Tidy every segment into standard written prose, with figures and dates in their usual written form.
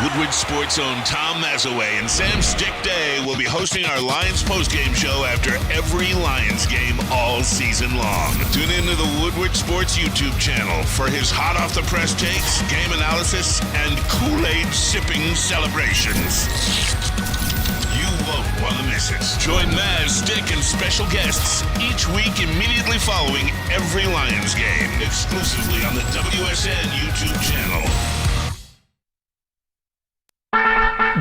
Woodward Sports' own Tom Mazaway and Sam Stick Day will be hosting our Lions postgame show after every Lions game all season long. Tune into the Woodward Sports YouTube channel for his hot-off-the-press takes, game analysis, and Kool-Aid sipping celebrations. You won't want to miss it. Join Maz, Stick, and special guests each week immediately following every Lions game, exclusively on the WSN YouTube channel.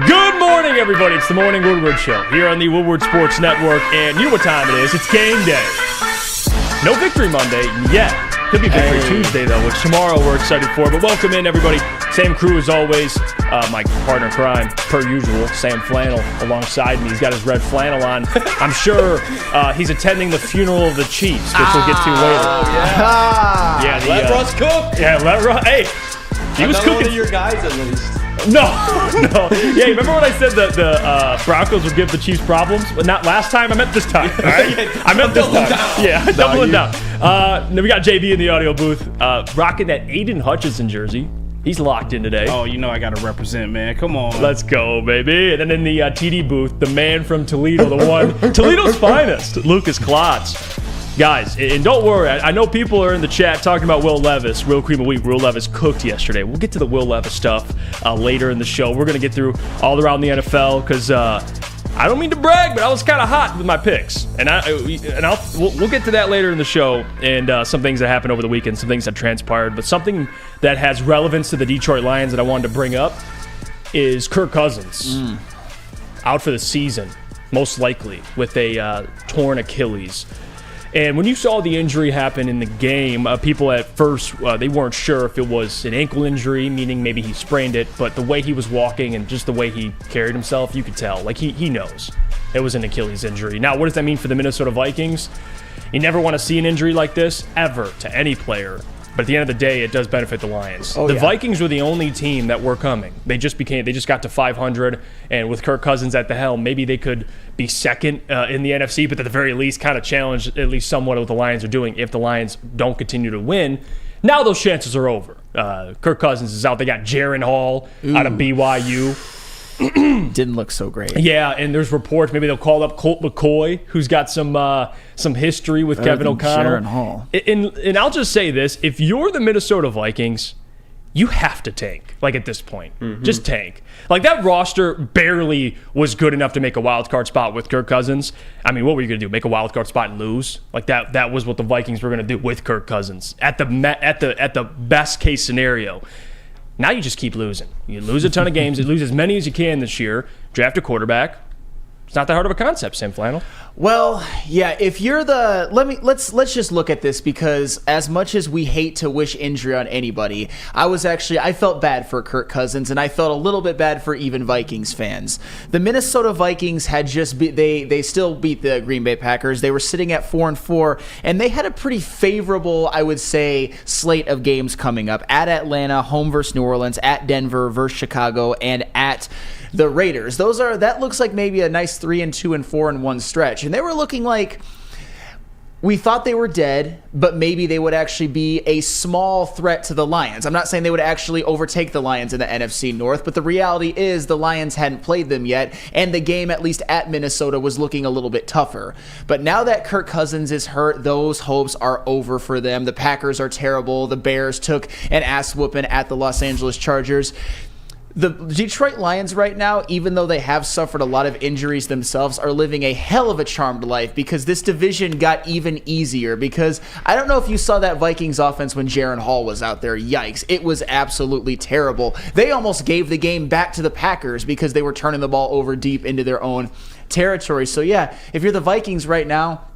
Good morning, everybody. It's the Morning Woodward Show here on the Woodward Sports Network, and you know what time it is. It's game day. No Victory Monday yet. Could be Victory Tuesday, though, which tomorrow we're excited for. But welcome in, everybody. Same crew as always. My partner in crime, per usual, Sam Flannel, alongside me. He's got his red flannel on. I'm sure he's attending the funeral of the Chiefs, which we'll get to later. Yeah, let Russ cook. Yeah, let Russ. Hey, he was cooking. One of your guys, at least. No. Yeah, remember when I said that the Broncos would give the Chiefs problems? But not last time. I meant this time. All right? I meant this time. Yeah, doubling down. We got JB in the audio booth, rocking that Aiden Hutchinson jersey. He's locked in today. Oh, you know I got to represent, man. Come on. Let's go, baby. And then in the TD booth, the man from Toledo, the one, Toledo's finest, Lucas Klotz. Guys, and don't worry, I know people are in the chat talking about Will Levis, Real Cream of Wheat. Will Levis cooked yesterday. We'll get to the Will Levis stuff later in the show. We're going to get through all around the NFL because I don't mean to brag, but I was kind of hot with my picks. And we'll get to that later in the show and some things that happened over the weekend, some things that transpired. But something that has relevance to the Detroit Lions that I wanted to bring up is Kirk Cousins. Out for the season, most likely, with a torn Achilles. And when you saw the injury happen in the game, people at first, they weren't sure if it was an ankle injury, meaning maybe he sprained it, but the way he was walking and just the way he carried himself, you could tell. Like, he knows it was an Achilles injury. Now, what does that mean for the Minnesota Vikings? You never want to see an injury like this, ever, to any player. But at the end of the day, it does benefit the Lions. The Vikings were the only team that were coming. They just got to 500, and with Kirk Cousins at the helm, maybe they could be second in the NFC, but at the very least kind of challenge at least somewhat what the Lions are doing if the Lions don't continue to win. Now those chances are over. Kirk Cousins is out. They got Jaron Hall out of BYU. Didn't look so great. Yeah, and there's reports maybe they'll call up Colt McCoy, who's got some history with Kevin O'Connell. Jaron Hall. And I'll just say this: if you're the Minnesota Vikings, you have to tank. Like at this point, just tank. Like that roster barely was good enough to make a wild card spot with Kirk Cousins. I mean, what were you going to do? Make a wild card spot and lose? Like that was what the Vikings were going to do with Kirk Cousins at the best case scenario. Now you just keep losing. You lose a ton of games. You lose as many as you can this year. Draft a quarterback. It's not that hard of a concept, Sam Flannel. Well, yeah, if you're the let's just look at this, because as much as we hate to wish injury on anybody, I felt bad for Kirk Cousins, and I felt a little bit bad for even Vikings fans. The Minnesota Vikings had they still beat the Green Bay Packers. They were sitting at 4-4, and they had a pretty favorable, I would say, slate of games coming up: at Atlanta, home versus New Orleans, at Denver versus Chicago, and at the Raiders. That looks like maybe a nice 3-2 and 4-1 stretch. And they were looking like we thought they were dead, but maybe they would actually be a small threat to the Lions. I'm not saying they would actually overtake the Lions in the NFC North, but the reality is the Lions hadn't played them yet, and the game, at least at Minnesota, was looking a little bit tougher. But now that Kirk Cousins is hurt, those hopes are over for them. The Packers are terrible. The Bears took an ass whooping at the Los Angeles Chargers. The Detroit Lions right now, even though they have suffered a lot of injuries themselves, are living a hell of a charmed life because this division got even easier. Because I don't know if you saw that Vikings offense when Jaron Hall was out there. Yikes. It was absolutely terrible. They almost gave the game back to the Packers because they were turning the ball over deep into their own territory. So yeah, if you're the Vikings right now,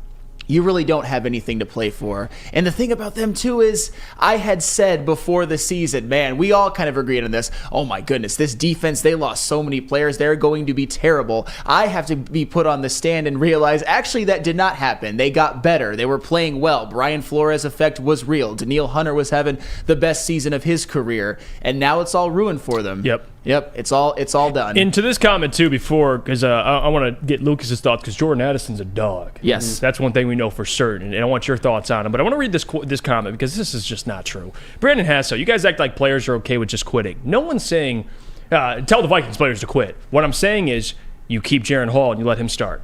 you really don't have anything to play for. And the thing about them, too, is I had said before the season, man, we all kind of agreed on this. Oh, my goodness, this defense, they lost so many players. They're going to be terrible. I have to be put on the stand and realize, actually, that did not happen. They got better. They were playing well. Brian Flores' effect was real. Daniil Hunter was having the best season of his career. And now it's all ruined for them. Yep, it's all done. And to this comment, too, before, because I want to get Lucas's thoughts, because Jordan Addison's a dog. Yes. That's one thing we know for certain, and I want your thoughts on him. But I want to read this comment, because this is just not true. Brandon Hasso, you guys act like players are okay with just quitting. No one's saying tell the Vikings players to quit. What I'm saying is you keep Jaren Hall and you let him start.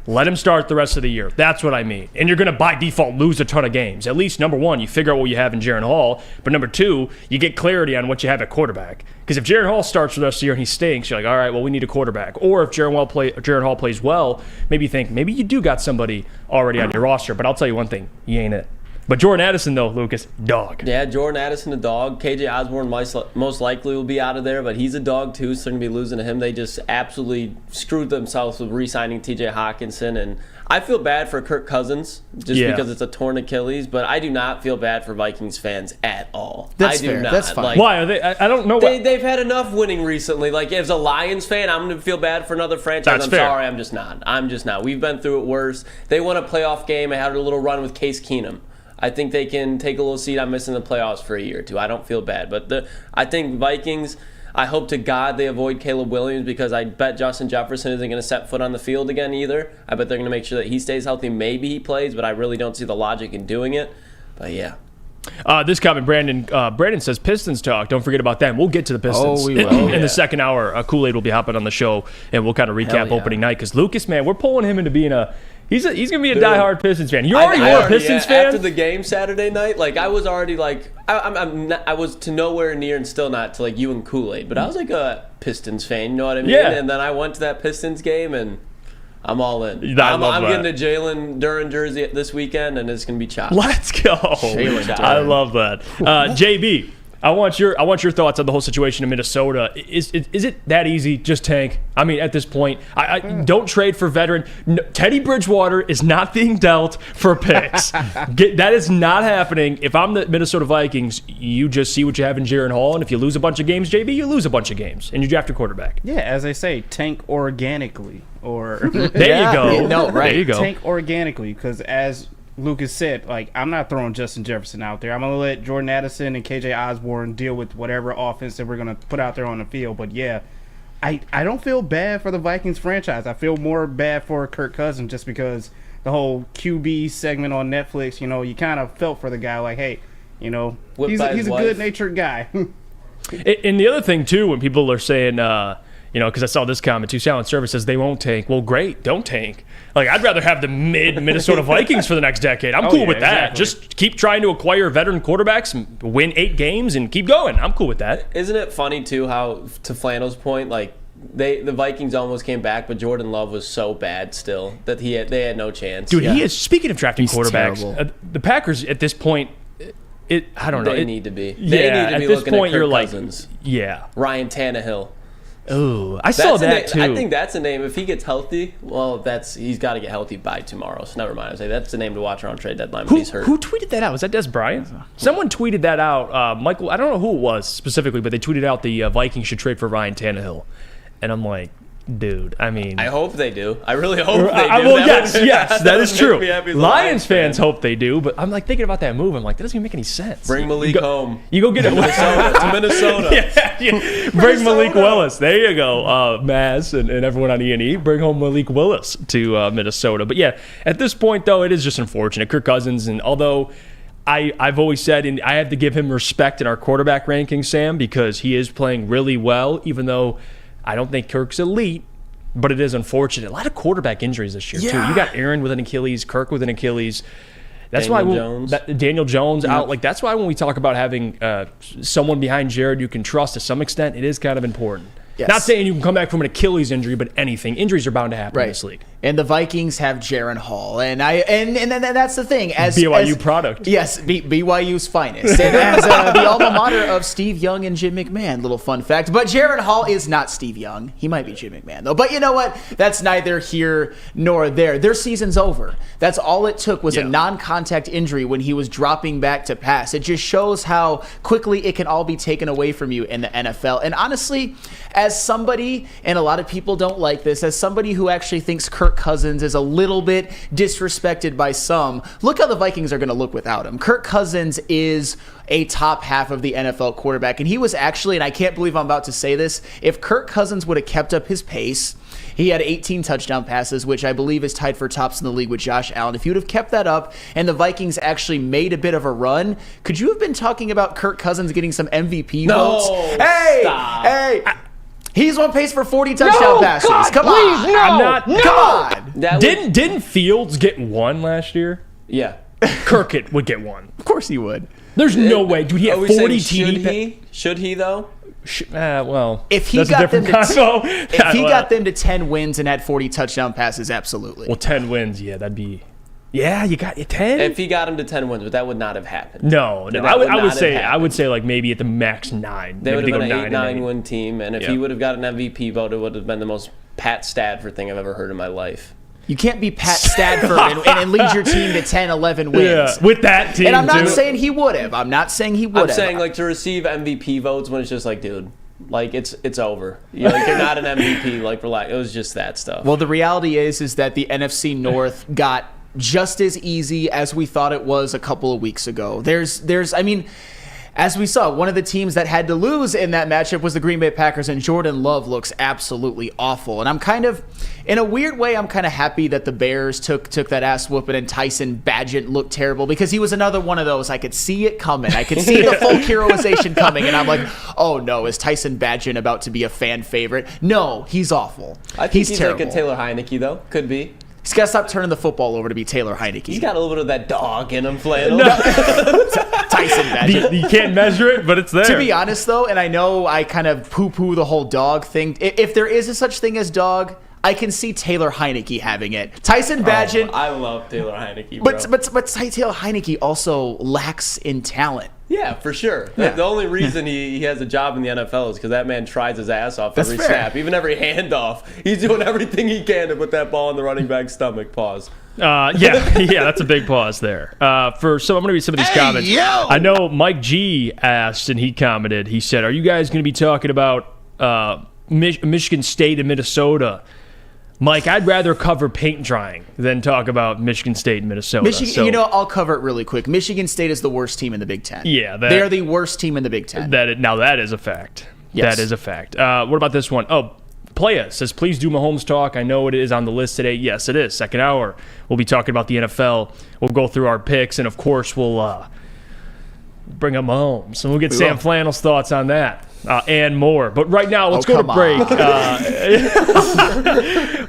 Let him start the rest of the year. That's what I mean. And you're going to, by default, lose a ton of games. At least, number one, you figure out what you have in Jaren Hall. But number two, you get clarity on what you have at quarterback. Because if Jaren Hall starts for the rest of the year and he stinks, you're like, all right, well, we need a quarterback. Or if Jaren Hall plays well, maybe you think, maybe you do got somebody already on your roster. But I'll tell you one thing, he ain't it. But Jordan Addison, though, Lucas, dog. Yeah, Jordan Addison, a dog. KJ Osborne most likely will be out of there, but he's a dog, too, so they're going to be losing to him. They just absolutely screwed themselves with re-signing TJ Hawkinson. And I feel bad for Kirk Cousins just because it's a torn Achilles, but I do not feel bad for Vikings fans at all. That's I do fair. not. That's fine. Like, Why? Are they? I don't know. They've had enough winning recently. Like, as a Lions fan, I'm going to feel bad for another franchise. That's I'm fair. sorry, I'm just not. We've been through it worse. They won a playoff game and had a little run with Case Keenum. I think they can take a little seat on missing the playoffs for a year or two. I don't feel bad. But I think Vikings, I hope to God they avoid Caleb Williams because I bet Justin Jefferson isn't going to set foot on the field again either. I bet they're going to make sure that he stays healthy. Maybe he plays, but I really don't see the logic in doing it. But yeah. This comment, Brandon says Pistons talk. Don't forget about them. We'll get to the Pistons. Oh, we will. In the second hour, Kool-Aid will be hopping on the show, and we'll kind of recap opening night. Because Lucas, man, we're pulling him into being he's going to be a diehard Pistons fan. You already were a Pistons fan? After the game Saturday night, like I was already like, I was to nowhere near and still not to like you and Kool-Aid, but I was like a Pistons fan, you know what I mean? Yeah. And then I went to that Pistons game and I'm all in. I I'm love getting that. a Jalen Duren jersey this weekend, and it's going to be chopped. Let's go. I love that. JB, I want your thoughts on the whole situation in Minnesota. Is it that easy? Just tank. I mean, at this point, I don't trade for veteran. No, Teddy Bridgewater is not being dealt for picks. That is not happening. If I'm the Minnesota Vikings, you just see what you have in Jaren Hall, and if you lose a bunch of games, JB, you lose a bunch of games, and you draft your quarterback. Yeah, as they say, tank organically. Or There you go. No, right. There you go. Tank organically, because as Lucas said, like, I'm not throwing Justin Jefferson out there. I'm going to let Jordan Addison and KJ Osborne deal with whatever offense that we're going to put out there on the field. But, yeah, I don't feel bad for the Vikings franchise. I feel more bad for Kirk Cousins just because the whole QB segment on Netflix, you know, you kind of felt for the guy like, hey, you know, he's a good-natured guy. And the other thing, too, when people are saying because I saw this comment too. Silent Service says they won't tank. Well, great, don't tank. Like, I'd rather have the mid-Minnesota Vikings for the next decade. I'm cool with that. Exactly. Just keep trying to acquire veteran quarterbacks, and win 8 games, and keep going. I'm cool with that. Isn't it funny, too, how, to Flannel's point, like, the Vikings almost came back, but Jordan Love was so bad still that they had no chance. Dude, he is, speaking of drafting quarterbacks, terrible. The Packers at this point, I don't know. They need to be. Yeah, They need to at be this looking point, at Kirk you're Cousins. like, yeah. Ryan Tannehill. Ooh, I saw that too. I think that's a name. If he gets healthy, well, he's got to get healthy by tomorrow. So never mind. I say that's the name to watch around trade deadline when he's hurt. Who tweeted that out? Was that Des Bryant? Someone tweeted that out. Michael, I don't know who it was specifically, but they tweeted out the Vikings should trade for Ryan Tannehill, and I'm like, dude. I mean, I hope they do. I really hope they do. Well, yes, that is would true. make me happy as a Lions fans fan. hope they do, but I'm like thinking about that move. I'm like, that doesn't even make any sense. Bring Malik home. You go get it. To Minnesota. Yeah. Bring Malik Willis. There you go, Maz and everyone on E&E. Bring home Malik Willis to Minnesota. But yeah, at this point, though, it is just unfortunate. Kirk Cousins, and although I've always said, and I have to give him respect in our quarterback rankings, Sam, because he is playing really well, even though I don't think Kirk's elite. But it is unfortunate. A lot of quarterback injuries this year, too. You got Aaron with an Achilles, Kirk with an Achilles. That's Daniel Jones out. Like, that's why when we talk about having someone behind Jared you can trust to some extent, it is kind of important. Yes. Not saying you can come back from an Achilles injury, but anything. Injuries are bound to happen in this league. And the Vikings have Jaren Hall, and that's the thing. As BYU product. Yes, BYU's finest, and as the alma mater of Steve Young and Jim McMahon. Little fun fact, but Jaren Hall is not Steve Young. He might be Jim McMahon though. But you know what? That's neither here nor there. Their season's over. That's all it took was a non-contact injury when he was dropping back to pass. It just shows how quickly it can all be taken away from you in the NFL. And honestly, as somebody, and a lot of people don't like this, as somebody who actually thinks Kirk Cousins is a little bit disrespected by some, look how the Vikings are going to look without him. Kirk Cousins is a top half of the NFL quarterback, and he was actually, and I can't believe I'm about to say this, if Kirk Cousins would have kept up his pace, he had 18 touchdown passes, which I believe is tied for tops in the league with Josh Allen. If he would have kept that up and the Vikings actually made a bit of a run, could you have been talking about Kirk Cousins getting some MVP votes? Stop. Hey! He's on pace for 40 touchdown passes. God, Come on. please, no. Come on. That Didn't Fields get one last year? Yeah. Kirkett would get one. Of course he would. There's no way. Dude, he had Are we 40 saying TD. Should he though? Well, If he that's a got them different to combo. if he got them to 10 wins and had 40 touchdown passes, absolutely. Well, 10 wins, yeah, that'd be. Yeah, you got 10. If he got him to 10 wins, but that would not have happened. No. That I would would not say have I would say like maybe at the max 9. They would Maybe have been go an 9 8-9 win team, and if he would have got an MVP vote, it would have been the most Pat Stafford thing I've ever heard in my life. You can't be Pat Stafford and lead your team to 10, 11 wins. Yeah, with that team. And I'm not too. saying he would have. I'm not saying he would I'm have. saying like to receive MVP votes when it's just like, dude, like it's over. You're not an MVP. Like relax. It was just that stuff. Well, the reality is that the NFC North got just as easy as we thought it was a couple of weeks ago. I mean, as we saw, one of the teams that had to lose in that matchup was the Green Bay Packers, and Jordan Love looks absolutely awful. And I'm kind of, in a weird way, I'm kind of happy that the Bears took that ass whooping and Tyson Bagent looked terrible, because he was another one of those. I could see it coming. I could see the folk heroization coming, and I'm like, oh no, is Tyson Bagent about to be a fan favorite? No, he's awful. I think he's terrible. like a Taylor Heineke though. Could be. He's got to stop turning the football over to be Taylor Heineke. He's got a little bit of that dog in him, Flannel. Tyson Bagent. You can't measure it, but it's there. To be honest, though, and I know I kind of poo-poo the whole dog thing, if there is a such thing as dog, I can see Taylor Heineke having it. Tyson Bagent. I love Taylor Heineke, bro. But Taylor Heineke also lacks in talent. Yeah, for sure. Yeah. The only reason he has a job in the NFL is because that man tries his ass off That's every fair. snap, even every handoff. He's doing everything he can to put that ball in the running back's stomach. Pause. Yeah, that's a big pause there. I'm going to read some of these comments. I know Mike G asked, and he commented. He said, "Are you guys going to be talking about Michigan State and Minnesota?" Mike, I'd rather cover paint drying than talk about Michigan State and Minnesota. Michigan, I'll cover it really quick. Michigan State is the worst team in the Big Ten. Yeah, they are the worst team in the Big Ten. Now that is a fact. Yes. That is a fact. What about this one? Oh, Playa says, please do Mahomes talk. I know it is on the list today. Yes, it is. Second hour. We'll be talking about the NFL. We'll go through our picks, and of course, we'll bring up Mahomes, and we'll get Sam Flannel's thoughts on that. And more. But right now, let's go to break.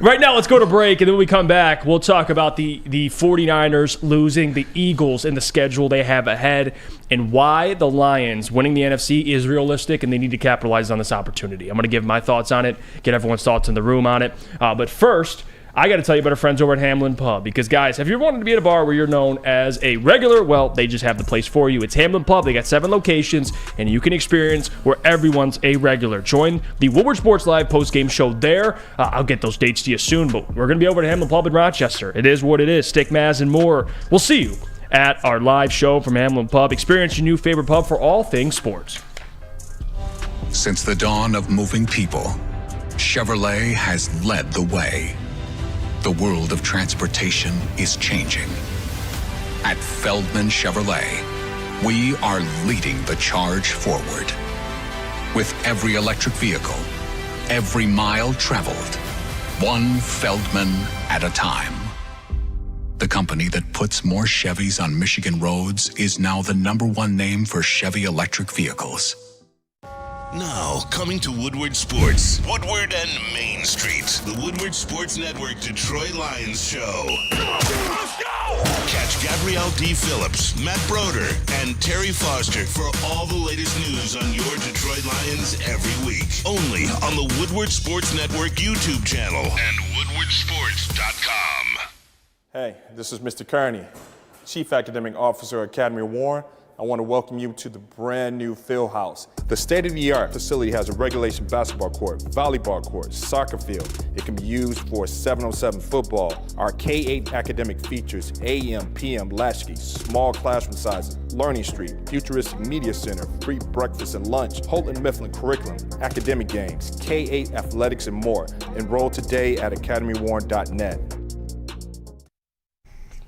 Right now, let's go to break, and then when we come back, we'll talk about the 49ers losing the Eagles in the schedule they have ahead, and why the Lions winning the NFC is realistic, and they need to capitalize on this opportunity. I'm going to give my thoughts on it, get everyone's thoughts in the room on it. But first, I got to tell you about our friends over at Hamlin Pub, because, guys, have you ever wanted to be at a bar where you're known as a regular? Well, they just have the place for you. It's Hamlin Pub. They got 7 locations, and you can experience where everyone's a regular. Join the Woodward Sports Live postgame show there. I'll get those dates to you soon, but we're going to be over at Hamlin Pub in Rochester. It is what it is. Stick Maz and more. We'll see you at our live show from Hamlin Pub. Experience your new favorite pub for all things sports. Since the dawn of moving people, Chevrolet has led the way. The world of transportation is changing. At Feldman Chevrolet, we are leading the charge forward. With every electric vehicle, every mile traveled, one Feldman at a time. The company that puts more Chevys on Michigan roads is now the #1 name for Chevy electric vehicles. Now, coming to Woodward Sports, Woodward and Main Street, the Woodward Sports Network Detroit Lions show. Let's go! Catch Gabrielle D. Phillips, Matt Broder, and Terry Foster for all the latest news on your Detroit Lions every week. Only on the Woodward Sports Network YouTube channel and woodwardsports.com. Hey, this is Mr. Kearney, Chief Academic Officer at Academy of Warren. I want to welcome you to the brand new field house. The state-of-the-art facility has a regulation basketball court, volleyball court, soccer field. It can be used for 7-on-7 football. Our K-8 academic features AM, PM, latchkey, small classroom sizes, Learning Street, futuristic media center, free breakfast and lunch, Holton Mifflin curriculum, academic games, K-8 athletics, and more. Enroll today at academywarren.net.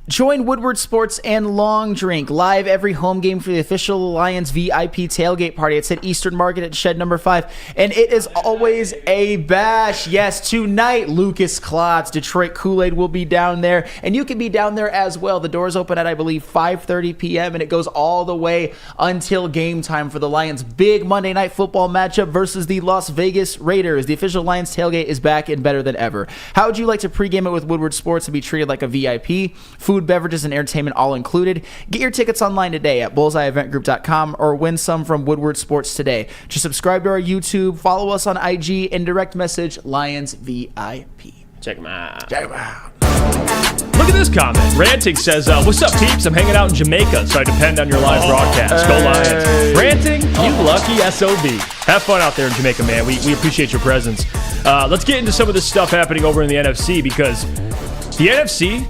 Join Woodward Sports and Long Drink live every home game for the official Lions VIP tailgate party. It's at Eastern Market at Shed number 5, and it is always a bash. Yes, tonight, Lucas Klotz, Detroit Kool-Aid will be down there, and you can be down there as well. The doors open at, I believe, 5:30 p.m., and it goes all the way until game time for the Lions' big Monday Night Football matchup versus the Las Vegas Raiders. The official Lions tailgate is back and better than ever. How would you like to pregame it with Woodward Sports and be treated like a VIP? Food, beverages, and entertainment all included. Get your tickets online today at bullseyeeventgroup.com or win some from Woodward Sports today. Just subscribe to our YouTube, follow us on IG, and direct message Lions VIP. Check them out. Look at this comment. Ranting says, what's up, peeps? I'm hanging out in Jamaica, so I depend on your live broadcast. Go Lions. Ranting, you lucky SOB. Have fun out there in Jamaica, man. We appreciate your presence. Let's get into some of this stuff happening over in the NFC, because the NFC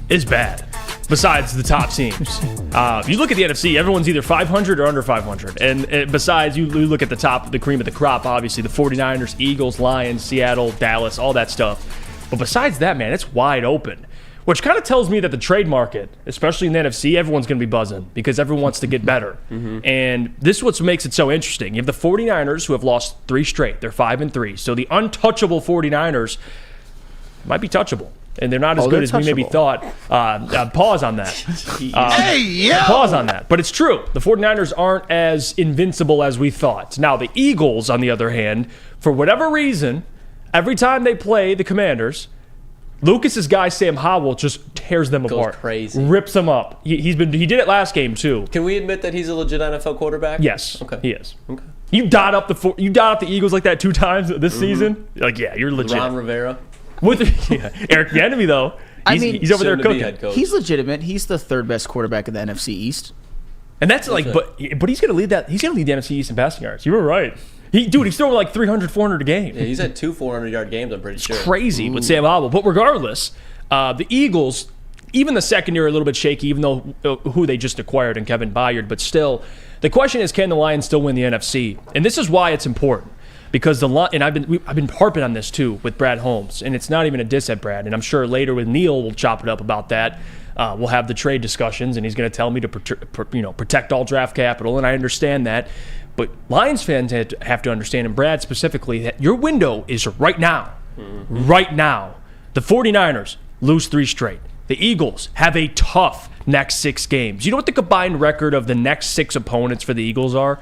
is bad, besides the top teams. If you look at the NFC, everyone's either 500 or under 500. And besides, you look at the top, the cream of the crop, obviously, the 49ers, Eagles, Lions, Seattle, Dallas, all that stuff. But besides that, man, it's wide open, which kind of tells me that the trade market, especially in the NFC, everyone's going to be buzzing because everyone wants to get better. And this is what makes it so interesting. You have the 49ers, who have lost 3 straight. They're 5-3. So the untouchable 49ers might be touchable. And they're not as good as we maybe thought. Pause on that. Pause on that. But it's true. The 49ers aren't as invincible as we thought. Now, the Eagles, on the other hand, for whatever reason, every time they play the Commanders, Lucas's guy, Sam Howell, just tears them apart. Crazy. Rips them up. He did it last game, too. Can we admit that he's a legit NFL quarterback? Yes. Okay. He is. Okay. You dot up the Eagles like that 2 times this season? Like, yeah, you're legit. Ron Rivera. Eric Bieniemy, though, he's over there cooking. He's legitimate. He's the 3rd best quarterback in the NFC East. And that's like, but he's going to lead that. He's going to lead the NFC East in passing yards. You were right. He's throwing like 300, 400 a game. Yeah, he's had 2 400-yard games, I'm pretty sure. Crazy with Sam Howell. But regardless, the Eagles, even the secondary, are a little bit shaky, even though who they just acquired in Kevin Byard. But still, the question is, can the Lions still win the NFC? And this is why it's important. Because I've been harping on this too with Brad Holmes, and it's not even a diss at Brad. And I'm sure later with Neil we'll chop it up about that. We'll have the trade discussions, and he's going to tell me to protect all draft capital, and I understand that. But Lions fans have to understand, and Brad specifically, that your window is right now. Right now, the 49ers lose 3 straight. The Eagles have a tough next 6 games. You know what the combined record of the next 6 opponents for the Eagles are?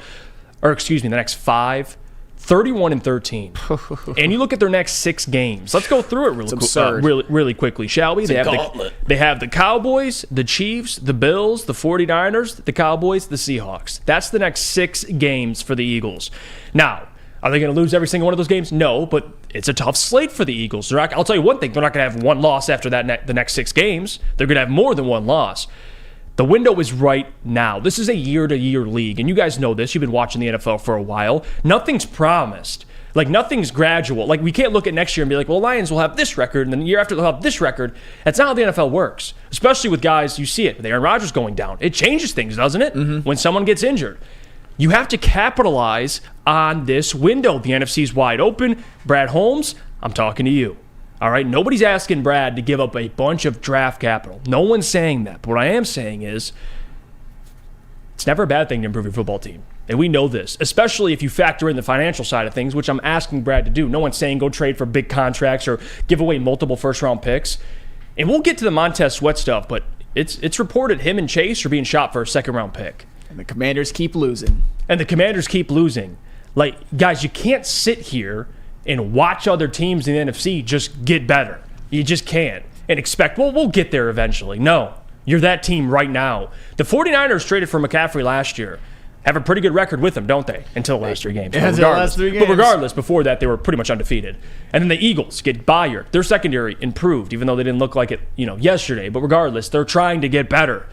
Or excuse me, the next 5. 31-13. And you look at their next 6 games. Let's go through it really quickly, shall we? They have the Cowboys, the Chiefs, the Bills, the 49ers, the Cowboys, the Seahawks. That's the next 6 games for the Eagles. Now, are they going to lose every single one of those games? No, but it's a tough slate for the Eagles. I'll tell you one thing. They're not going to have 1 loss after that the next 6 games. They're going to have more than 1 loss. The window is right now. This is a year-to-year league, and you guys know this. You've been watching the NFL for a while. Nothing's promised. Like, nothing's gradual. Like, we can't look at next year and be like, well, Lions will have this record, and then the year after they'll have this record. That's not how the NFL works, especially with guys. You see it with Aaron Rodgers going down. It changes things, doesn't it? When someone gets injured. You have to capitalize on this window. The NFC's wide open. Brad Holmes, I'm talking to you. All right, nobody's asking Brad to give up a bunch of draft capital. No one's saying that. But what I am saying is it's never a bad thing to improve your football team. And we know this, especially if you factor in the financial side of things, which I'm asking Brad to do. No one's saying go trade for big contracts or give away multiple first-round picks. And we'll get to the Montez Sweat stuff, but it's reported him and Chase are being shot for a second-round pick. And the Commanders keep losing. Like, guys, you can't sit here and watch other teams in the NFC just get better. You just can't. And expect, well, we'll get there eventually. No, you're that team right now. The 49ers traded for McCaffrey last year. Have a pretty good record with them, don't they? Until the last 3 games. But regardless, before that, they were pretty much undefeated. And then the Eagles get Byard. Their secondary improved, even though they didn't look like it, yesterday. But regardless, they're trying to get better.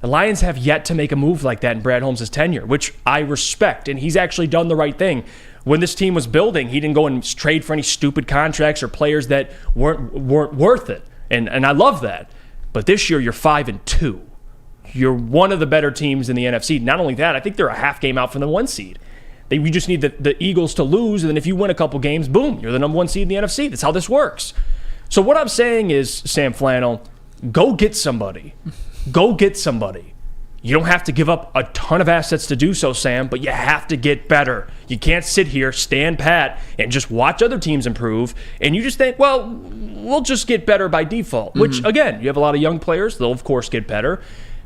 The Lions have yet to make a move like that in Brad Holmes' tenure, which I respect. And he's actually done the right thing. When this team was building, he didn't go and trade for any stupid contracts or players that weren't worth it. And I love that. But this year, you're 5-2. You're one of the better teams in the NFC. Not only that, I think they're a half game out from the 1 seed. We just need the Eagles to lose, and then if you win a couple games, boom, you're the number 1 seed in the NFC. That's how this works. So what I'm saying is, Sam Flannel, go get somebody. Go get somebody. You don't have to give up a ton of assets to do so, Sam, but you have to get better. You can't sit here, stand pat, and just watch other teams improve, and you just think, well, we'll just get better by default, which, again, you have a lot of young players. They'll, of course, get better.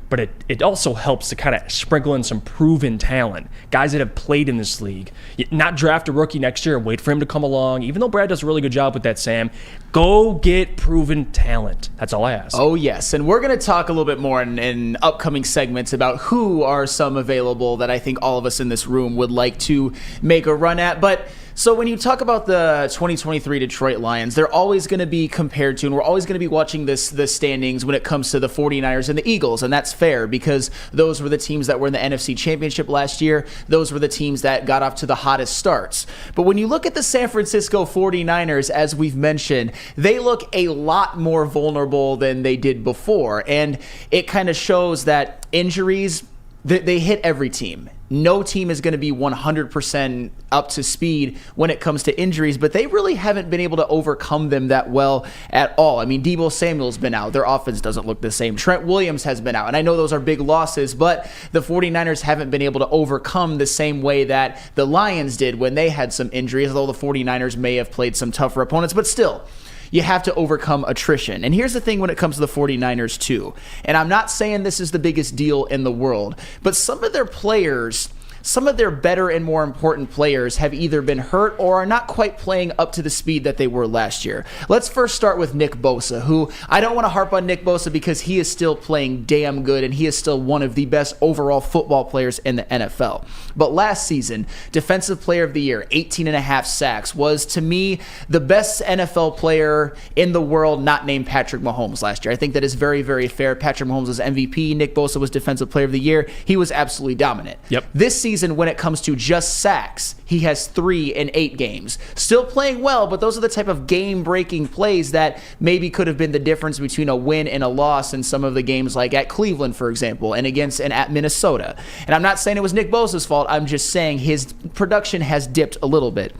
But it also helps to kind of sprinkle in some proven talent, guys that have played in this league. Not draft a rookie next year and wait for him to come along. Even though Brad does a really good job with that, Sam, go get proven talent. That's all I ask. Oh, yes. And we're going to talk a little bit more in upcoming segments about who are some available that I think all of us in this room would like to make a run at. But so when you talk about the 2023 Detroit Lions, they're always going to be compared to, and we're always going to be watching the standings when it comes to the 49ers and the Eagles, and that's fair because those were the teams that were in the NFC Championship last year. Those were the teams that got off to the hottest starts. But when you look at the San Francisco 49ers, as we've mentioned, they look a lot more vulnerable than they did before, and it kind of shows that injuries, they hit every team. No team is going to be 100% up to speed when it comes to injuries, but they really haven't been able to overcome them that well at all. I mean, Deebo Samuel's been out. Their offense doesn't look the same. Trent Williams has been out, and I know those are big losses, but the 49ers haven't been able to overcome the same way that the Lions did when they had some injuries, although the 49ers may have played some tougher opponents, but still, you have to overcome attrition. And here's the thing when it comes to the 49ers too. And I'm not saying this is the biggest deal in the world, but some of their players, some of their better and more important players have either been hurt or are not quite playing up to the speed that they were last year. Let's first start with Nick Bosa, who I don't want to harp on Nick Bosa because he is still playing damn good and he is still one of the best overall football players in the NFL. But last season, Defensive Player of the Year, 18.5 sacks, was to me the best NFL player in the world not named Patrick Mahomes last year. I think that is very, very fair. Patrick Mahomes was MVP. Nick Bosa was Defensive Player of the Year. He was absolutely dominant. Yep. This season, when it comes to just sacks, he has 3 in 8 games. Still playing well, but those are the type of game-breaking plays that maybe could have been the difference between a win and a loss in some of the games like at Cleveland, for example, and at Minnesota. And I'm not saying it was Nick Bosa's fault. I'm just saying his production has dipped a little bit.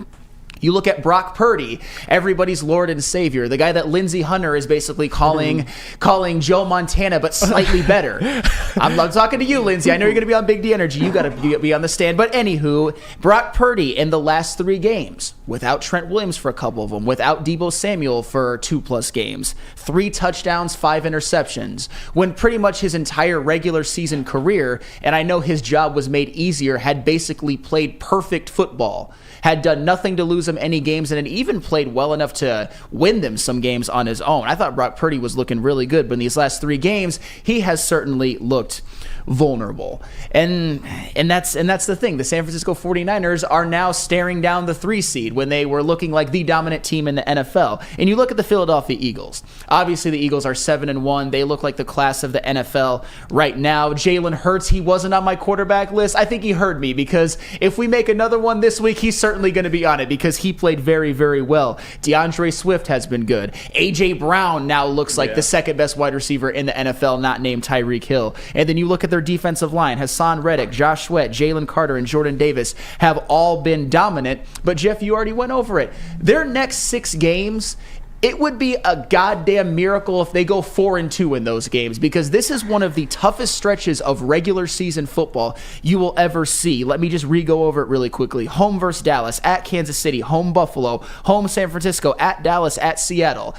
You look at Brock Purdy, everybody's Lord and Savior, the guy that Lindsey Hunter is basically calling Joe Montana, but slightly better. I'm talking to you, Lindsey. I know you're going to be on Big D Energy. You got to be on the stand. But anywho, Brock Purdy in the last 3 games, without Trent Williams for a couple of them, without Deebo Samuel for 2+ games, 3 touchdowns, 5 interceptions, when pretty much his entire regular season career, and I know his job was made easier, had basically played perfect football, had done nothing to lose him any games, and had even played well enough to win them some games on his own. I thought Brock Purdy was looking really good, but in these last 3 games, he has certainly looked vulnerable. And that's the thing. The San Francisco 49ers are now staring down the 3 seed when they were looking like the dominant team in the NFL. And you look at the Philadelphia Eagles. Obviously, the Eagles are 7-1. They look like the class of the NFL right now. Jalen Hurts, he wasn't on my quarterback list. I think he heard me because if we make another one this week, he's certainly going to be on it because he played very, very well. DeAndre Swift has been good. A.J. Brown now looks like the second best wide receiver in the NFL, not named Tyreek Hill. And then you look at their defensive line. Hassan Reddick, Josh Sweat, Jalen Carter, and Jordan Davis have all been dominant. But Jeff, you already went over it. Their next 6 games, it would be a goddamn miracle if they go 4-2 in those games because this is one of the toughest stretches of regular season football you will ever see. Let me just re-go over it really quickly. Home versus Dallas, at Kansas City, home Buffalo, home San Francisco, at Dallas, at Seattle.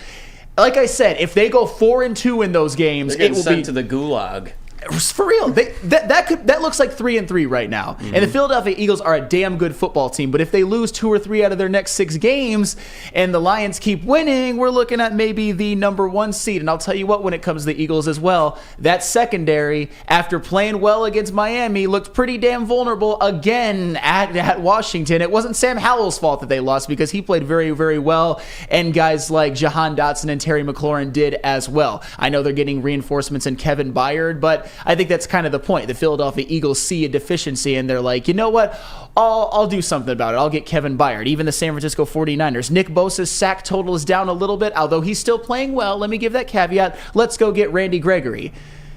Like I said, if they go 4-2 in those games, it will be sent to the gulag. For real, that looks like 3-3 right now. Mm-hmm. And the Philadelphia Eagles are a damn good football team. But if they lose 2 or 3 out of their next 6 games, and the Lions keep winning, we're looking at maybe the number 1 seed. And I'll tell you what, when it comes to the Eagles as well, that secondary, after playing well against Miami, looked pretty damn vulnerable again at Washington. It wasn't Sam Howell's fault that they lost because he played very, very well, and guys like Jahan Dotson and Terry McLaurin did as well. I know they're getting reinforcements in Kevin Byard, but I think that's kind of the point. The Philadelphia Eagles see a deficiency and they're like, you know what? I'll do something about it. I'll get Kevin Byard. Even the San Francisco 49ers. Nick Bosa's sack total is down a little bit, although he's still playing well. Let me give that caveat. Let's go get Randy Gregory.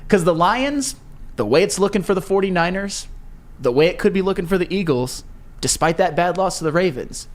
Because the Lions, the way it's looking for the 49ers, the way it could be looking for the Eagles, despite that bad loss to the Ravens,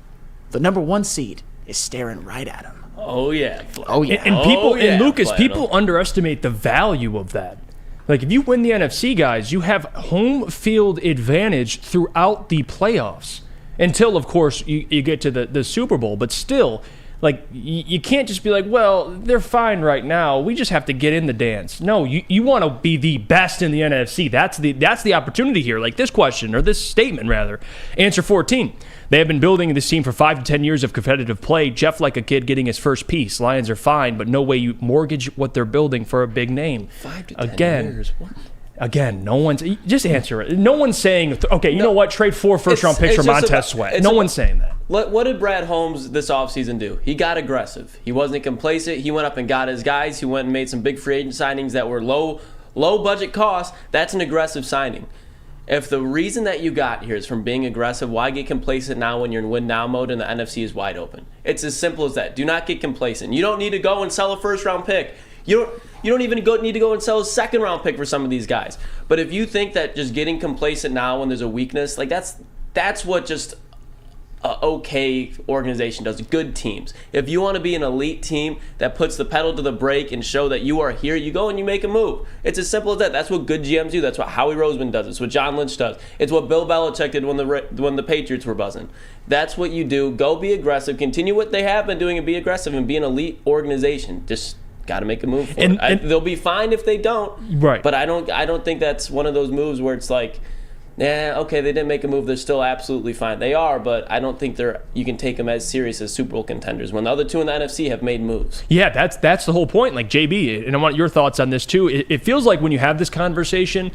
the number 1 seed is staring right at them. Oh yeah. And people, and Lucas, Flannel. people underestimate the value of that. Like, if you win the NFC, guys, you have home field advantage throughout the playoffs. Until, of course, you get to the Super Bowl. But still, like, you can't just be like, well, they're fine right now. We just have to get in the dance. No, you want to be the best in the NFC. That's the opportunity here. Like this question, or this statement, rather. Answer 14. They have been building this team for 5 to 10 years of competitive play. Jeff like a kid getting his first piece. Lions are fine, but no way you mortgage what they're building for a big name. 5 to 10 years. What? Again, no one's just answer it. No one's saying, okay, you know what? Trade 4 first-round picks for Montez Sweat. No one's saying that. What did Brad Holmes this offseason do? He got aggressive. He wasn't complacent. He went up and got his guys. He went and made some big free agent signings that were low budget costs. That's an aggressive signing. If the reason that you got here is from being aggressive, why get complacent now when you're in win-now mode and the NFC is wide open? It's as simple as that. Do not get complacent. You don't need to go and sell a first-round pick. You don't even need to go and sell a second-round pick for some of these guys. But if you think that just getting complacent now when there's a weakness, like that's what just an okay organization does. Good teams. If you want to be an elite team that puts the pedal to the brake and show that you are here, you go and you make a move. It's as simple as that. That's what good GMs do. That's what Howie Roseman does. It's what John Lynch does. It's what Bill Belichick did when the Patriots were buzzing. That's what you do. Go be aggressive. Continue what they have been doing and be aggressive and be an elite organization. Just got to make a move for it. They'll be fine if they don't. Right. But I don't think that's one of those moves where it's like, okay, they didn't make a move. They're still absolutely fine. They are, but I don't think you can take them as serious as Super Bowl contenders when the other two in the NFC have made moves. Yeah, that's the whole point. Like, JB, and I want your thoughts on this too. It feels like when you have this conversation,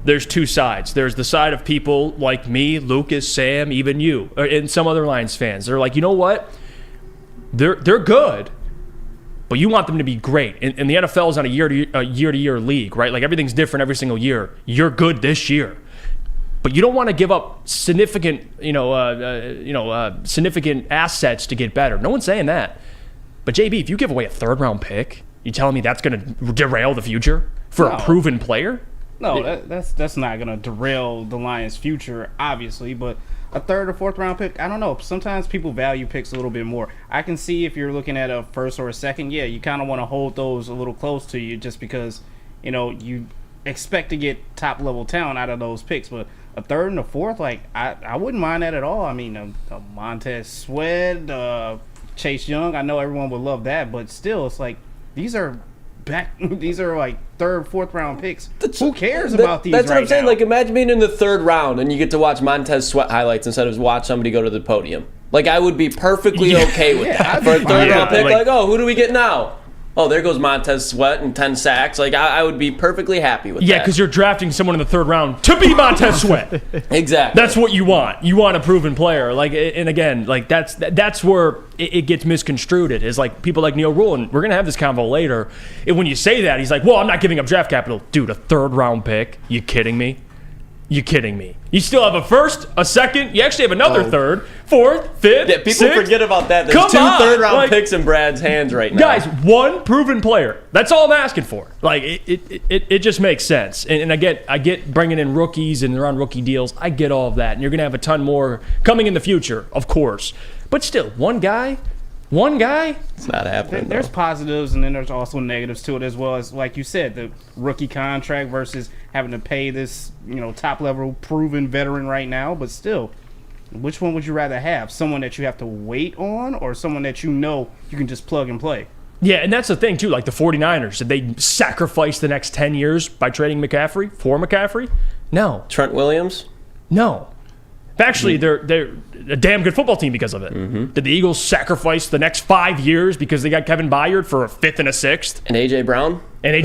there's two sides. There's the side of people like me, Lucas, Sam, even you, and some other Lions fans. They're like, you know what? They're good, but you want them to be great. And the NFL is on a year-to-year league, right? Like, everything's different every single year. You're good this year, but you don't want to give up significant, significant assets to get better. No one's saying that. But JB, if you give away a third-round pick, you telling me that's going to derail the future for a proven player? No, that's not going to derail the Lions' future, obviously, but a third or fourth round pick, I don't know. Sometimes people value picks a little bit more. I can see if you're looking at a first or a second, yeah, you kind of want to hold those a little close to you just because, you expect to get top-level talent out of those picks. But a third and a fourth, like, I wouldn't mind that at all. I mean, a Montez Sweat, Chase Young, I know everyone would love that, but still, it's like these are like third, fourth round picks. Who cares about these? That's right what I'm saying. now? Like, imagine being in the third round and you get to watch Montez Sweat highlights instead of watch somebody go to the podium. Like, I would be perfectly okay with that. For a third round pick, like, who do we get now? Oh, there goes Montez Sweat and 10 sacks. Like, I would be perfectly happy with that. Yeah, because you're drafting someone in the third round to be Montez Sweat. Exactly. That's what you want. You want a proven player. Like, and again, like that's where it gets misconstrued. It is like people like Neil Rule, and we're gonna have this convo later. And when you say that, he's like, "Well, I'm not giving up draft capital, dude. A third round pick? You kidding me? You kidding me? You still have a first, a second. You actually have another third, fourth, fifth. Yeah, people sixth. forget about that. There's two third-round picks in Brad's hands right now. Guys, one proven player. That's all I'm asking for. Like, it just makes sense. And I get bringing in rookies and they're on rookie deals. I get all of that. And you're going to have a ton more coming in the future, of course. But still, one guy. It's not happening. There's positives and then there's also negatives to it as well. As like you said, the rookie contract versus having to pay this, top level proven veteran right now. But still, which one would you rather have? Someone that you have to wait on, or someone that you can just plug and play? Yeah, and that's the thing too. Like the 49ers, did they sacrifice the next 10 years by trading McCaffrey for McCaffrey? No. Trent Williams? No. Actually, they're a damn good football team because of it. Mm-hmm. Did the Eagles sacrifice the next 5 years because they got Kevin Byard for a fifth and a sixth? And A.J. Brown? I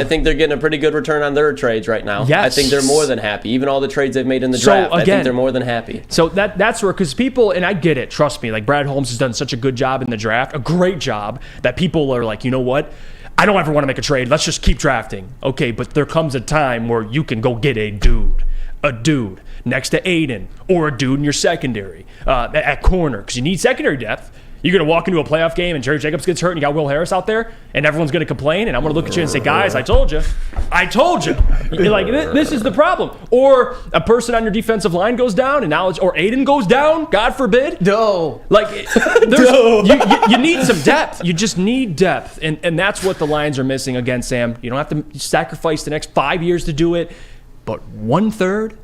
think they're getting a pretty good return on their trades right now. Yes. I think they're more than happy. Even all the trades they've made in the draft, I think they're more than happy. So that's where, because people, and I get it, trust me, like Brad Holmes has done such a good job in the draft, a great job, that people are like, you know what? I don't ever want to make a trade. Let's just keep drafting. Okay, but there comes a time where you can go get a dude next to Aiden, or a dude in your secondary at corner, because you need secondary depth. You're going to walk into a playoff game and Jerry Jacobs gets hurt and you got Will Harris out there and everyone's going to complain and I'm going to look at you and say, guys, I told you. You're like, this is the problem. Or a person on your defensive line goes down and or Aiden goes down, God forbid. No. You need some depth. You just need depth. And that's what the Lions are missing again, Sam. You don't have to sacrifice the next 5 years to do it, but 1/3,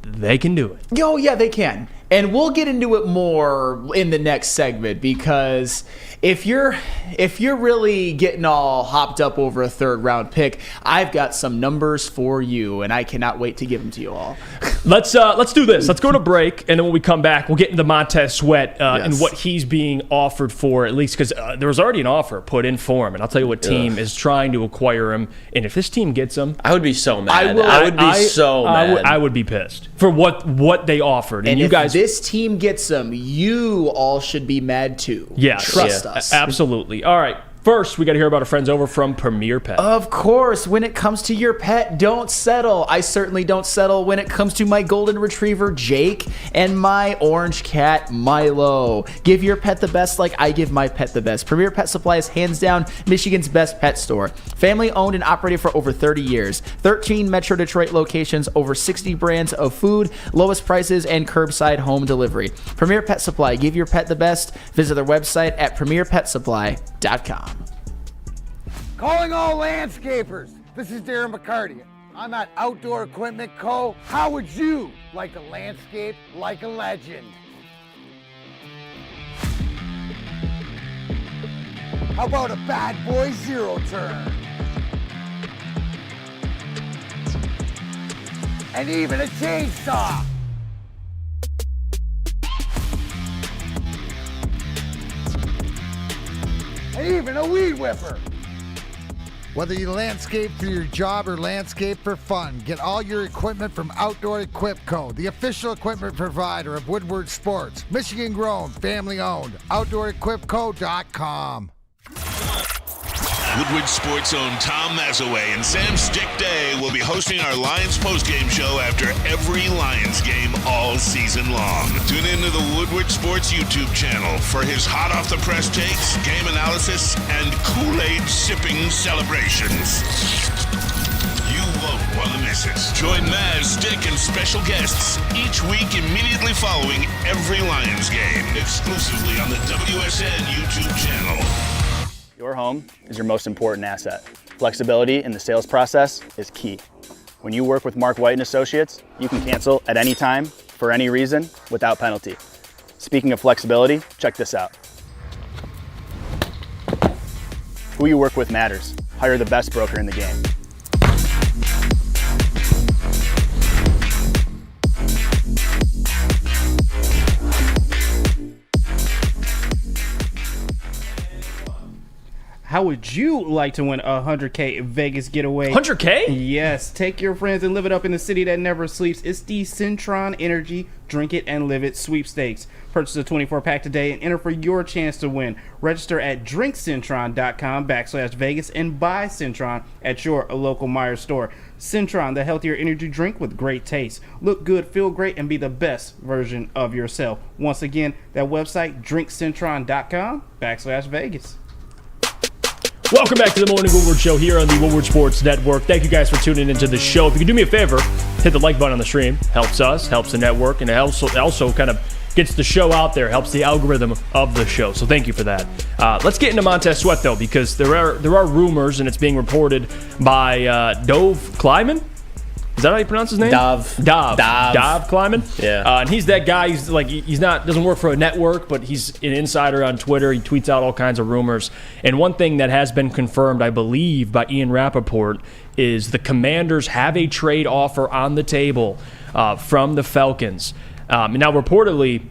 they can do it. Oh, yeah, they can. And we'll get into it more in the next segment because if you're really getting all hopped up over a 3rd-round pick, I've got some numbers for you, and I cannot wait to give them to you all. Let's do this. Let's go to break, and then when we come back, we'll get into Montez Sweat and what he's being offered for, at least because there was already an offer put in for him, and I'll tell you what team is trying to acquire him. And if this team gets him, I would be so mad. I would be so mad. I would be pissed for what they offered. And you if guys, this team gets him, you all should be mad too. Yeah, trust us. Absolutely. All right. First, we got to hear about our friends over from Premier Pet. Of course, when it comes to your pet, don't settle. I certainly don't settle when it comes to my golden retriever, Jake, and my orange cat, Milo. Give your pet the best like I give my pet the best. Premier Pet Supply is hands down Michigan's best pet store. Family owned and operated for over 30 years. 13 Metro Detroit locations, over 60 brands of food, lowest prices, and curbside home delivery. Premier Pet Supply. Give your pet the best. Visit their website at premierpetsupply.com. Calling all landscapers. This is Darren McCarty. I'm at Outdoor Equipment Co. How would you like to landscape like a legend? How about a bad boy zero turn? And even a chainsaw. And even a weed whipper. Whether you landscape for your job or landscape for fun, get all your equipment from Outdoor Equip Co., the official equipment provider of Woodward Sports. Michigan grown, family owned. OutdoorEquipCo.com. Woodward Sports own Tom Mazaway and Sam Stick Day will be hosting our Lions postgame show after every Lions game all season long. Tune into the Woodward Sports YouTube channel for his hot-off-the-press takes, game analysis, and Kool-Aid sipping celebrations. You won't want to miss it. Join Maz, Stick, and special guests each week immediately following every Lions game, exclusively on the WSN YouTube channel. Your home is your most important asset. Flexibility in the sales process is key. When you work with Mark White & Associates, you can cancel at any time, for any reason, without penalty. Speaking of flexibility, check this out. Who you work with matters. Hire the best broker in the game. How would you like to win a $100K Vegas getaway? $100K? Yes. Take your friends and live it up in the city that never sleeps. It's the Centron Energy Drink It and Live It sweepstakes. Purchase a 24-pack today and enter for your chance to win. Register at drinkcentron.com/Vegas and buy Centron at your local Meijer store. Centron, the healthier energy drink with great taste. Look good, feel great, and be the best version of yourself. Once again, that website, drinkcentron.com/Vegas. Welcome back to the Morning Woodward Show here on the Woodward Sports Network. Thank you guys for tuning into the show. If you could do me a favor, hit the like button on the stream. Helps us, helps the network, and it also kind of gets the show out there, helps the algorithm of the show. So thank you for that. Let's get into Montez Sweat, though, because there are rumors, and it's being reported by Dove Kleiman. Is that how you pronounce his name? Dov Kleiman. Yeah. And he's that guy. He's like, doesn't work for a network, but he's an insider on Twitter. He tweets out all kinds of rumors. And one thing that has been confirmed, I believe, by Ian Rappaport is the Commanders have a trade offer on the table from the Falcons. Now, reportedly,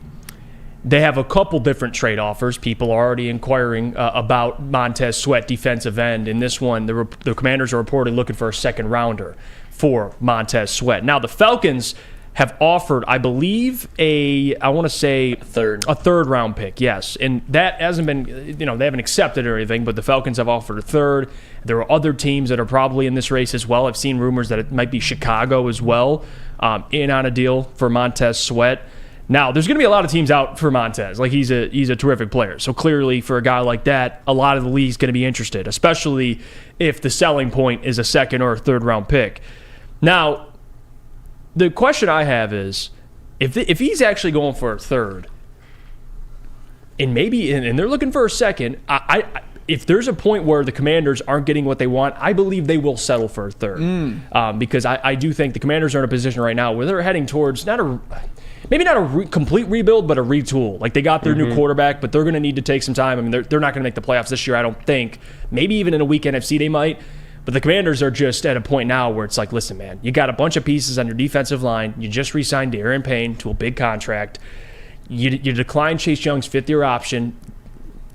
they have a couple different trade offers. People are already inquiring about Montez Sweat, defensive end. In this one, the Commanders are reportedly looking for a second rounder for Montez Sweat. Now, the Falcons have offered, I believe, a third round pick, yes. And that hasn't been, they haven't accepted or anything, but the Falcons have offered a third. There are other teams that are probably in this race as well. I've seen rumors that it might be Chicago as well, in on a deal for Montez Sweat. Now, there's going to be a lot of teams out for Montez. Like, he's a terrific player. So clearly, for a guy like that, a lot of the league's going to be interested, especially if the selling point is a second or a third round pick. Now, the question I have is, if he's actually going for a third, and they're looking for a second, if there's a point where the Commanders aren't getting what they want, I believe they will settle for a third. Because I do think the Commanders are in a position right now where they're heading towards maybe not a complete rebuild, but a retool. Like, they got their new quarterback, but they're going to need to take some time. I mean, they're not going to make the playoffs this year, I don't think. Maybe even in a weak NFC they might. But the Commanders are just at a point now where it's like, listen, man, you got a bunch of pieces on your defensive line. You just re-signed Darren Payne to a big contract. You declined Chase Young's fifth-year option.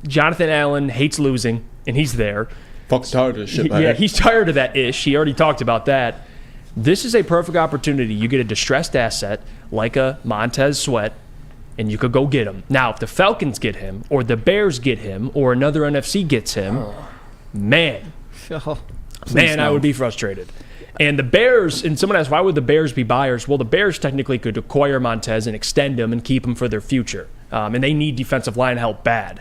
Jonathan Allen hates losing, and he's there. Fucking tired of this shit, man. Yeah, he's tired of that ish. He already talked about that. This is a perfect opportunity. You get a distressed asset like a Montez Sweat, and you could go get him. Now, if the Falcons get him, or the Bears get him, or another NFC gets him, man, I would be frustrated. And the Bears, and someone asked, why would the Bears be buyers? Well, the Bears technically could acquire Montez and extend him and keep him for their future. And they need defensive line help bad.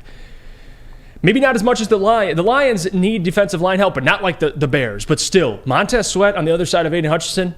Maybe not as much as the Lions. The Lions need defensive line help, but not like the Bears. But still, Montez Sweat on the other side of Aiden Hutchinson,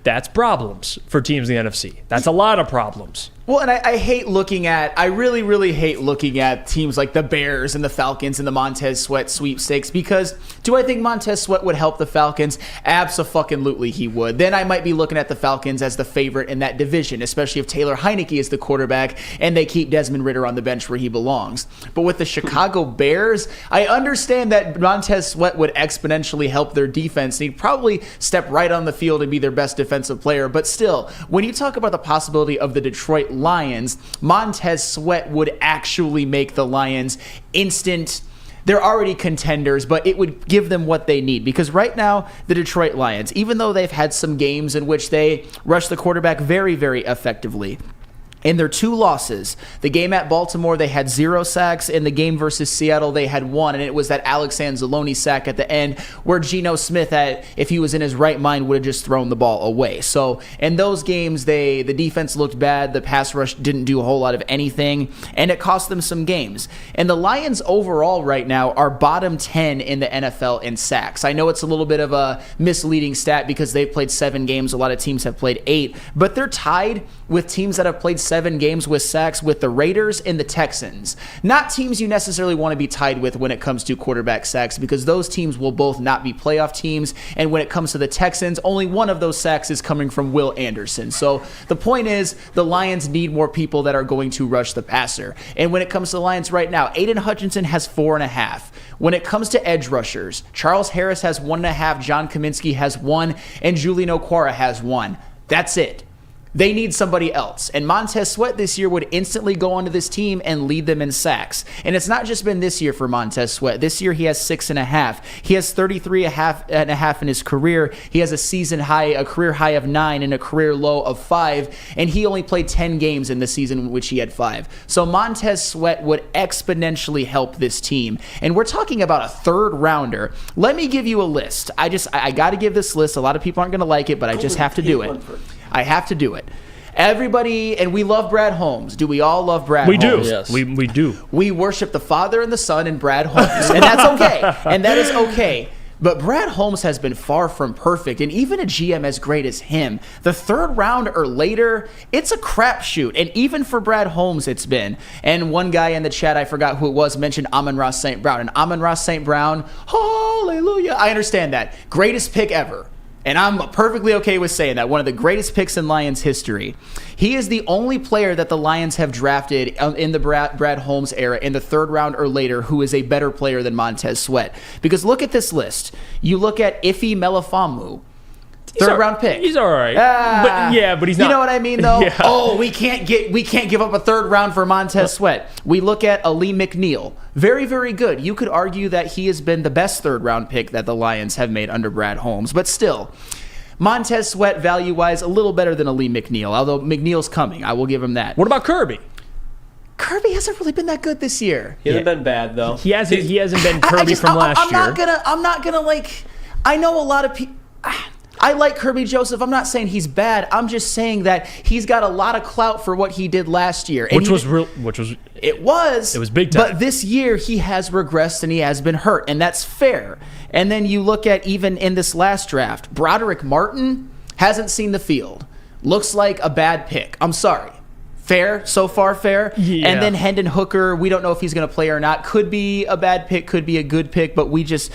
that's problems for teams in the NFC. That's a lot of problems. Well, and I really, really hate looking at teams like the Bears and the Falcons and the Montez Sweat sweepstakes, because do I think Montez Sweat would help the Falcons? Abso-fucking-lutely he would. Then I might be looking at the Falcons as the favorite in that division, especially if Taylor Heineke is the quarterback and they keep Desmond Ridder on the bench where he belongs. But with the Chicago Bears, I understand that Montez Sweat would exponentially help their defense. He'd probably step right on the field and be their best defensive player. But still, when you talk about the possibility of the Detroit Lions, Montez Sweat would actually make the Lions instant. They're already contenders, but it would give them what they need. Because right now, the Detroit Lions, even though they've had some games in which they rush the quarterback very, very effectively, in their 2 losses, the game at Baltimore, they had 0 sacks. In the game versus Seattle, they had 1, and it was that Alex Anzalone sack at the end where Geno Smith, if he was in his right mind, would have just thrown the ball away. So in those games, the defense looked bad. The pass rush didn't do a whole lot of anything, and it cost them some games. And the Lions overall right now are bottom 10 in the NFL in sacks. I know it's a little bit of a misleading stat because they've played 7 games. A lot of teams have played 8, but they're tied with teams that have played 7 games with sacks with the Raiders and the Texans. Not teams you necessarily want to be tied with when it comes to quarterback sacks, because those teams will both not be playoff teams. And when it comes to the Texans, only one of those sacks is coming from Will Anderson. So the point is, the Lions need more people that are going to rush the passer. And when it comes to the Lions right now, Aiden Hutchinson has 4.5. When it comes to edge rushers, Charles Harris has 1.5, John Kaminsky has 1, and Julian Okwara has 1. That's it. They need somebody else. And Montez Sweat this year would instantly go onto this team and lead them in sacks. And it's not just been this year for Montez Sweat. This year he has 6.5. He has 33.5 in his career. He has a career high of 9 and a career low of 5. And he only played 10 games in the season in which he had 5. So Montez Sweat would exponentially help this team. And we're talking about a 3rd rounder. Let me give you a list. I got to give this list. A lot of people aren't going to like it, but I just have to do it. I have to do it. Everybody, and we love Brad Holmes. Do we all love Brad Holmes? We do. Yes. We do. We worship the Father and the Son and Brad Holmes. And that's okay. And that is okay. But Brad Holmes has been far from perfect, and even a GM as great as him, the 3rd round or later, it's a crapshoot. And even for Brad Holmes, it's been. And one guy in the chat, I forgot who it was, mentioned Amon-Ra St. Brown. And Amon-Ra St. Brown, hallelujah. I understand that. Greatest pick ever. And I'm perfectly okay with saying that. One of the greatest picks in Lions history. He is the only player that the Lions have drafted in the Brad Holmes era in the 3rd round or later who is a better player than Montez Sweat. Because look at this list. You look at Ife Melifonwu. 3rd round pick. He's all right. But he's not. You know what I mean, though? Yeah. Oh, we can't give up a 3rd round for Montez Sweat. We look at Ali McNeil. Very, very good. You could argue that he has been the best 3rd round pick that the Lions have made under Brad Holmes. But still, Montez Sweat value-wise, a little better than Ali McNeil, although McNeil's coming. I will give him that. What about Kirby? Kirby hasn't really been that good this year. He hasn't been bad, though. He hasn't been Kirby from last year. I'm not gonna I know a lot of people. I like Kirby Joseph. I'm not saying he's bad. I'm just saying that he's got a lot of clout for what he did last year. And It was big time. But this year he has regressed and he has been hurt, and that's fair. And then you look at even in this last draft, Broderick Martin hasn't seen the field. Looks like a bad pick. I'm sorry. Fair, so far fair. Yeah. And then Hendon Hooker, we don't know if he's going to play or not. Could be a bad pick, could be a good pick, but we just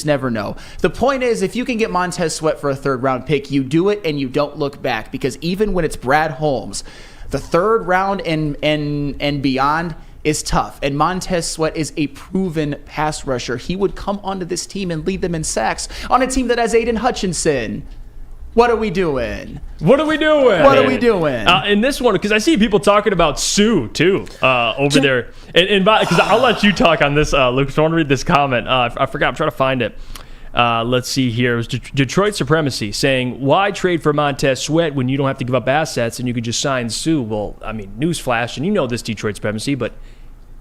never know. The point is, if you can get Montez Sweat for a third-round pick, you do it and you don't look back, because even when it's Brad Holmes, the third round and beyond is tough. And Montez Sweat is a proven pass rusher. He would come onto this team and lead them in sacks on a team that has Aiden Hutchinson. What are we doing? What are we doing? In this one, because I see people talking about Sue, too, over there. And because I'll let you talk on this, Lucas. I want to read this comment. I forgot. I'm trying to find it. Let's see here. It was Detroit Supremacy saying, why trade for Montez Sweat when you don't have to give up assets and you could just sign Sue? Well, I mean, newsflash, and you know this, Detroit Supremacy, but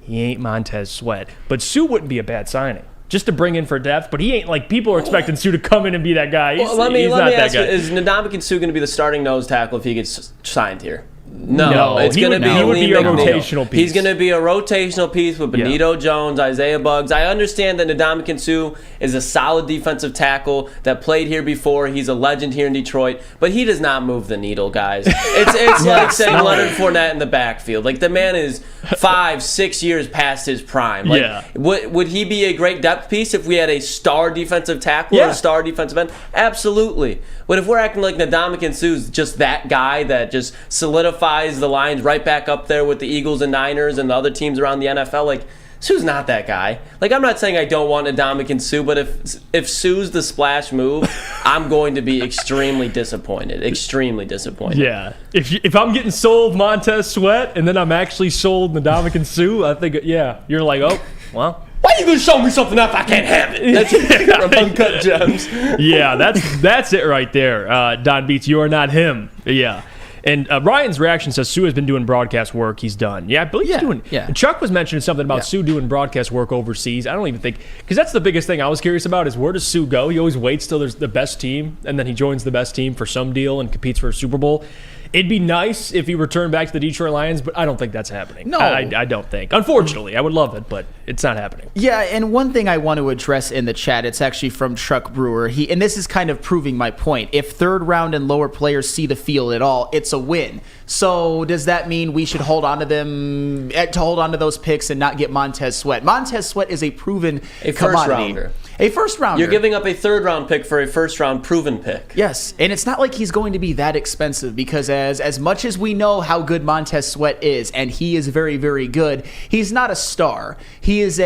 he ain't Montez Sweat. But Sue wouldn't be a bad signing. Just to bring in for depth, but he ain't like people are expecting Sue to come in and be that guy. Let me ask you: is Ndamukong Suh going to be the starting nose tackle if he gets signed here? No, it's going to be. He would be a rotational piece. He's going to be a rotational piece with Benito Jones, Isaiah Buggs. I understand that Ndamukong Suh is a solid defensive tackle that played here before. He's a legend here in Detroit, but he does not move the needle, guys. It's like saying Leonard Fournette in the backfield. Like, the man is 5-6 years past his prime. Like, would he be a great depth piece if we had a star defensive tackle or a star defensive end? Absolutely. But if we're acting like Ndamukong Suh's just that guy that just solidifies the Lions right back up there with the Eagles and Niners and the other teams around the NFL, like, Suh's not that guy. Like, I'm not saying I don't want Ndamukong Suh, but if Suh's the splash move, I'm going to be extremely disappointed. Extremely disappointed. Yeah. If I'm getting sold Montez Sweat and then I'm actually sold Ndamukong Suh, I think, you're like, oh, well. Why are you going to show me something if I can't have it? That's from Uncut Gems. Yeah, that's it right there. Don Beats, you are not him. Yeah. And Ryan's reaction says Sue has been doing broadcast work. He's done. Yeah, I believe he's doing. Yeah. Chuck was mentioning something about Sue doing broadcast work overseas. I don't even think, because that's the biggest thing I was curious about is where does Sue go? He always waits till there's the best team, and then he joins the best team for some deal and competes for a Super Bowl. It'd be nice if he returned back to the Detroit Lions, but I don't think that's happening. No. I don't think. Unfortunately, I would love it, but it's not happening. Yeah, and one thing I want to address in the chat, it's actually from Chuck Brewer. And this is kind of proving my point. If third round and lower players see the field at all, it's a win. So does that mean we should hold on to them, to hold on to those picks and not get Montez Sweat? Montez Sweat is a proven commodity. First-rounder. A first-rounder. You're giving up a third-round pick for a first-round proven pick. Yes, and it's not like he's going to be that expensive because as much as we know how good Montez Sweat is, and he is very, very good, he's not a star. He is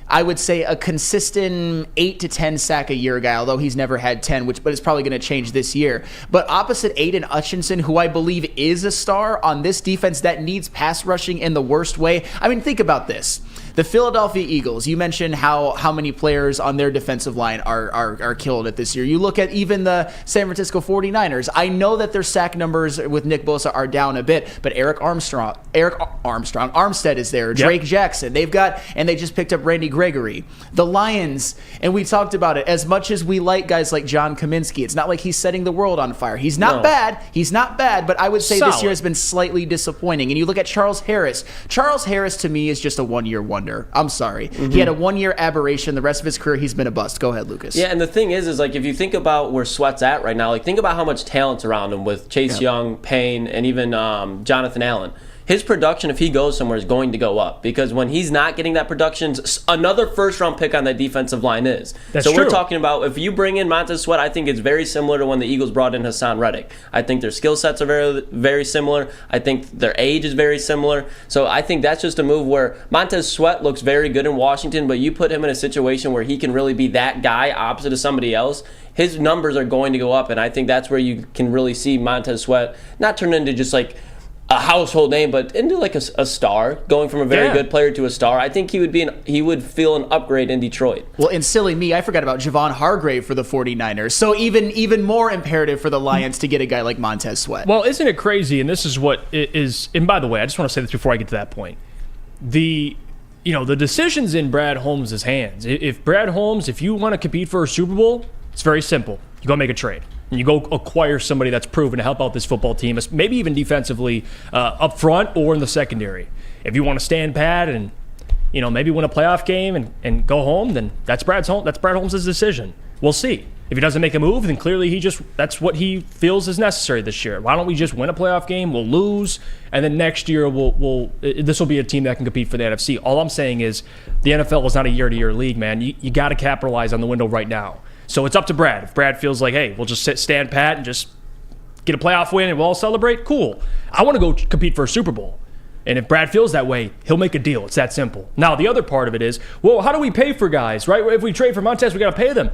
I would say a consistent 8 to 10 sack a year guy, although he's never had 10, but it's probably going to change this year. But opposite Aiden Hutchinson, who I believe is a star on this defense that needs pass rushing in the worst way. I mean, think about this. The Philadelphia Eagles, you mentioned how many players on their defensive line are killing it this year. You look at even the San Francisco 49ers. I know that their sack numbers with Nick Bosa are down a bit, but Armstead is there. Drake Jackson. They've got, and they just picked up Randy Gregory. The Lions, and we talked about it, as much as we like guys like John Kaminsky, it's not like he's setting the world on fire. He's not bad. He's not bad, but I would say this year has been slightly disappointing. And you look at Charles Harris. Charles Harris, to me, is just a one-year wonder. I'm sorry. Mm-hmm. He had a one-year aberration. The rest of his career, he's been a bust. Go ahead, Lucas. Yeah, and the thing is like, if you think about where Sweat's at right now, like, think about how much talent's around him with Chase Young, Payne, and even Jonathan Allen. His production, if he goes somewhere, is going to go up because when he's not getting that production, another first-round pick on that defensive line is. That's so true. We're talking about if you bring in Montez Sweat, I think it's very similar to when the Eagles brought in Hassan Reddick. I think their skill sets are very, very similar. I think their age is very similar. So I think that's just a move where Montez Sweat looks very good in Washington, but you put him in a situation where he can really be that guy opposite of somebody else, his numbers are going to go up, and I think that's where you can really see Montez Sweat not turn into just like a household name, but into like a star, going from a very good player to a star. I think he would feel an upgrade in Detroit. Well, and silly me, I forgot about Javon Hargrave for the 49ers. So even more imperative for the Lions to get a guy like Montez Sweat. Well, isn't it crazy? And this is what it is. And by the way, I just want to say this before I get to that point. The decision's in Brad Holmes' hands. If Brad Holmes, if you want to compete for a Super Bowl, it's very simple. You go make a trade. and you go acquire somebody that's proven to help out this football team, maybe even defensively up front or in the secondary. If you want to stand pat and maybe win a playoff game and go home, then that's Brad Holmes' decision. We'll see. If he doesn't make a move, then clearly that's what he feels is necessary this year. Why don't we just win a playoff game? We'll lose, and then next year this will be a team that can compete for the NFC. All I'm saying is the NFL is not a year-to-year league, man. You got to capitalize on the window right now. So it's up to Brad. If Brad feels like, hey, we'll just stand pat and just get a playoff win and we'll all celebrate, cool. I want to go compete for a Super Bowl. And if Brad feels that way, he'll make a deal. It's that simple. Now, the other part of it is, well, how do we pay for guys, right? If we trade for Montez, we got to pay them.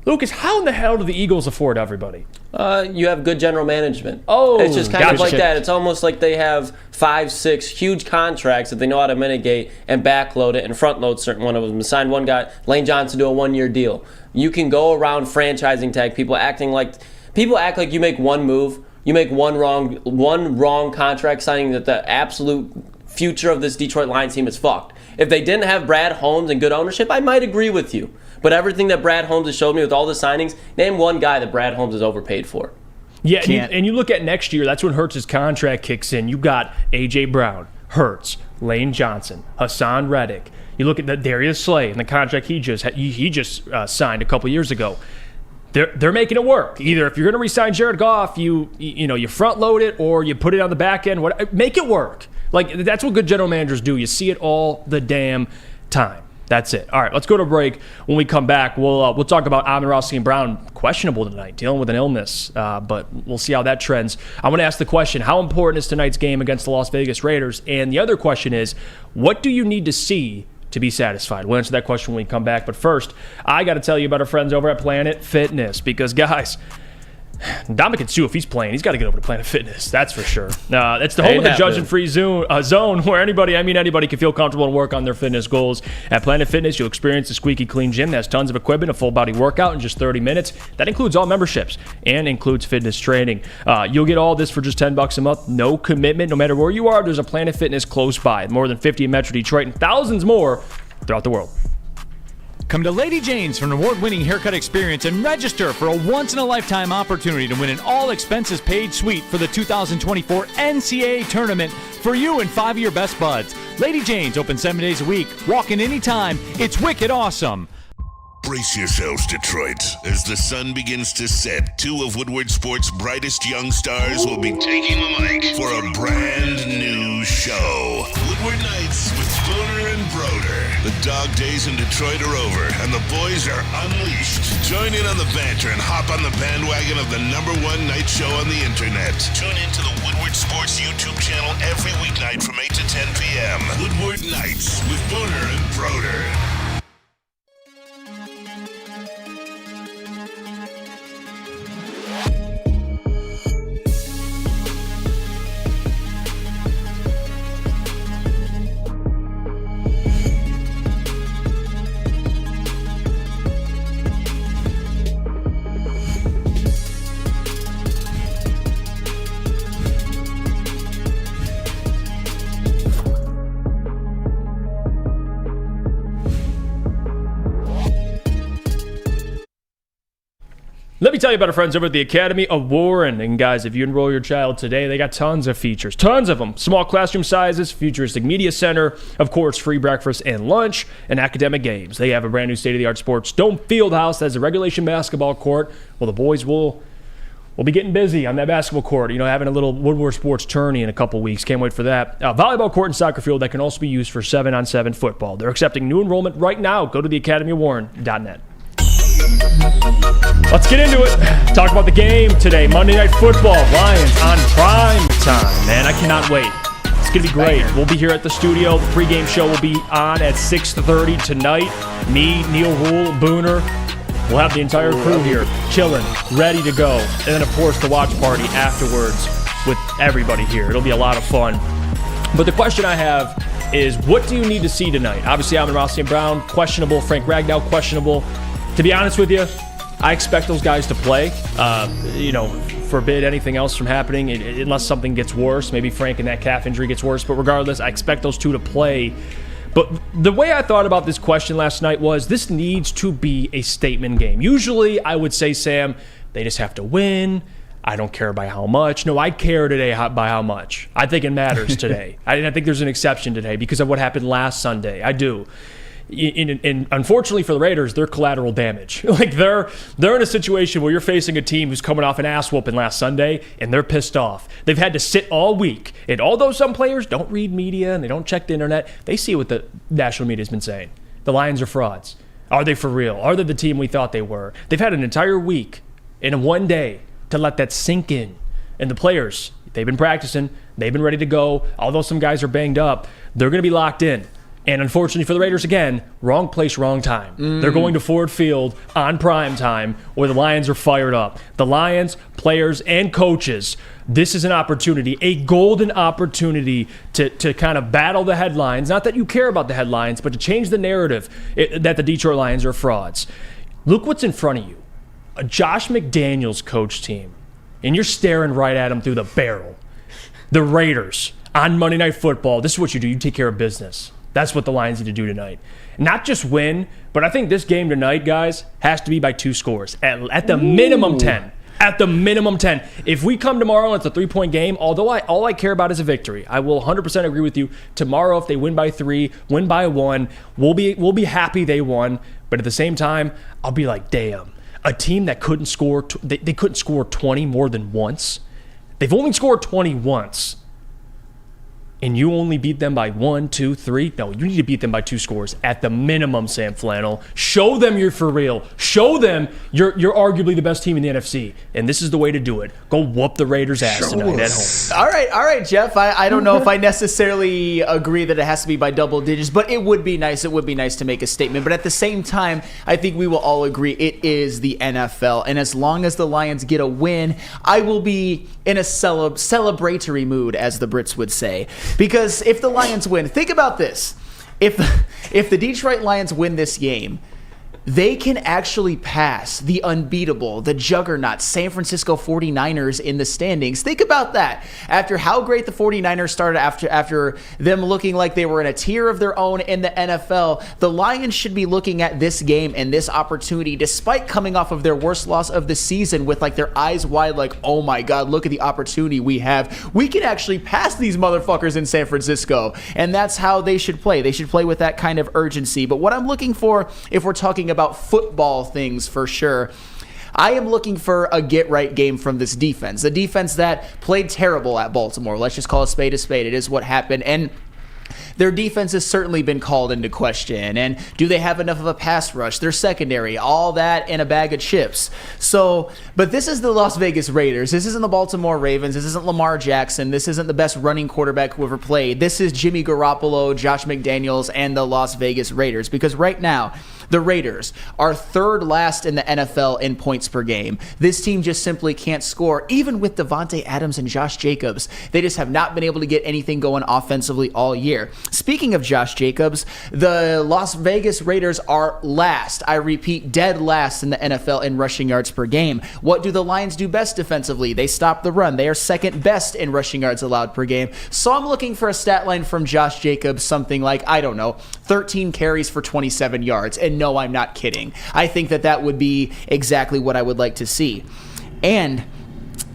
Lucas, how in the hell do the Eagles afford everybody? You have good general management. Oh, it's just kind of like that. It's almost like they have 5-6 huge contracts that they know how to mitigate and backload it and front load certain one of them. Signed one guy, Lane Johnson, to a 1-year deal. You can go around franchising tag people act like you make one move, you make one wrong contract signing, that the absolute future of this Detroit Lions team is fucked. If they didn't have Brad Holmes and good ownership, I might agree with you. But everything that Brad Holmes has showed me with all the signings, name one guy that Brad Holmes is overpaid for. Yeah, and you look at next year, that's when Hurts' contract kicks in. You got A.J. Brown, Hurts, Lane Johnson, Hassan Reddick. You look at the Darius Slay and the contract he just signed a couple years ago. They're making it work. Either if you're going to re-sign Jared Goff, you front load it or you put it on the back end. Make it work. Like, that's what good general managers do. You see it all the damn time. That's it. All right, let's go to break. When we come back, we'll talk about Amon-Ra St. Brown, questionable tonight, dealing with an illness, but we'll see how that trends. I want to ask the question, how important is tonight's game against the Las Vegas Raiders? And the other question is, what do you need to see to be satisfied? We'll answer that question when we come back. But first, I got to tell you about our friends over at Planet Fitness, because, guys, Dominic Sue, if he's playing, he's got to get over to Planet Fitness. That's for sure. It's the home of the judgment-free zone where anybody can feel comfortable and work on their fitness goals. At Planet Fitness, you'll experience a squeaky clean gym that has tons of equipment, a full-body workout in just 30 minutes. That includes all memberships and includes fitness training. You'll get all this for just $10 a month. No commitment. No matter where you are, there's a Planet Fitness close by. More than 50 in Metro Detroit and thousands more throughout the world. Come to Lady Jane's for an award-winning haircut experience and register for a once-in-a-lifetime opportunity to win an all-expenses-paid suite for the 2024 NCAA tournament for you and 5 of your best buds. Lady Jane's open 7 days a week. Walk in anytime. It's wicked awesome. Brace yourselves, Detroit. As the sun begins to set, 2 of Woodward Sports' brightest young stars will be taking the mic for a brand new show. Woodward Nights with Spooner and Broder. The dog days in Detroit are over, and the boys are unleashed. Join in on the banter and hop on the bandwagon of the #1 night show on the internet. Tune in to the Woodward Sports YouTube channel every weeknight from 8 to 10 p.m. Woodward Nights with Spooner and Broder. Let me tell you about our friends over at the Academy of Warren. And guys, if you enroll your child today, they got tons of features. Tons of them. Small classroom sizes, futuristic media center, of course, free breakfast and lunch, and academic games. They have a brand new state-of-the-art sports dome field house that has a regulation basketball court. Well, the boys will be getting busy on that basketball court, having a little Woodward Sports tourney in a couple weeks. Can't wait for that. Volleyball court and soccer field that can also be used for 7-on-7 football. They're accepting new enrollment right now. Go to theacademyofwarren.net. Let's get into it. Talk about the game today. Monday Night Football. Lions on prime time. Man, I cannot wait. It's going to be great. We'll be here at the studio. The pregame show will be on at 6:30 tonight. Me, Neil Rule, Booner. We'll have the entire crew here chilling, ready to go. And then, of course, the watch party afterwards with everybody here. It'll be a lot of fun. But the question I have is, what do you need to see tonight? Obviously, Amon-Ra St. Brown, questionable. Frank Ragnow, questionable. To be honest with you, I expect those guys to play. Forbid anything else from happening unless something gets worse. Maybe Frank and that calf injury gets worse. But regardless, I expect those 2 to play. But the way I thought about this question last night was this needs to be a statement game. Usually, I would say, Sam, they just have to win. I don't care by how much. No, I care today by how much. I think it matters today. I think there's an exception today because of what happened last Sunday. I do. And unfortunately for the Raiders, they're collateral damage. Like they're in a situation where you're facing a team who's coming off an ass whooping last Sunday, and they're pissed off. They've had to sit all week. And although some players don't read media and they don't check the internet, they see what the national media's been saying. The Lions are frauds. Are they for real? Are they the team we thought they were? They've had an entire week in one day to let that sink in. And the players, they've been practicing. They've been ready to go. Although some guys are banged up, they're going to be locked in. And unfortunately for the Raiders, again, wrong place, wrong time. They're going to Ford Field on prime time where the Lions are fired up. The Lions, players, and coaches, this is an opportunity, a golden opportunity to kind of battle the headlines. Not that you care about the headlines, but to change the narrative that the Detroit Lions are frauds. Look what's in front of you. A Josh McDaniels coach team, and you're staring right at them through the barrel. The Raiders on Monday Night Football, this is what you do. You take care of business. That's what the Lions need to do tonight. Not just win, but I think this game tonight, guys, has to be by 2 scores. At the minimum 10. At the minimum 10. If we come tomorrow and it's a 3-point game, although all I care about is a victory, I will 100% agree with you. Tomorrow, if they win by 3, win by 1, we'll be happy they won. But at the same time, I'll be like, damn. A team that couldn't score, they couldn't score 20 more than once. They've only scored 20 once. And you only beat them by 1, 2, 3. No, you need to beat them by 2 scores at the minimum, Sam Flannel. Show them you're for real. Show them you're arguably the best team in the NFC. And this is the way to do it. Go whoop the Raiders' ass tonight at home. All right, Jeff. I don't know if I necessarily agree that it has to be by double digits, but it would be nice. It would be nice to make a statement. But at the same time, I think we will all agree it is the NFL. And as long as the Lions get a win, I will be in a celebratory mood, as the Brits would say. Because if the Lions win, think about this. If the Detroit Lions win this game, they can actually pass the unbeatable, the juggernaut San Francisco 49ers in the standings. Think about that. After how great the 49ers started, after them looking like they were in a tier of their own in the NFL, the Lions should be looking at this game and this opportunity, despite coming off of their worst loss of the season, with like their eyes wide like, oh my God, look at the opportunity we have. We can actually pass these motherfuckers in San Francisco. And that's how they should play. They should play with that kind of urgency. But what I'm looking for, if we're talking about football things for sure, I am looking for a get-right game from this defense. The defense that played terrible at Baltimore. Let's just call a spade a spade. It is what happened. And their defense has certainly been called into question. And do they have enough of a pass rush? Their secondary, all that in a bag of chips. So, but this is the Las Vegas Raiders. This isn't the Baltimore Ravens. This isn't Lamar Jackson. This isn't the best running quarterback who ever played. This is Jimmy Garoppolo, Josh McDaniels, and the Las Vegas Raiders. Because right now, the Raiders are third last in the NFL in points per game. This team just simply can't score, even with Devontae Adams and Josh Jacobs. They just have not been able to get anything going offensively all year. Speaking of Josh Jacobs, the Las Vegas Raiders are last, I repeat, dead last in the NFL in rushing yards per game. What do the Lions do best defensively? They stop the run. They are second best in rushing yards allowed per game. So I'm looking for a stat line from Josh Jacobs, something like, I don't know, 13 carries for 27 yards. And no, I'm not kidding. I think that would be exactly what I would like to see. And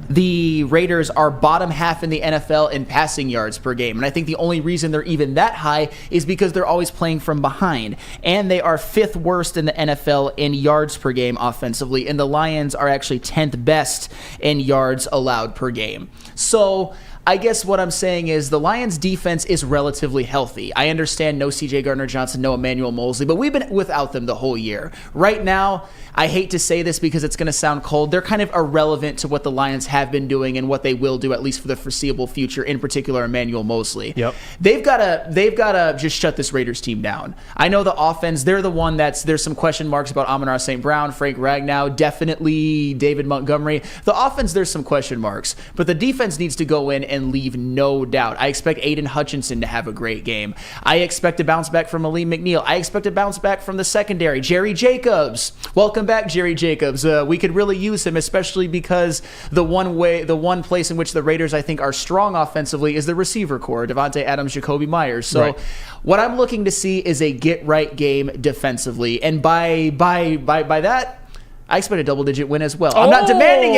the Raiders are bottom half in the NFL in passing yards per game. And I think the only reason they're even that high is because they're always playing from behind. And they are fifth worst in the NFL in yards per game offensively. And the Lions are actually 10th best in yards allowed per game. So I guess what I'm saying is the Lions' defense is relatively healthy. I understand no C.J. Gardner-Johnson, no Emmanuel Mosley, but we've been without them the whole year. Right now, I hate to say this because it's going to sound cold, they're kind of irrelevant to what the Lions have been doing and what they will do, at least for the foreseeable future, in particular Emmanuel Mosley. Yep. They've got to just shut this Raiders team down. I know the offense, they're the one there's some question marks about Amon-Ra St. Brown, Frank Ragnow, definitely David Montgomery. The offense, there's some question marks, but the defense needs to go in and leave no doubt. I expect Aiden Hutchinson to have a great game. I expect a bounce back from Aleem McNeil. I expect a bounce back from the secondary. Jerry Jacobs. Welcome back, Jerry Jacobs. We could really use him, especially because the one place in which the Raiders, I think, are strong offensively is the receiver core, Devontae Adams, Jacoby Myers. So right. What I'm looking to see is a get-right game defensively. And by that, I expect a double-digit win as well. I'm not demanding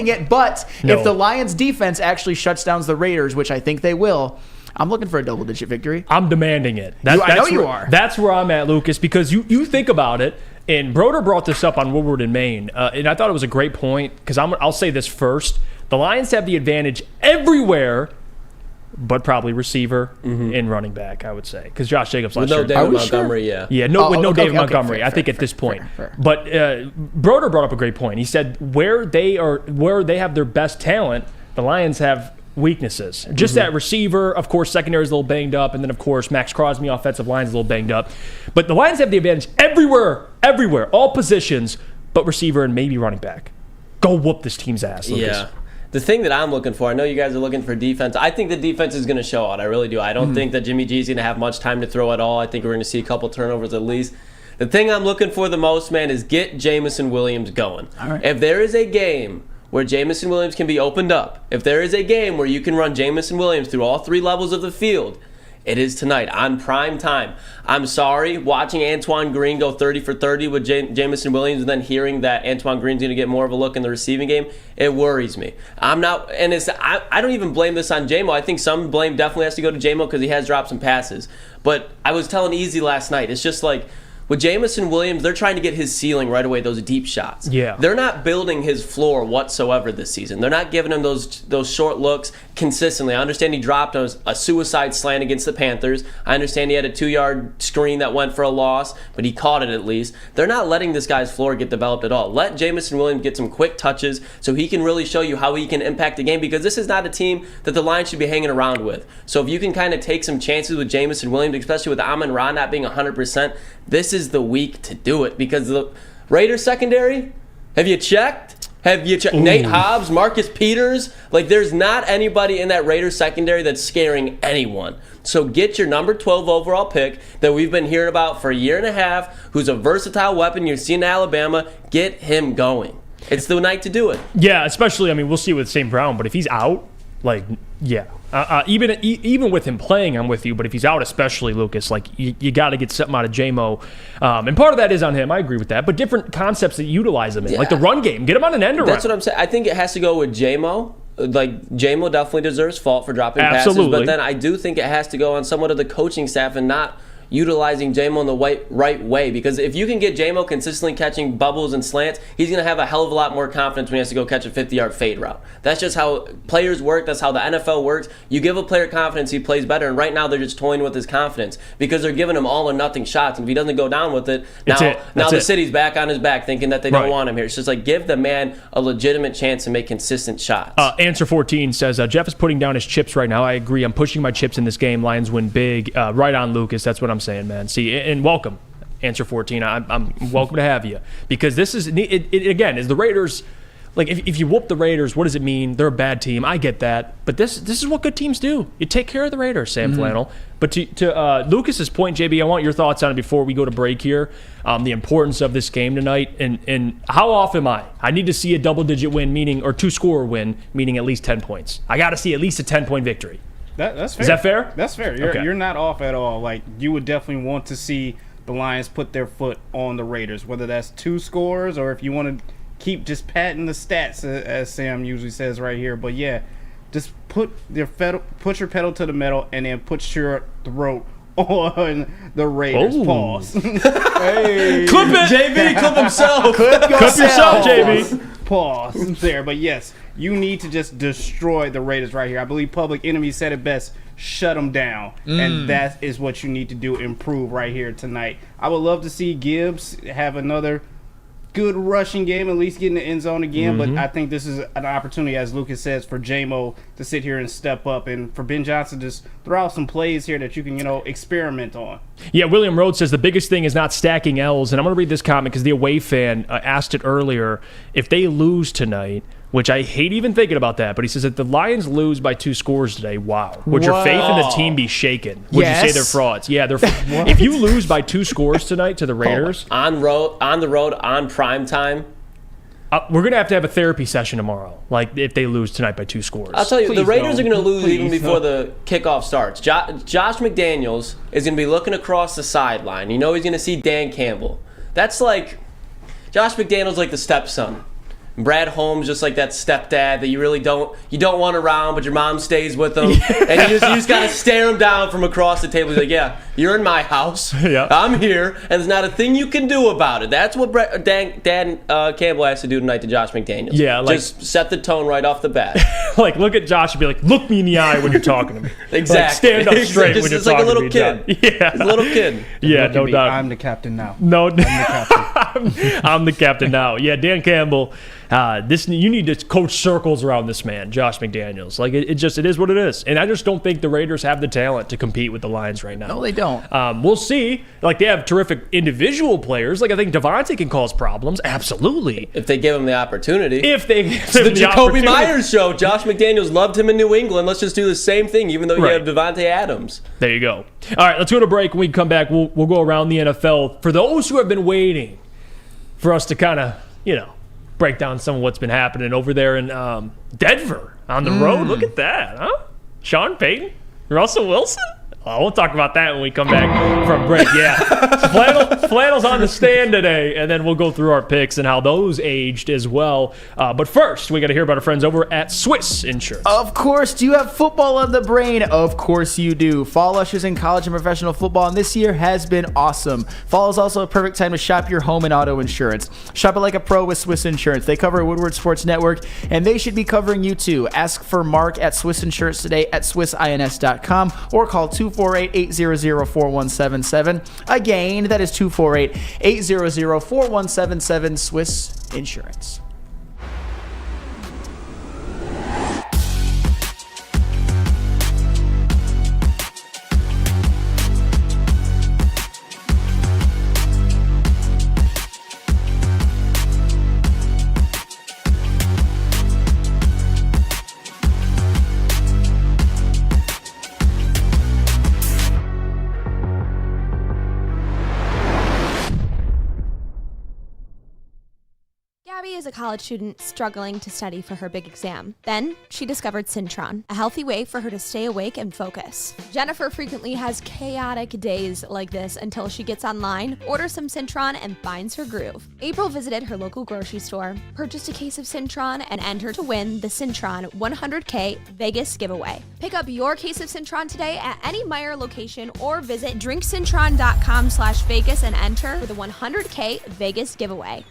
it. But No. if the Lions defense actually shuts down the Raiders, which I think they will, I'm looking for a double-digit victory. I'm demanding it. I know you are. That's where I'm at, Lucas, because you think about it, and Broder brought this up on Woodward in Maine, and I thought it was a great point, because I'll say this first. The Lions have the advantage everywhere, but probably receiver and running back, I would say, because Josh Jacobs last With no year. David Montgomery, yeah. Yeah, David Montgomery. I think at this point. Fair. But Broder brought up a great point. He said where they have their best talent, the Lions have weaknesses. Just that receiver, of course, secondary is a little banged up, and then of course Max Crosby, offensive line, is a little banged up. But the Lions have the advantage everywhere, all positions, but receiver and maybe running back. Go whoop this team's ass, Lucas. Yeah. The thing that I'm looking for, I know you guys are looking for defense. I think the defense is going to show out. I really do. I don't think that Jimmy G is going to have much time to throw at all. I think we're going to see a couple turnovers at least. The thing I'm looking for the most, man, is get Jamison Williams going. All right. If there is a game where Jamison Williams can be opened up, if there is a game where you can run Jamison Williams through all three levels of the field, it is tonight on prime time. I'm sorry, watching Antoine Green go 30 for 30 with Jamison Williams and then hearing that Antoine Green's going to get more of a look in the receiving game, it worries me. I don't even blame this on J-Mo. I think some blame definitely has to go to J-Mo because he has dropped some passes. But I was telling Easy last night, it's just like, with Jamison Williams, they're trying to get his ceiling right away, those deep shots. Yeah. They're not building his floor whatsoever this season. They're not giving him those short looks consistently. I understand he dropped a suicide slant against the Panthers. I understand he had a 2-yard screen that went for a loss, but he caught it at least. They're not letting this guy's floor get developed at all. Let Jamison Williams get some quick touches so he can really show you how he can impact the game, because this is not a team that the Lions should be hanging around with. So if you can kind of take some chances with Jamison Williams, especially with Amon-Ra not being 100%, this is the week to do it, because the Raiders secondary, have you checked? Nate Hobbs, Marcus Peters? Like, there's not anybody in that Raiders secondary that's scaring anyone. So get your number 12 overall pick that we've been hearing about for a year and a half, who's a versatile weapon you've seen in Alabama. Get him going. It's the night to do it. Yeah, especially, we'll see with St. Brown, but if he's out, yeah. Even with him playing, I'm with you. But if he's out, especially, Lucas, you got to get something out of J-Mo. And part of that is on him. I agree with that. But different concepts that utilize him in, like the run game. Get him on an end around. That's what I'm saying. I think it has to go with J-Mo. J-Mo definitely deserves fault for dropping Absolutely. passes. But then I do think it has to go on somewhat of the coaching staff and not utilizing J-Mo in the right way, because if you can get J-Mo consistently catching bubbles and slants, he's going to have a hell of a lot more confidence when he has to go catch a 50-yard fade route. That's just how players work. That's how the NFL works. You give a player confidence, he plays better, and right now they're just toying with his confidence because they're giving him all or nothing shots, and if he doesn't go down with it, now the city's back on his back thinking that they don't want him here. It's just like, give the man a legitimate chance to make consistent shots. Answer 14 says, Jeff is putting down his chips right now. I agree. I'm pushing my chips in this game. Lions win big. Right on, Lucas. That's what I'm saying, man. See, and welcome, Answer 14. I'm welcome to have you, because this is it again. Is the Raiders, like, if you whoop the Raiders, what does it mean? They're a bad team. I get that, but this is what good teams do. You take care of the Raiders, Sam Flannel. But to Lucas's point, JB, I want your thoughts on it before we go to break here. The importance of this game tonight, and how off am I? I need to see a double-digit win, or two-score win, meaning at least 10 points. I got to see at least a 10-point victory. That's fair. Is that fair? That's fair. You're not off at all. Like, you would definitely want to see the Lions put their foot on the Raiders, whether that's 2 scores or if you want to keep just patting the stats, as Sam usually says right here. But yeah, just put your pedal to the metal and then put your throat on the Raiders. Pause. Hey, clip it, JB, clip himself. Clip yourself, JB. Pause there. But yes, you need to just destroy the Raiders right here. I believe Public Enemy said it best. Shut them down. And that is what you need to do. Improve right here tonight. I would love to see Gibbs have another good rushing game, at least get in the end zone again. But I think this is an opportunity, as Lucas says, for J-Mo to sit here and step up, and for Ben Johnson to just throw out some plays here that you can, experiment on. Yeah, William Rhodes says the biggest thing is not stacking L's. And I'm going to read this comment because the away fan asked it earlier. If they lose tonight, which I hate even thinking about that, but he says if the Lions lose by 2 scores today, would your faith in the team be shaken? Would you say they're frauds? Yeah, they're. If you lose by 2 scores tonight to the Raiders, on the road, on prime time, we're gonna have to have a therapy session tomorrow. Like, if they lose tonight by 2 scores, I'll tell you, the Raiders are going to lose even before the kickoff starts. Josh McDaniels is going to be looking across the sideline. He's going to see Dan Campbell. That's like, Josh McDaniels like the stepson. Brad Holmes just like that stepdad that you really don't want around, but your mom stays with him, and you just gotta stare him down from across the table. He's like, "Yeah, you're in my house. Yeah. I'm here, and there's not a thing you can do about it." That's what Dan Campbell has to do tonight to Josh McDaniels. Yeah, like, just set the tone right off the bat. Like, look at Josh and be like, "Look me in the eye when you're talking to me." Exactly. Like, stand up straight when you're it's like talking a little to me, kid. Josh. Yeah, He's a little kid. Yeah, Look at no me. doubt. I'm the captain now. No, I'm the captain. I'm the captain now. Yeah, Dan Campbell. You need to coach circles around this man, Josh McDaniels. Like it is what it is, and I just don't think the Raiders have the talent to compete with the Lions right now. No, they don't. We'll see. Like they have terrific individual players. Like I think Devontae can cause problems. Absolutely, If they give him the opportunity. if they It's the Jacoby Myers show. Josh McDaniels loved him in New England. Let's just do the same thing, even though you Right. have Devontae Adams. There you go. All right, let's go to break. When we come back, we'll go around the NFL. For those who have been waiting for us to kind of, break down some of what's been happening over there in Denver on the road. Look at that, huh? Sean Payton, Russell Wilson. Oh, we'll talk about that when we come back from break. Yeah, Flannel's on the stand today, and then we'll go through our picks and how those aged as well. But first, we got to hear about our friends over at Swiss Insurance. Of course. Do you have football on the brain? Of course you do. Fall ushers in college and professional football, and this year has been awesome. Fall is also a perfect time to shop your home and auto insurance. Shop it like a pro with Swiss Insurance. They cover Woodward Sports Network, and they should be covering you too. Ask for Mark at Swiss Insurance today at swissins.com or call 248-800-4177. Again, that is 248-800-4177, Swiss Insurance. Gabby is a college student struggling to study for her big exam. Then, she discovered Syntron, a healthy way for her to stay awake and focus. Jennifer frequently has chaotic days like this until she gets online, orders some Syntron, and finds her groove. April visited her local grocery store, purchased a case of Syntron, and entered to win the Syntron 100K Vegas giveaway. Pick up your case of Syntron today at any Meijer location or visit drinksyntron.com/Vegas and enter for the 100K Vegas giveaway.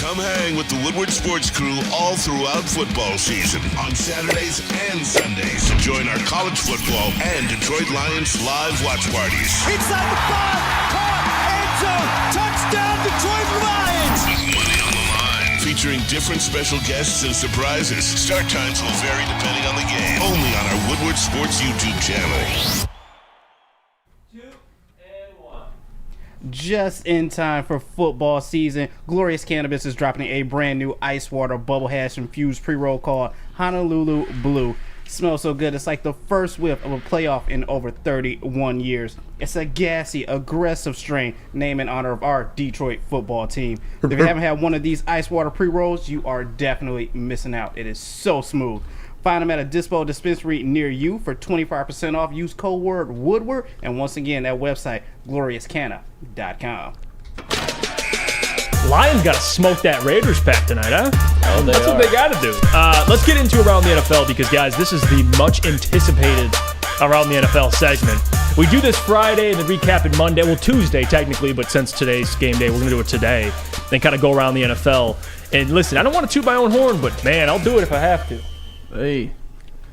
Come hang with the Woodward Sports Crew all throughout football season on Saturdays and Sundays. Join our college football and Detroit Lions live watch parties. Inside the 5, caught, end zone, touchdown Detroit Lions! With money on the line. Featuring different special guests and surprises. Start times will vary depending on the game. Only on our Woodward Sports YouTube channel. Just in time for football season, Glorious Cannabis is dropping a brand new ice water bubble hash infused pre-roll called Honolulu Blue. Smells so good, it's like the first whiff of a playoff in over 31 years. It's a gassy, aggressive strain named in honor of our Detroit football team. If you haven't had one of these ice water pre-rolls, you are definitely missing out. It is so smooth. Find them at a Dispo dispensary near you for 25% off. Use code word Woodward. And once again, that website, gloriouscanna.com. Lions got to smoke that Raiders pack tonight, huh? Oh, That's what they got to do. Let's get into Around the NFL because, guys, this is the much anticipated Around the NFL segment. We do this Friday and then recap it Monday. Well, Tuesday, technically, but since today's game day, we're going to do it today. Then kind of go around the NFL. And listen, I don't want to toot my own horn, but, man, I'll do it if I have to. Hey.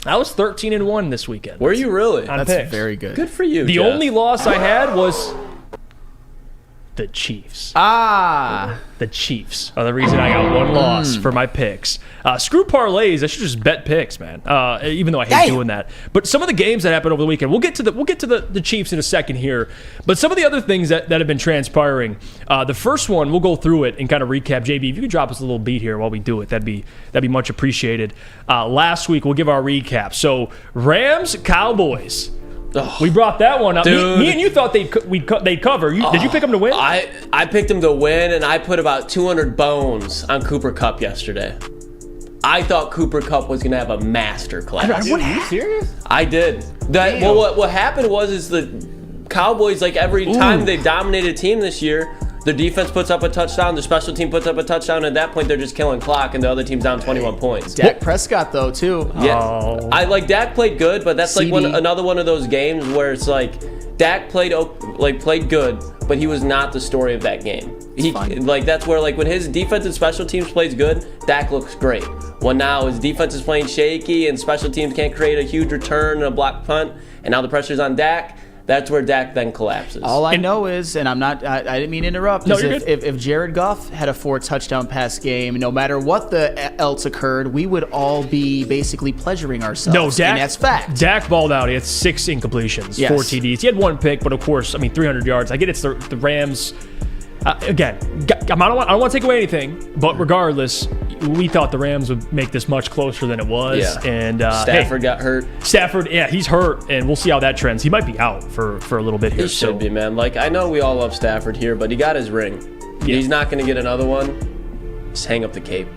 I was 13-1 this weekend. Were you really? On That's picks. very good. Good for you, The Jeff. only loss I had was the Chiefs. The Chiefs are the reason I got one loss for my picks. Screw parlays. I should just bet picks, man. Even though I hate doing that. But some of the games that happened over the weekend, we'll get to the Chiefs in a second here. But some of the other things that have been transpiring. The first one, we'll go through it and kind of recap. JB, if you could drop us a little beat here while we do it, that'd be much appreciated. Last week, we'll give our recap. So Rams, Cowboys. Oh, We brought that one up. Dude. Me and you thought they'd cover. Did you pick them to win? I picked him to win, and I put about 200 bones on Cooper Kupp yesterday. I thought Cooper Kupp was going to have a master class. Dude, are you serious? I did. Well, what happened was the Cowboys, like every time they've dominated a team this year, Their defense puts up a touchdown, their special team puts up a touchdown, and at that point they're just killing clock, and the other team's down 21 points. Dak Prescott, though, too. Yeah, I like Dak played good, but that's like another one of those games where it's like Dak played good, but he was not the story of that game. That's where when his defense and special teams plays good, Dak looks great. When now his defense is playing shaky and special teams can't create a huge return and a block punt, and now the pressure's on Dak. That's where Dak then collapses. All I know is, and I didn't mean to interrupt, no, is if Jared Goff had a 4-touchdown pass game, no matter what else occurred, we would all be basically pleasuring ourselves. No, Dak, and that's fact. Dak balled out. He had 6 incompletions, 4 TDs. He had 1 pick, but of course, 300 yards. I get it's the Rams. Again, I don't want to take away anything, but regardless, we thought the Rams would make this much closer than it was. Yeah. And Stafford got hurt. Stafford, he's hurt, and we'll see how that trends. He might be out for a little bit here. He should be, man. I know we all love Stafford here, but he got his ring. Yeah. He's not going to get another one. Just hang up the cape.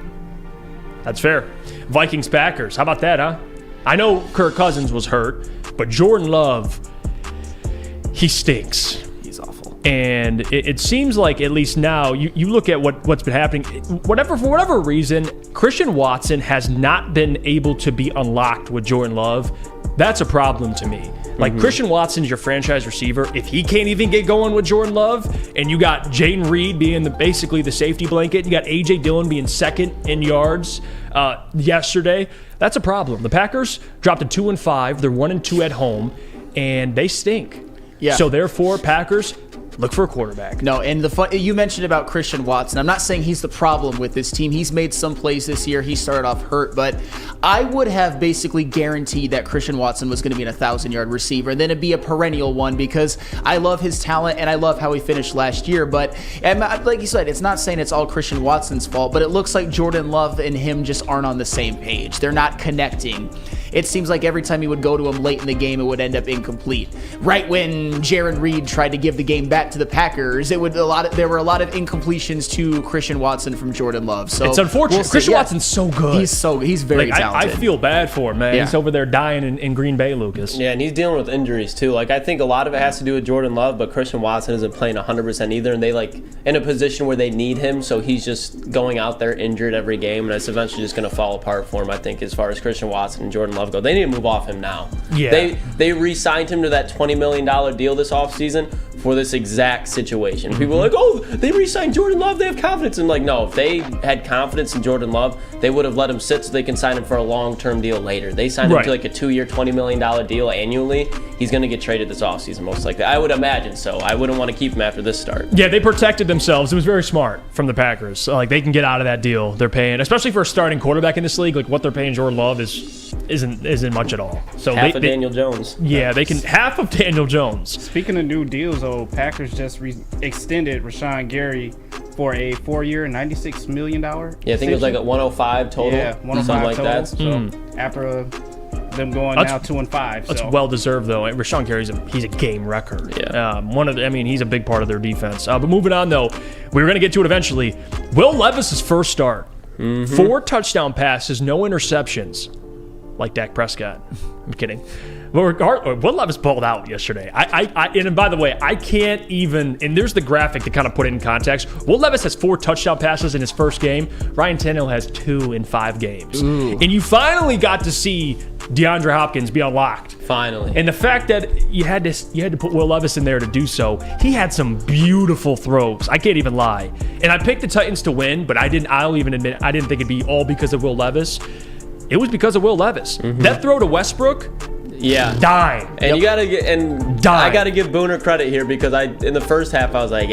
That's fair. Vikings Packers. How about that, huh? I know Kirk Cousins was hurt, but Jordan Love, he stinks. And it seems like, at least now, you look at what's been happening. For whatever reason, Christian Watson has not been able to be unlocked with Jordan Love. That's a problem to me. Christian Watson's your franchise receiver. If he can't even get going with Jordan Love, and you got Jaden Reed being basically the safety blanket, you got A.J. Dillon being second in yards yesterday, that's a problem. The Packers dropped to 2-5. They're 1-2 at home, and they stink. Yeah. So therefore, Packers, look for a quarterback. No, and you mentioned about Christian Watson. I'm not saying he's the problem with this team. He's made some plays this year. He started off hurt, but I would have basically guaranteed that Christian Watson was going to be an 1,000-yard receiver, and then it'd be a perennial one because I love his talent and I love how he finished last year. But like you said, it's not saying it's all Christian Watson's fault, but it looks like Jordan Love and him just aren't on the same page. They're not connecting. It seems like every time he would go to him late in the game, it would end up incomplete. Right when Jaron Reed tried to give the game back to the Packers, there were a lot of incompletions to Christian Watson from Jordan Love. So it's unfortunate. Christian Watson's so good. He's very talented. I feel bad for him, man. Yeah. He's over there dying in Green Bay, Lucas. Yeah, and he's dealing with injuries too. I think a lot of it has to do with Jordan Love, but Christian Watson isn't playing 100% either, and they in a position where they need him, so he's just going out there injured every game, and it's eventually just going to fall apart for him. I think as far as Christian Watson and Jordan Love go, they need to move off him now. Yeah, they re-signed him to that $20 million deal this offseason for this exact situation. People are like, oh, they re-signed Jordan Love, they have confidence. And no, if they had confidence in Jordan Love, they would have let him sit so they can sign him for a long-term deal later. They signed him to a 2-year, $20 million deal annually. He's going to get traded this offseason most likely. I would imagine so. I wouldn't want to keep him after this start. Yeah, they protected themselves. It was very smart from the Packers. They can get out of that deal they're paying, especially for a starting quarterback in this league. What they're paying Jordan Love isn't much at all. So half of Daniel Jones. Yeah, they can half of Daniel Jones. Speaking of new deals, though, Packers just extended Rashawn Gary for a 4-year, $96 million. Yeah, I think it was like at 105 total. Yeah, 105 something like total. that. So after them going now 2-5. That's well deserved though. And Rashawn Gary's he's a game wrecker. Yeah. He's a big part of their defense. But moving on though, we were going to get to it eventually. Will Levis's first start, 4 touchdown passes, no interceptions, like Dak Prescott. I'm kidding. Will Levis balled out yesterday. And by the way, I can't even, and there's the graphic to kind of put it in context. Will Levis has 4 touchdown passes in his first game. Ryan Tannehill has 2 in 5 games. Ooh. And you finally got to see DeAndre Hopkins be unlocked. Finally. And the fact that you had to put Will Levis in there to do so, he had some beautiful throws. I can't even lie. And I picked the Titans to win, but I'll even admit, I didn't think it'd be all because of Will Levis. It was because of Will Levis. That throw to Westbrook, dime. And you gotta get I gotta give Booner credit here because in the first half I was like,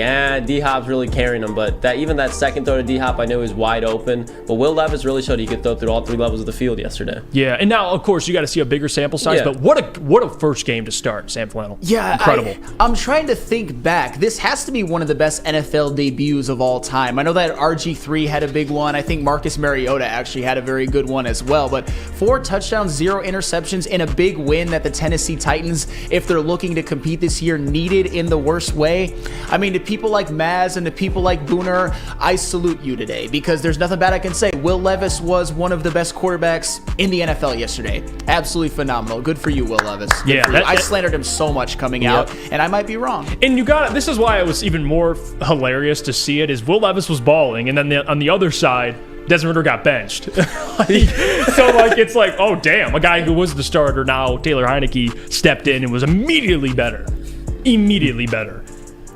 D-Hop's really carrying him, but that second throw to D-Hop I knew was wide open. But Will Levis really showed he could throw through all 3 levels of the field yesterday. Yeah, and now of course you got to see a bigger sample size, but what a first game to start, Sam Flannel. Yeah, incredible. I'm trying to think back. This has to be one of the best NFL debuts of all time. I know that RG3 had a big one. I think Marcus Mariota actually had a very good one as well. But 4 touchdowns, 0 interceptions in a big win win that the Tennessee Titans, if they're looking to compete this year, needed in the worst way. I mean, to people like Maz and to people like Booner, I salute you today because there's nothing bad I can say. Will Levis was one of the best quarterbacks in the NFL yesterday. Absolutely phenomenal. Good for you, Will Levis. Good for you. I slandered him so much coming out, and I might be wrong. And this is why it was even more hilarious to see it, is Will Levis was balling, and then on the other side, Desmond Ridder got benched. It's like, oh, damn, a guy who was the starter now, Taylor Heineke, stepped in and was immediately better.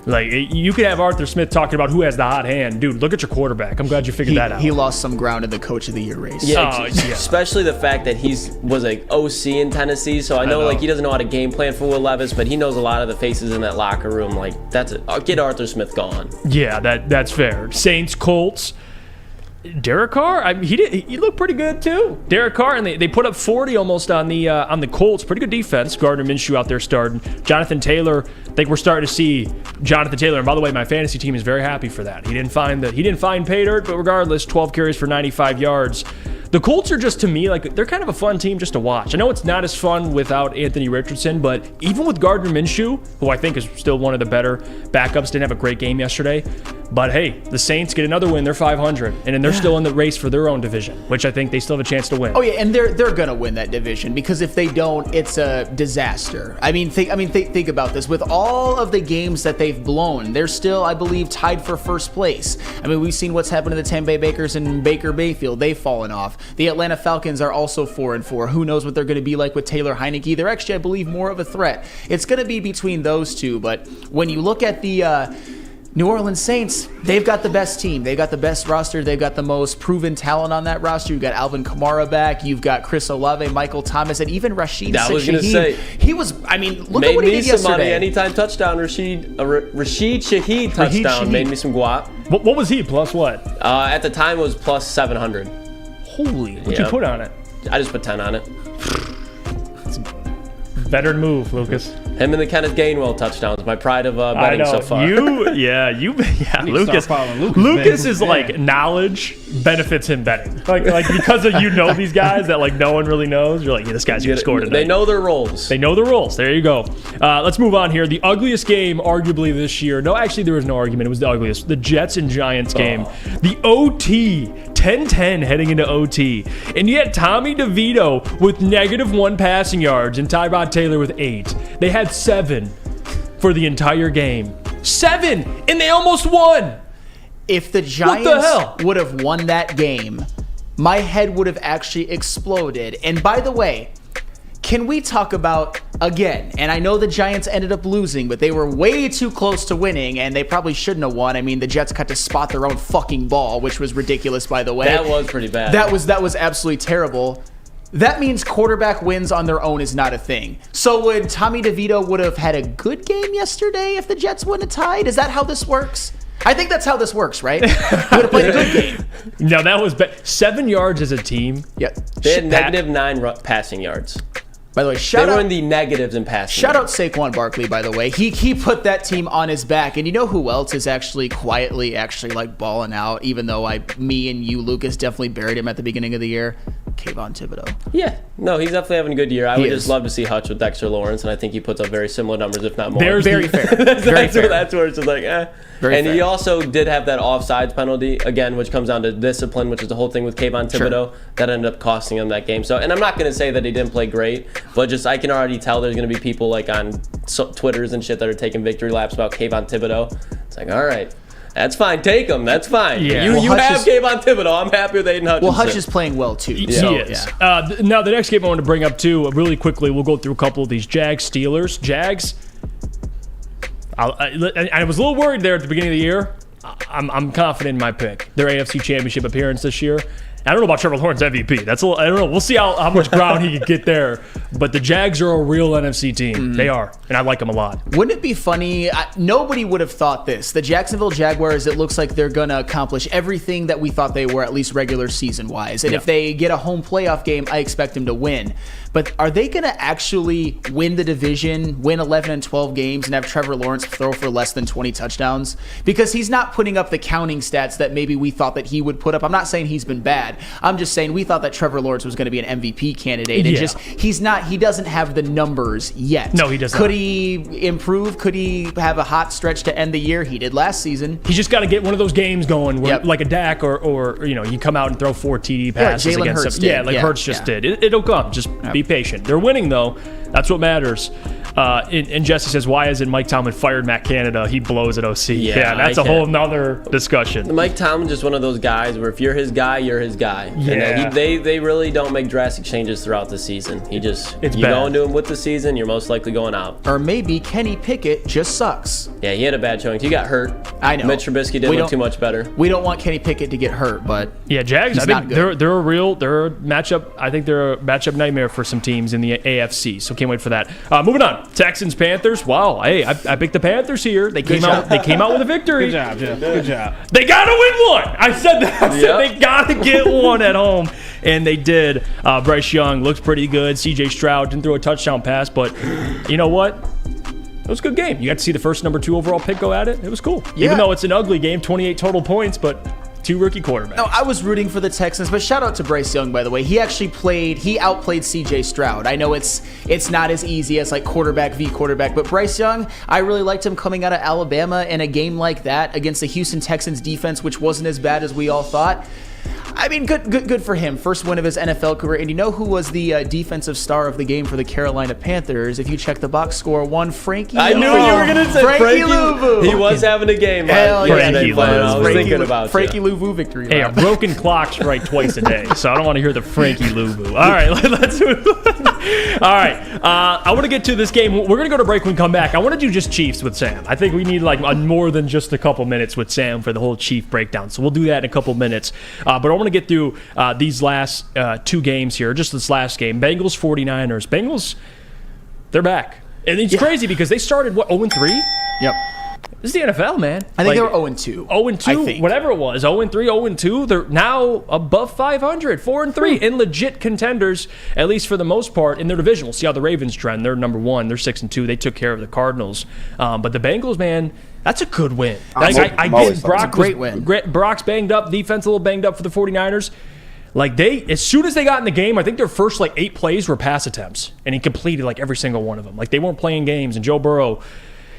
Like, you could have Arthur Smith talking about who has the hot hand. Dude, look at your quarterback. I'm glad you figured that out. He lost some ground in the Coach of the Year race. Yeah, especially the fact that was like OC in Tennessee, so I know like he doesn't know how to game plan for Will Levis, but he knows a lot of the faces in that locker room. Like, that's it. Get Arthur Smith gone. Yeah, that's fair. Saints, Colts. Derek Carr, he looked pretty good too. Derek Carr, and they put up 40 almost on the Colts. Pretty good defense. Gardner Minshew out there starting. Jonathan Taylor, I think we're starting to see Jonathan Taylor. And by the way, my fantasy team is very happy for that. He didn't find pay dirt, but regardless, 12 carries for 95 yards. The Colts are just, to me, like, they're kind of a fun team just to watch. I know it's not as fun without Anthony Richardson, but even with Gardner Minshew, who I think is still one of the better backups, didn't have a great game yesterday. But hey, the Saints get another win. They're 500, and then they're still in the race for their own division, which I think they still have a chance to win. Oh yeah, and they're gonna win that division because if they don't, it's a disaster. I mean, think about this. With all of the games that they've blown, they're still, I believe, tied for first place. I mean, we've seen what's happened to the Tampa Bay Bakers and Baker Mayfield. They've fallen off. The Atlanta Falcons are also 4-4. Who knows what they're going to be like with Taylor Heineke? They're actually, I believe, more of a threat. It's going to be between those two. But when you look at the New Orleans Saints, they've got the best team. They've got the best roster. They've got the most proven talent on that roster. You've got Alvin Kamara back. You've got Chris Olave, Michael Thomas, and even Rashid Shaheed. I was going to say. He was, I mean, look at what he did yesterday. Made me some money. Anytime touchdown, Rashid Shaheed touchdown. Made me some guap. What was he, plus what? At the time, it was plus 700. Holy, what'd you put on it? I just put 10 on it. Better move, Lucas. Him and the Kenneth Gainwell touchdowns. My pride of betting so far. Lucas is like knowledge benefits him betting. Like because of these guys that like no one really knows. You're like, yeah, this guy's gonna score tonight. They know their roles. There you go. Let's move on here. The ugliest game, arguably this year. No, actually, there was no argument. It was the ugliest. The Jets and Giants game. The OT. 10-10 heading into OT. And yet Tommy DeVito with -1 passing yards and Tyrod Taylor with 8. They had 7 for the entire game. 7! And they almost won! If the Giants would have won that game, my head would have actually exploded. And by the way, can we talk about, again, and I know the Giants ended up losing, but they were way too close to winning, and they probably shouldn't have won. I mean, the Jets got to spot their own fucking ball, which was ridiculous, by the way. That was pretty bad. That was absolutely terrible. That means quarterback wins on their own is not a thing. So would Tommy DeVito would have had a good game yesterday if the Jets wouldn't have tied? Is that how this works? I think that's how this works, right? Would have played a good game. No, that was 7 yards as a team. Yep. They had -9 passing yards. By the way, they were in the negatives in passing. Shout out Saquon Barkley, by the way. He put that team on his back. And you know who else is actually quietly like balling out, even though me and you, Lucas, definitely buried him at the beginning of the year? Kayvon Thibodeau. Yeah. No, he's definitely having a good year. I would just love to see Hutch with Dexter Lawrence, and I think he puts up very similar numbers, if not more. Very fair. That's where it's just like, eh. And he also did have that offsides penalty, again, which comes down to discipline, which is the whole thing with Kayvon Thibodeau. That ended up costing him that game. So, and I'm not going to say that he didn't play great, but just I can already tell there's going to be people like on Twitters and shit that are taking victory laps about Kayvon Thibodeau. It's like, all right. That's fine. Take him. That's fine. Yeah. You have Kayvon Thibodeau. I'm happy with Aiden Hutchinson. Well, Hutch is playing well, too. He is. Now, the next game I want to bring up, too, really quickly, we'll go through a couple of these. Jags-Steelers. Jags, I was a little worried there at the beginning of the year. I'm confident in my pick. Their AFC Championship appearance this year. I don't know about Trevor Lawrence MVP. I don't know. We'll see how much ground he can get there. But the Jags are a real NFC team. Mm-hmm. They are. And I like them a lot. Wouldn't it be funny? Nobody would have thought this. The Jacksonville Jaguars, it looks like they're going to accomplish everything that we thought they were, at least regular season-wise. And if they get a home playoff game, I expect them to win. but are they going to actually win the division, win 11 and 12 games, and have Trevor Lawrence throw for less than 20 touchdowns? Because he's not putting up the counting stats that maybe we thought that he would put up. I'm not saying he's been bad. I'm just saying we thought that Trevor Lawrence was going to be an MVP candidate. And just he's not. He doesn't have the numbers yet. No, he doesn't. Could he improve? Could he have a hot stretch to end the year? He did last season. He's just got to get one of those games going where, like a Dak or you come out and throw 4 TD passes Jalen against Hurts him. did. Yeah, like Hurts just did. It'll come. Just be patient. They're winning, though. That's what matters. And Jesse says, why isn't Mike Tomlin fired Matt Canada? He blows at OC. Yeah, that's a whole nother discussion. Mike Tomlin's just one of those guys where if you're his guy, you're his guy. Yeah. And they really don't make drastic changes throughout the season. You go into him with the season, you're most likely going out. Or maybe Kenny Pickett just sucks. Yeah, he had a bad showing. He got hurt. I know. Mitch Trubisky didn't look too much better. We don't want Kenny Pickett to get hurt, but yeah, Jags. I think they're a matchup. I think they're a matchup nightmare for some teams in the AFC. So can't wait for that. Moving on, Texans Panthers. Wow, hey, I picked the Panthers here. They came out with a victory. Good job, Jeff. Good job. They gotta win one. I said that. I said they gotta get one at home, and they did. Bryce Young looks pretty good. C.J. Stroud didn't throw a touchdown pass, but you know what? It was a good game. You got to see the first number 2 overall pick go at it. It was cool. Yeah. Even though it's an ugly game, 28 total points, but 2 rookie quarterbacks. No, I was rooting for the Texans, but shout out to Bryce Young, by the way. He outplayed C.J. Stroud. I know it's not as easy as like quarterback v. quarterback, but Bryce Young, I really liked him coming out of Alabama in a game like that against the Houston Texans defense, which wasn't as bad as we all thought. I mean, good for him. First win of his NFL career. And you know who was the defensive star of the game for the Carolina Panthers? If you check the box score, Frankie. I knew you were going to say Frankie Louvu. He was having a game. Hell yeah. I was thinking about Frankie Louvu victory. Hey, a broken clock strike twice a day, so I don't want to hear the Frankie Louvu. All right, let's move on. All right, I want to get to this game. We're going to go to break when we come back. I want to do just Chiefs with Sam. I think we need more than just a couple minutes with Sam for the whole Chief breakdown, so we'll do that in a couple minutes. But I want to get through these last 2 games here, just this last game. Bengals, 49ers. Bengals, they're back. And it's crazy because they started, 0-3? Yep. This is the NFL, man. I think they were 0-2. 0-2, whatever it was. 0-3, 0-2. They're now above 500, 4-3, and legit contenders, at least for the most part, in their division. We'll see how the Ravens trend. They're number 1. They're 6-2. They took care of the Cardinals. But the Bengals, man, that's a good win. I get Brock. It's a great win. Brock's banged up. Defense a little banged up for the 49ers. As soon as they got in the game, I think their first 8 plays were pass attempts, and he completed every single one of them. They weren't playing games, and Joe Burrow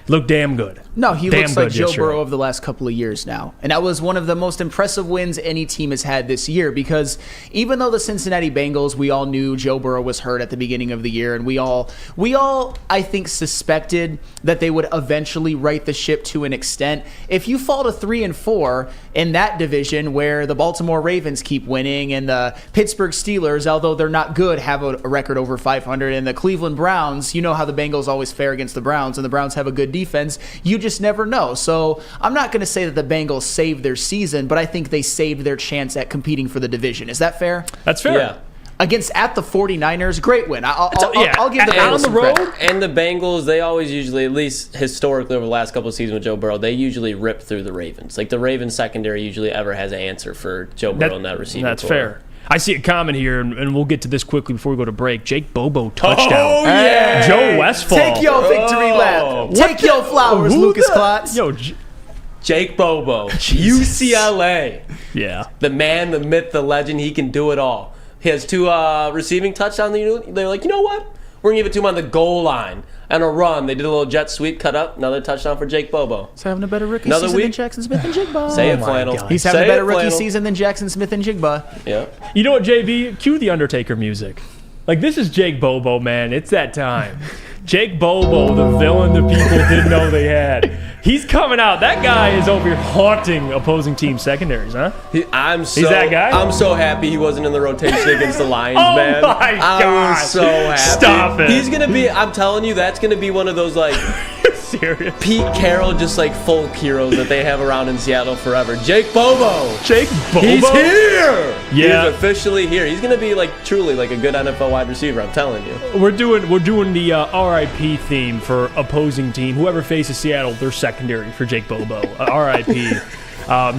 looked damn good. No, he looks like Joe Burrow of the last couple of years now. And that was one of the most impressive wins any team has had this year, because even though the Cincinnati Bengals, we all knew Joe Burrow was hurt at the beginning of the year, and we all I think suspected that they would eventually right the ship to an extent. If you fall to 3-4 in that division where the Baltimore Ravens keep winning and the Pittsburgh Steelers, although they're not good, have a record over 500, and the Cleveland Browns, you know how the Bengals always fare against the Browns, and the Browns have a good defense, you just never know. So I'm not going to say that the Bengals saved their season, but I think they saved their chance at competing for the division. Is that fair? That's fair. Yeah. At the 49ers, great win. I'll give the Bengals some credit. And the Bengals, they always usually, at least historically over the last couple of seasons with Joe Burrow, they usually rip through the Ravens. The Ravens secondary usually ever has an answer for Joe Burrow in that receiving That's core. fair. I see a comment here, and we'll get to this quickly before we go to break. Jake Bobo touchdown. Oh, yeah. Joe Westfall. Take your victory lap. Take your flowers, Lucas Klotz. Jake Bobo. UCLA. Yeah. The man, the myth, the legend. He can do it all. He has 2 receiving touchdowns. They're like, you know what? We're going to give it to him on the goal line. And a run. They did a little jet sweep, cut up. Another touchdown for Jake Bobo. He's having a better rookie season than Jackson Smith and Jigba. Say it, Flannel. He's having a better rookie season than Jackson Smith and Jigba. Yeah. You know what, JB? Cue the Undertaker music. This is Jake Bobo, man. It's that time. Jake Bobo, the villain the people didn't know they had. He's coming out. That guy is over here haunting opposing team secondaries, huh? He's that guy? I'm so happy he wasn't in the rotation against the Lions, man. Oh my God. I was so happy. Stop it. He's going to be, I'm telling you, that's going to be one of those serious? Pete Carroll, just folk heroes that they have around in Seattle forever. Jake Bobo. Jake Bobo? He's here. Yeah. He's officially here. He's going to be truly a good NFL wide receiver, I'm telling you. We're doing the RIP theme for opposing team. Whoever faces Seattle, they're secondary for Jake Bobo. RIP.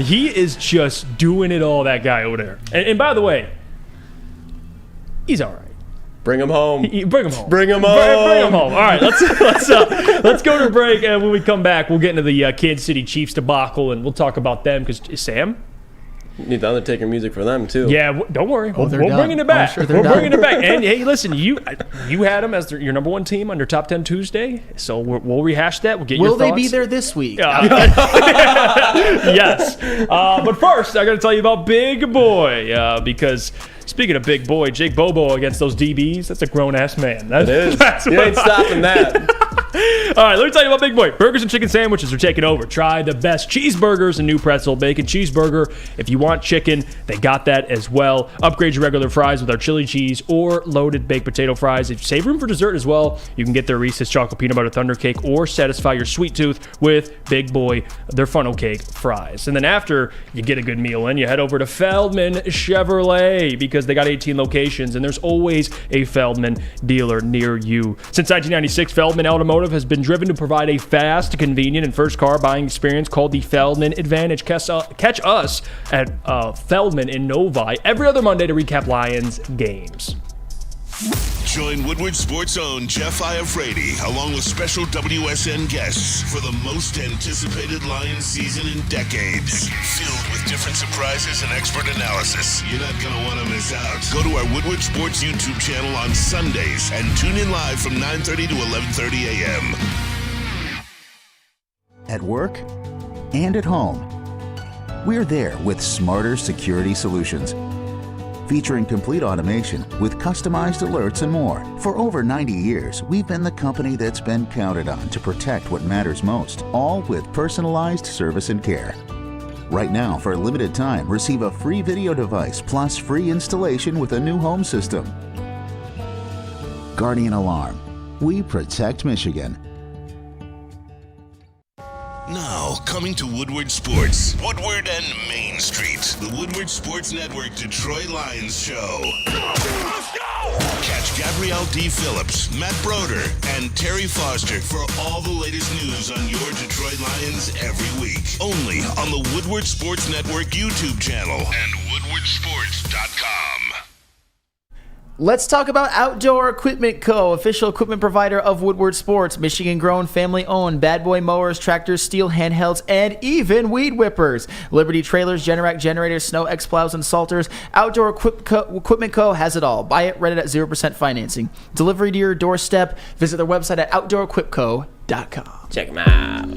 He is just doing it all, that guy over there. And by the way, he's all right. Bring him home. Bring him home. Bring him home. Bring him home. All right, let's go to break, and when we come back, we'll get into the Kansas City Chiefs debacle, and we'll talk about them because Sam. Need the Undertaker music for them too. Yeah, don't worry. We're done. bringing it back. I'm sure We're they're bringing done. it back. And hey, listen, you had them as your number one team under Top 10 Tuesday, so we'll rehash that. We'll get your Will they thoughts. be there this week? Yes. But first, I got to tell you about Big Boy because. Speaking of big boy, Jake Bobo against those DBs, that's a grown-ass man. It is. You ain't stopping that. All right, let me tell you about Big Boy. Burgers and chicken sandwiches are taking over. Try the best cheeseburgers and new pretzel bacon cheeseburger. If you want chicken, they got that as well. Upgrade your regular fries with our chili cheese or loaded baked potato fries. If you save room for dessert as well, you can get their Reese's chocolate peanut butter thunder cake or satisfy your sweet tooth with Big Boy, their funnel cake fries. And then after you get a good meal in, you head over to Feldman Chevrolet because they got 18 locations and there's always a Feldman dealer near you. Since 1996, Feldman Automotive has been driven to provide a fast, convenient, and first car buying experience called the Feldman Advantage. Catch us at Feldman in Novi every other Monday to recap Lions games. Join Woodward Sports' own Jeff Iafrate along with special WSN guests for the most anticipated Lions season in decades. Filled with different surprises and expert analysis. You're not going to want to miss out. Go to our Woodward Sports YouTube channel on Sundays and tune in live from 9:30 to 11:30 a.m. At work and at home, we're there with smarter security solutions. Featuring complete automation with customized alerts and more. For over 90 years, we've been the company that's been counted on to protect what matters most, all with personalized service and care. Right now, for a limited time, receive a free video device plus free installation with a new home system. Guardian Alarm. We protect Michigan. Now, coming to Woodward Sports, Woodward and Main Street, the Woodward Sports Network Detroit Lions show. Let's go! Catch Gabrielle D. Phillips, Matt Broder, and Terry Foster for all the latest news on your Detroit Lions every week. Only on the Woodward Sports Network YouTube channel and woodwardsports.com. Let's talk about Outdoor Equipment Co., official equipment provider of Woodward Sports, Michigan-grown, family-owned, bad boy mowers, tractors, steel handhelds, and even weed whippers. Liberty trailers, Generac generators, Snow X plows, and salters. Outdoor Equipment Co. has it all. Buy it, rent it at 0% financing. Delivery to your doorstep. Visit their website at outdoorequipco.com. Check them out.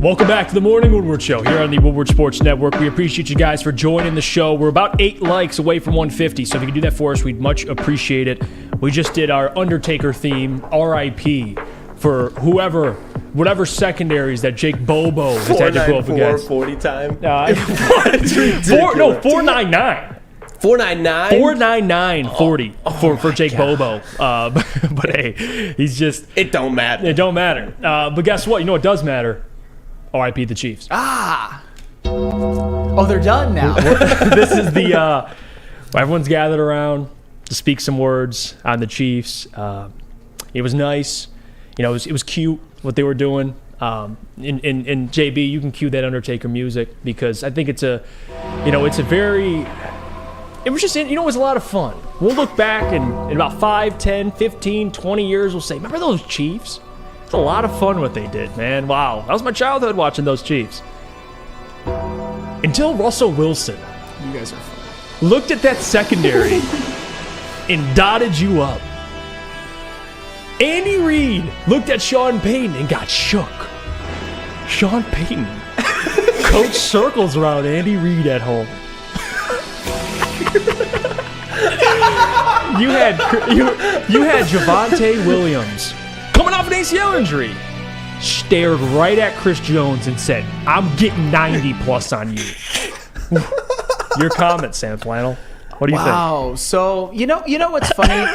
Welcome back to the Morning Woodward Show here on the Woodward Sports Network. We appreciate you guys for joining the show. We're about 8 likes away from 150, so if you could do that for us, we'd much appreciate it. We just did our Undertaker theme, RIP, for whatever secondaries that Jake Bobo has had to go up against. 40 time. It's ridiculous. 499. 499? 499.40 for Jake Bobo. But hey, he's just... It don't matter. It don't matter. But guess what? You know what does matter? RIP the Chiefs. Oh, they're done now. This is the everyone's gathered around to speak some words on the Chiefs. It was nice. You know, it was cute what they were doing. And JB, you can cue that Undertaker music because I think it was a lot of fun. We'll look back and in about 5, 10, 15, 20 years, we'll say, remember those Chiefs? It's a lot of fun what they did, man. Wow. That was my childhood watching those Chiefs. Until Russell Wilson You guys are fun. looked at that secondary and dotted you up. Andy Reid looked at Sean Payton and got shook. Sean Payton coached circles around Andy Reid at home. You had Javonte Williams coming off an ACL injury, stared right at Chris Jones and said, "I'm getting 90 plus on you." Your comment, Sam Flannel. What do you think? Wow. So you know what's funny?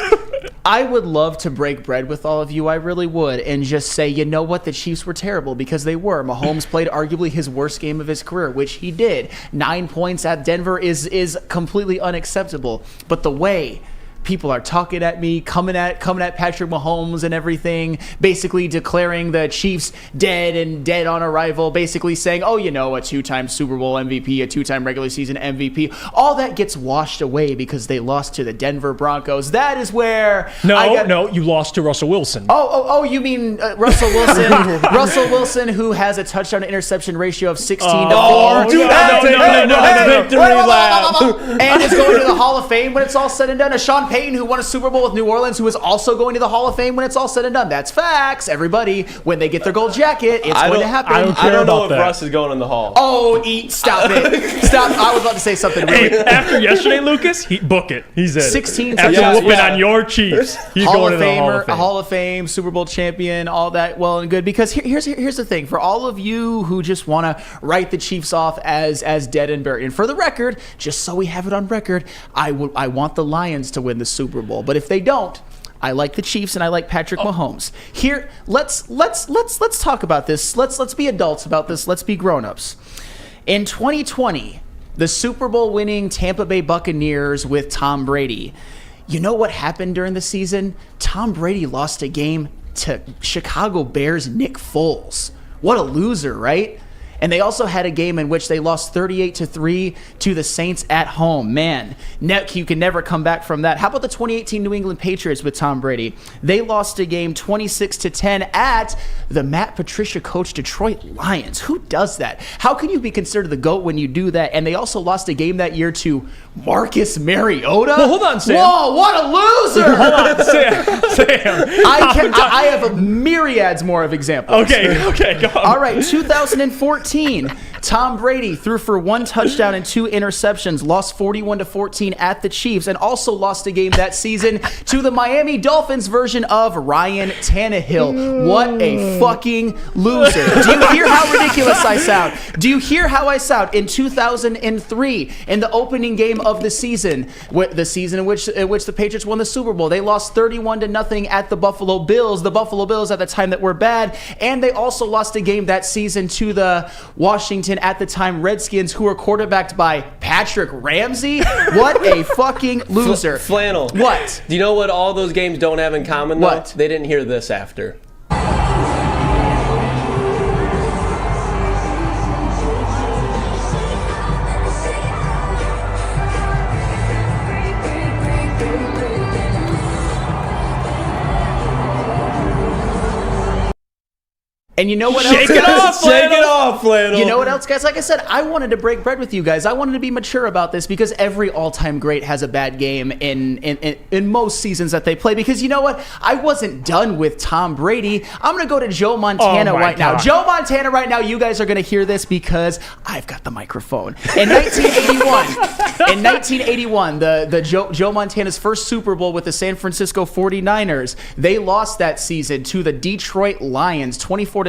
I would love to break bread with all of you. I really would, and just say, you know what? The Chiefs were terrible because they were. Mahomes played arguably his worst game of his career, which he did. 9 points at Denver is completely unacceptable. But the way people are talking at me, coming at Patrick Mahomes and everything, basically declaring the Chiefs dead on arrival, basically saying, oh, a 2-time Super Bowl MVP, a 2-time regular season MVP. All that gets washed away because they lost to the Denver Broncos. That is where No, you lost to Russell Wilson. Oh, you mean Russell Wilson? Russell Wilson, who has a touchdown to interception ratio of 16 to 4. No. Victory lap. And is going to the Hall of Fame when it's all said and done. A Sean Payton, who won a Super Bowl with New Orleans, who is also going to the Hall of Fame when it's all said and done. That's facts. Everybody, when they get their gold jacket, it's going to happen. I don't know if Russ is going in the Hall. Oh, stop it. Stop. I was about to say something really. Hey, after yesterday, Lucas, book it. He's in. 16 after whooping on your Chiefs. He's going to the Hall of Fame. Hall of Fame, Super Bowl champion, all that well and good. Because here's the thing. For all of you who just want to write the Chiefs off as dead and buried, and for the record, just so we have it on record, I want the Lions to win the Super Bowl. But if they don't, I like the Chiefs and I like Patrick Mahomes. Here, let's talk about this. Let's be adults about this. Let's be grown-ups. In 2020, the Super Bowl winning Tampa Bay Buccaneers with Tom Brady. You know what happened during the season? Tom Brady lost a game to Chicago Bears' Nick Foles. What a loser, right? And they also had a game in which they lost 38-3 to the Saints at home. Man, you can never come back from that. How about the 2018 New England Patriots with Tom Brady? They lost a game 26-10 at the Matt Patricia coached Detroit Lions. Who does that? How can you be considered the GOAT when you do that? And they also lost a game that year to Marcus Mariota. Well, hold on, Sam. Whoa, what a loser! Hold on, Sam. I have a myriads more of examples. Okay, go on. All right, 2014. Tom Brady threw for 1 touchdown and 2 interceptions, lost 41-14 at the Chiefs, and also lost a game that season to the Miami Dolphins version of Ryan Tannehill. What a fucking loser. Do you hear how ridiculous I sound? Do you hear how I sound? In 2003, in the opening game of the season in which the Patriots won the Super Bowl, they lost 31-0 at the Buffalo Bills. The Buffalo Bills at the time that were bad, and they also lost a game that season to the Washington at the time Redskins, who were quarterbacked by Patrick Ramsey. What a fucking loser. Flannel. What? Do you know what all those games don't have in common, though? What? They didn't hear this after. And you know what Shake else? Shake it off, Flannel. You know what else, guys? Like I said, I wanted to break bread with you guys. I wanted to be mature about this because every all-time great has a bad game in most seasons that they play. Because you know what? I wasn't done with Tom Brady. I'm going to go to Joe Montana now. Joe Montana right now, you guys are going to hear this because I've got the microphone. In 1981, the Joe Montana's first Super Bowl with the San Francisco 49ers, they lost that season to the Detroit Lions, 24-17.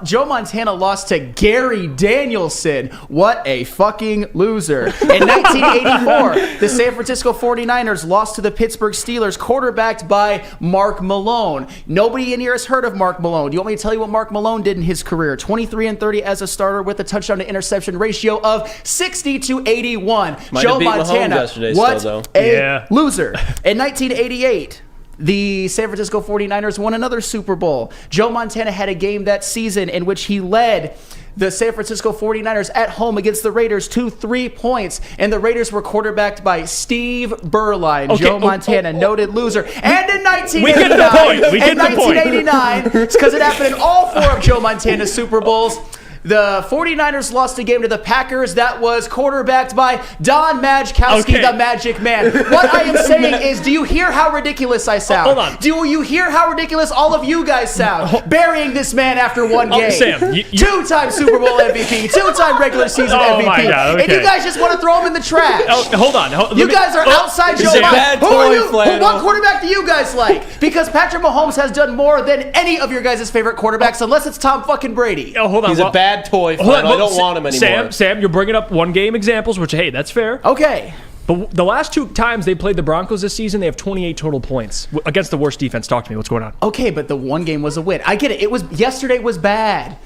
Joe Montana lost to Gary Danielson. What a fucking loser. In 1984, the San Francisco 49ers lost to the Pittsburgh Steelers, quarterbacked by Mark Malone. Nobody in here has heard of Mark Malone. Do you want me to tell you what Mark Malone did in his career? 23-30 as a starter with a touchdown to interception ratio of 60-81. Might Joe have beat Mahomes Montana, yesterday what still, though. a loser. In 1988, the San Francisco 49ers won another Super Bowl. Joe Montana had a game that season in which he led the San Francisco 49ers at home against the Raiders to 3 points, and the Raiders were quarterbacked by Steve Berline. Joe Montana, noted loser. And in 1989, because it happened in all 4 of Joe Montana's Super Bowls, the 49ers lost a game to the Packers that was quarterbacked by Don Majkowski, the Magic Man. What I am saying is, do you hear how ridiculous I sound? Hold on. Do you hear how ridiculous all of you guys sound? Burying this man after 1 game. Sam, 2-time Super Bowl MVP, 2-time regular season MVP. My God, okay. And you guys just want to throw him in the trash. Hold on. You guys are outside Joe Montana. What quarterback do you guys like? Because Patrick Mahomes has done more than any of your guys' favorite quarterbacks, unless it's Tom fucking Brady. Hold on. He's a bad toy. I don't want him anymore. Sam, you're bringing up 1 game examples, which, hey, that's fair. Okay. But the last 2 times they played the Broncos this season, they have 28 total points against the worst defense. Talk to me. What's going on? Okay, but the 1 game was a win. I get it. Yesterday was bad.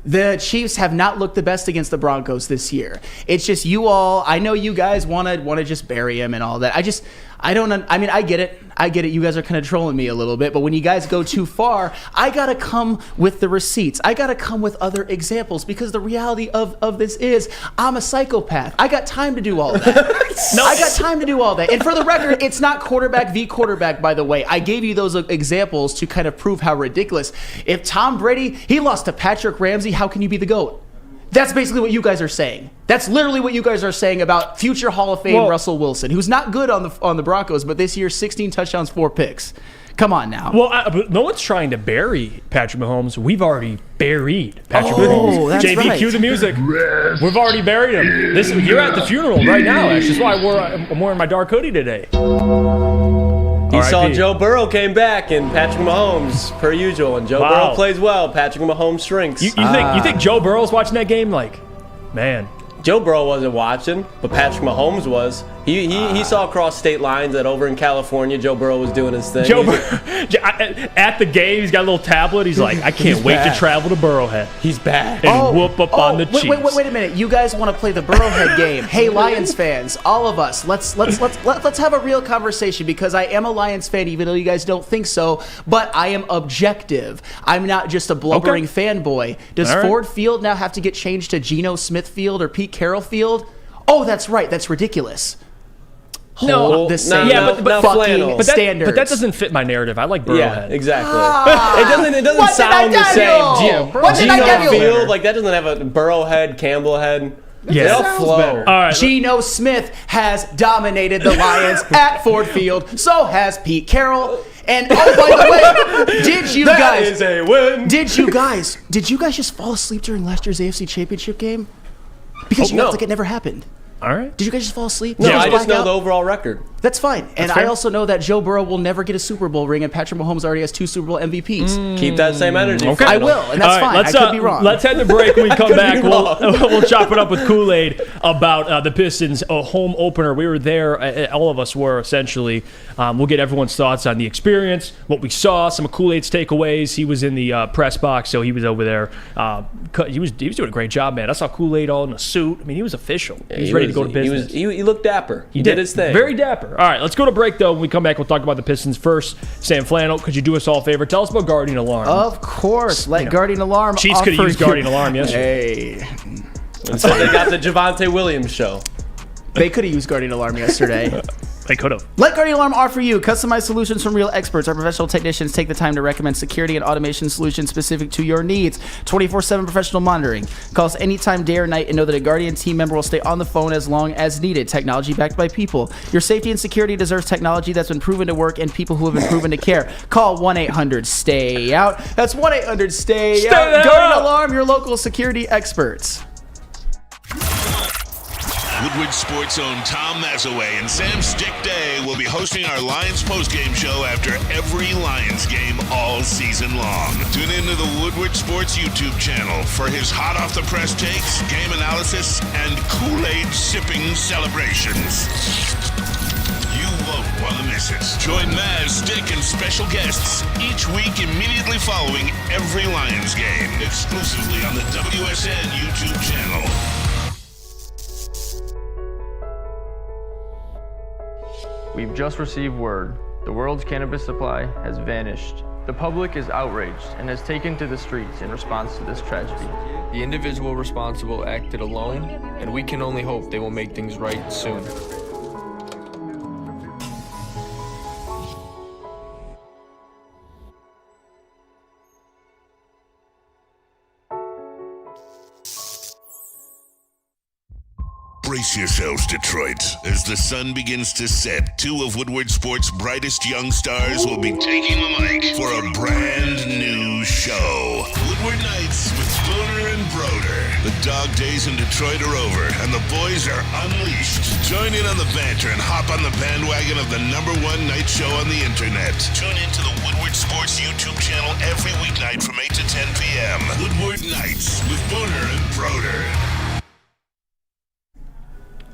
The Chiefs have not looked the best against the Broncos this year. It's just you all. I know you guys want to just bury him and all that. I get it. I get it. You guys are kind of trolling me a little bit, but when you guys go too far, I got to come with the receipts. I got to come with other examples because the reality of this is I'm a psychopath. I got time to do all that. I got time to do all that. And for the record, it's not quarterback v. quarterback, by the way. I gave you those examples to kind of prove how ridiculous. If Tom Brady, he lost to Patrick Ramsey, how can you be the GOAT? That's basically what you guys are saying. That's literally what you guys are saying about future Hall of Fame Russell Wilson, who's not good on the Broncos, but this year 16 touchdowns, 4 picks. Come on now. Well, but no one's trying to bury Patrick Mahomes. We've already buried Patrick Mahomes. That's JV, right. cue the music. We've already buried him. You're at the funeral right now, actually. That's why I'm wearing my dark hoodie today. He saw Joe Burrow came back and Patrick Mahomes, per usual. And Joe Burrow plays well. Patrick Mahomes shrinks. You think Joe Burrow's watching that game? Like, man. Joe Burrow wasn't watching, but Patrick Mahomes was. He saw across state lines that over in California, Joe Burrow was doing his thing. At the game, he's got a little tablet. He's like, I can't wait to travel to Burrowhead. He's back. And whoop up on the Chiefs. Wait a minute. You guys want to play the Burrowhead game? Hey, Lions fans, all of us, let's have a real conversation because I am a Lions fan, even though you guys don't think so. But I am objective. I'm not just a blubbering fanboy. Does Ford Field now have to get changed to Geno Smith Field or Pete Carroll Field? Oh, that's right. That's ridiculous. No, the same but standards. But that doesn't fit my narrative. I like Burrowhead. Yeah, exactly. It doesn't sound the same. Geno Field, like that doesn't have a Burrowhead, Campbell head. Yeah, they all flow. All right, Geno Smith has dominated the Lions at Ford Field. So has Pete Carroll. And oh, by the way, did you guys just fall asleep during last year's AFC Championship game? Because you act like it never happened. All right. Did you guys just fall asleep? No, I just know the overall record. That's fine. And I also know that Joe Burrow will never get a Super Bowl ring, and Patrick Mahomes already has 2 Super Bowl MVPs. Keep that same energy. Okay. I will, and that's fine. I could be wrong. Let's head to break. When we come back, we'll chop it up with Kool-Aid about the Pistons home opener. We were there. All of us were, essentially. We'll get everyone's thoughts on the experience, what we saw, some of Kool-Aid's takeaways. He was in the press box, so he was over there. He was doing a great job, man. I saw Kool-Aid all in a suit. I mean, he was official. He was ready to go to business. He looked dapper. He did his thing. Very dapper. All right, let's go to break, though. When we come back, we'll talk about the Pistons first. Sam Flannel, could you do us all a favor? Tell us about Guardian Alarm. Of course. Guardian Alarm Chiefs could have used Guardian Alarm yesterday. Hey. So they got the Javonte Williams show. They could have used Guardian Alarm yesterday. They could have. Let Guardian Alarm offer you customized solutions from real experts. Our professional technicians take the time to recommend security and automation solutions specific to your needs. 24/7 professional monitoring. Call us anytime, day or night, and know that a Guardian team member will stay on the phone as long as needed. Technology backed by people. Your safety and security deserves technology that's been proven to work and people who have been proven to care. Call 1-800-STAY-OUT. That's 1-800-STAY-OUT. Guardian Alarm, your local security experts. Woodward Sports' own Tom Mazaway and Sam Stick Day will be hosting our Lions postgame show after every Lions game all season long. Tune into the Woodward Sports YouTube channel for his hot-off-the-press takes, game analysis, and Kool-Aid sipping celebrations. You won't want to miss it. Join Maz, Stick, and special guests each week immediately following every Lions game, exclusively on the WSN YouTube channel. We've just received word. The world's cannabis supply has vanished. The public is outraged and has taken to the streets in response to this tragedy. The individual responsible acted alone, and we can only hope they will make things right soon. Brace yourselves, Detroit. As the sun begins to set, 2 of Woodward Sports' brightest young stars will be taking the mic for a brand new show. Woodward Nights with Booner and Broder. The dog days in Detroit are over, and the boys are unleashed. Join in on the banter and hop on the bandwagon of the #1 night show on the internet. Tune into the Woodward Sports YouTube channel every weeknight from 8 to 10 p.m. Woodward Nights with Booner and Broder.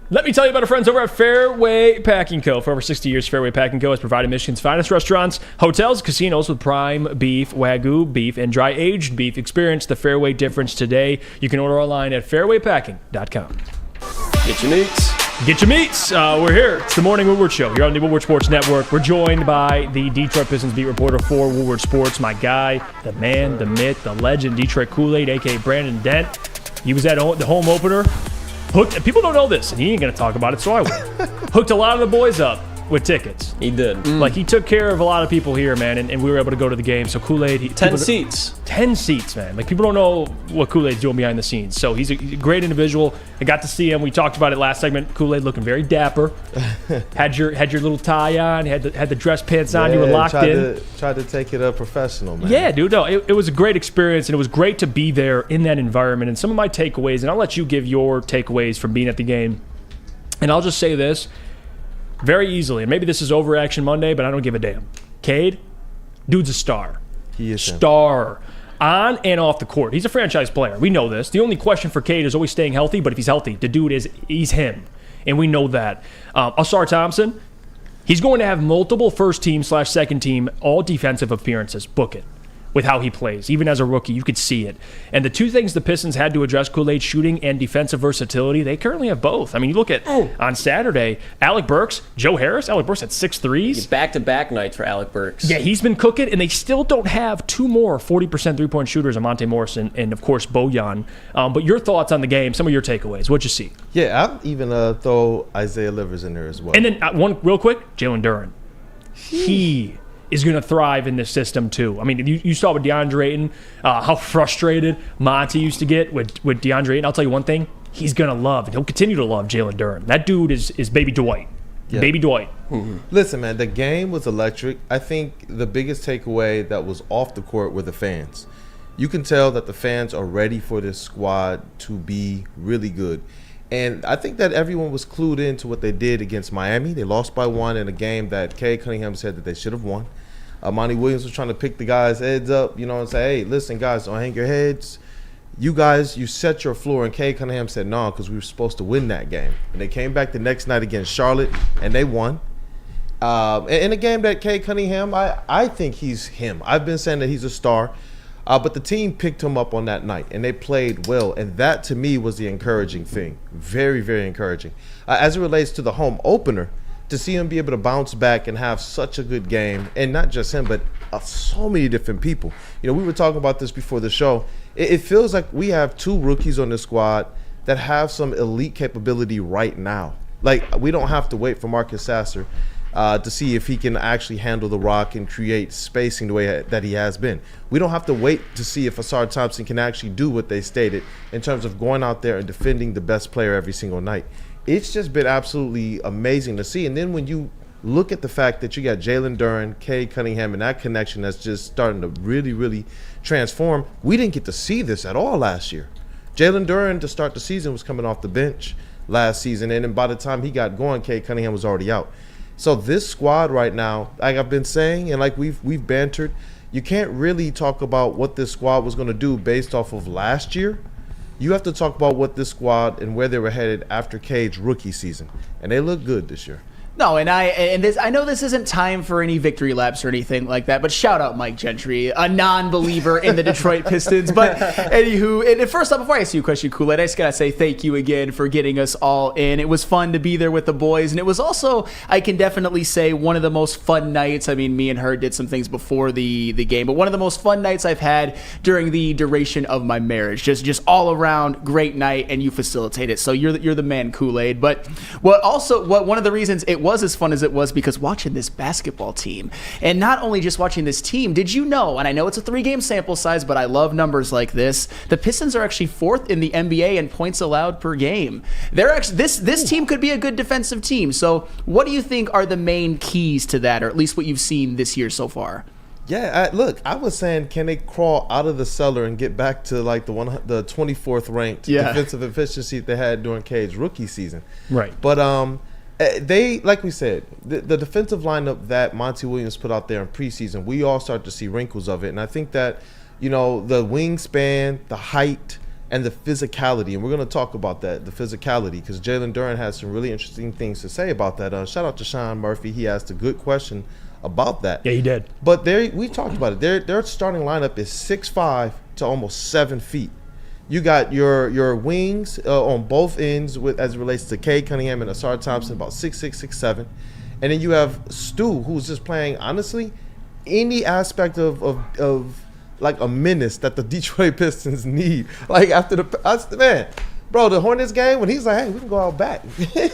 Let me tell you about our friends over at Fairway Packing Co. For over 60 years, Fairway Packing Co. has provided Michigan's finest restaurants, hotels, casinos with prime beef, Wagyu beef, and dry-aged beef. Experience the Fairway difference today. You can order online at fairwaypacking.com. Get your needs. Get your meats. We're here. It's the Morning Woodward Show here on the Woodward Sports Network. We're joined by the Detroit Pistons beat reporter for Woodward Sports, my guy, the man, the myth, the legend, Detroit Kool-Aid, a.k.a. Brandon Dent. He was at the home opener. Hooked. People don't know this, and he ain't going to talk about it, so I will. Hooked a lot of the boys up with tickets. He did. Like, he took care of a lot of people here, man, and we were able to go to the game. So Kool-Aid... 10 seats. 10 seats, man. Like, people don't know what Kool-Aid's doing behind the scenes. So he's a great individual. I got to see him. We talked about it last segment. Kool-Aid looking very dapper. had your little tie on. Had the dress pants on. You were locked in. Tried to take it professional, man. Yeah, dude. No, it was a great experience, and it was great to be there in that environment. And some of my takeaways, and I'll let you give your takeaways from being at the game. And I'll just say this very easily, and maybe this is Overaction Monday, but I don't give a damn. Cade, dude's a star. He is star. On and off the court. He's a franchise player. We know this. The only question for Cade is always staying healthy, but if he's healthy, the dude he's him. And we know that. Ausar Thompson, he's going to have multiple first team / second team all defensive appearances. Book it. With how he plays. Even as a rookie, you could see it. And the two things the Pistons had to address, Kool-Aid, shooting and defensive versatility, they currently have both. I mean, you look at, on Saturday, Alec Burks, Joe Harris. Alec Burks had 6 threes. Back-to-back nights for Alec Burks. Yeah, he's been cooking, and they still don't have 2 more 40% three-point shooters, Monte Morrison and, of course, Bojan. But your thoughts on the game, some of your takeaways. What'd you see? Yeah, I'd even throw Isaiah Livers in there as well. And then one real quick, Jalen Duren. He is going to thrive in this system too. I mean, you saw with DeAndre Ayton how frustrated Monty used to get with DeAndre Ayton. I'll tell you one thing, he's going to love, and he'll continue to love Jalen Duren. That dude is baby Dwight. Yeah. Baby Dwight. Mm-hmm. Listen, man, the game was electric. I think the biggest takeaway that was off the court were the fans. You can tell that the fans are ready for this squad to be really good. And I think that everyone was clued into what they did against Miami. They lost by 1 in a game that Cade Cunningham said that they should have won. Monty Williams was trying to pick the guys' heads up, and say, hey, listen, guys, don't hang your heads. You guys, you set your floor. And Cade Cunningham said, no, because we were supposed to win that game. And they came back the next night against Charlotte, and they won. In a game that Cade Cunningham, I think he's him. I've been saying that he's a star. But the team picked him up on that night, and they played well. And that, to me, was the encouraging thing. Very, very encouraging. As it relates to the home opener, to see him be able to bounce back and have such a good game, and not just him, but so many different people. We were talking about this before the show. It feels like we have 2 rookies on the squad that have some elite capability right now. Like, we don't have to wait for Marcus Sasser to see if he can actually handle the rock and create spacing the way that he has been. We don't have to wait to see if Ausar Thompson can actually do what they stated in terms of going out there and defending the best player every single night. It's just been absolutely amazing to see. And then when you look at the fact that you got Jalen Duren, Cade Cunningham, and that connection that's just starting to really, really transform, we didn't get to see this at all last year. Jalen Duren, to start the season, was coming off the bench last season, and then by the time he got going, Cade Cunningham was already out. So this squad right now, like I've been saying, and like we've bantered, you can't really talk about what this squad was going to do based off of last year. You have to talk about what this squad and where they were headed after Cade's rookie season, and they look good this year. No, and I know this isn't time for any victory laps or anything like that, but shout out Mike Gentry, a non-believer in the Detroit Pistons. But anywho, and first off, before I ask you a question, Kool-Aid, I just gotta say thank you again for getting us all in. It was fun to be there with the boys, and it was also, I can definitely say, one of the most fun nights. I mean, me and her did some things before the game, but one of the most fun nights I've had during the duration of my marriage. Just all around great night, and you facilitate it. So you're the man, Kool-Aid. But one of the reasons it was as fun as it was because watching this basketball team, and not only just watching this team, did you know, and I know it's a 3-game sample size, but I love numbers like this, the Pistons are actually 4th in the NBA in points allowed per game. They're actually, this team could be a good defensive team. So what do you think are the main keys to that, or at least what you've seen this year so far? Yeah, I was saying, can they crawl out of the cellar and get back to like the 24th ranked defensive efficiency they had during Cade's rookie season? Right. But they, like we said, the defensive lineup that Monty Williams put out there in preseason, we all start to see wrinkles of it. And I think that, the wingspan, the height, and the physicality, and we're going to talk about that, the physicality, because Jalen Duren has some really interesting things to say about that. Shout out to Sean Murphy. He asked a good question about that. Yeah, he did. But we talked about it. Their starting lineup is 6'5" to almost 7 feet. You got your wings on both ends as it relates to Cade Cunningham and Asar Thompson, about 6'6", 6'7". And then you have Stu, who's just playing, honestly, any aspect of like a menace that the Detroit Pistons need. Like after the Hornets game, when he's like, hey, we can go out back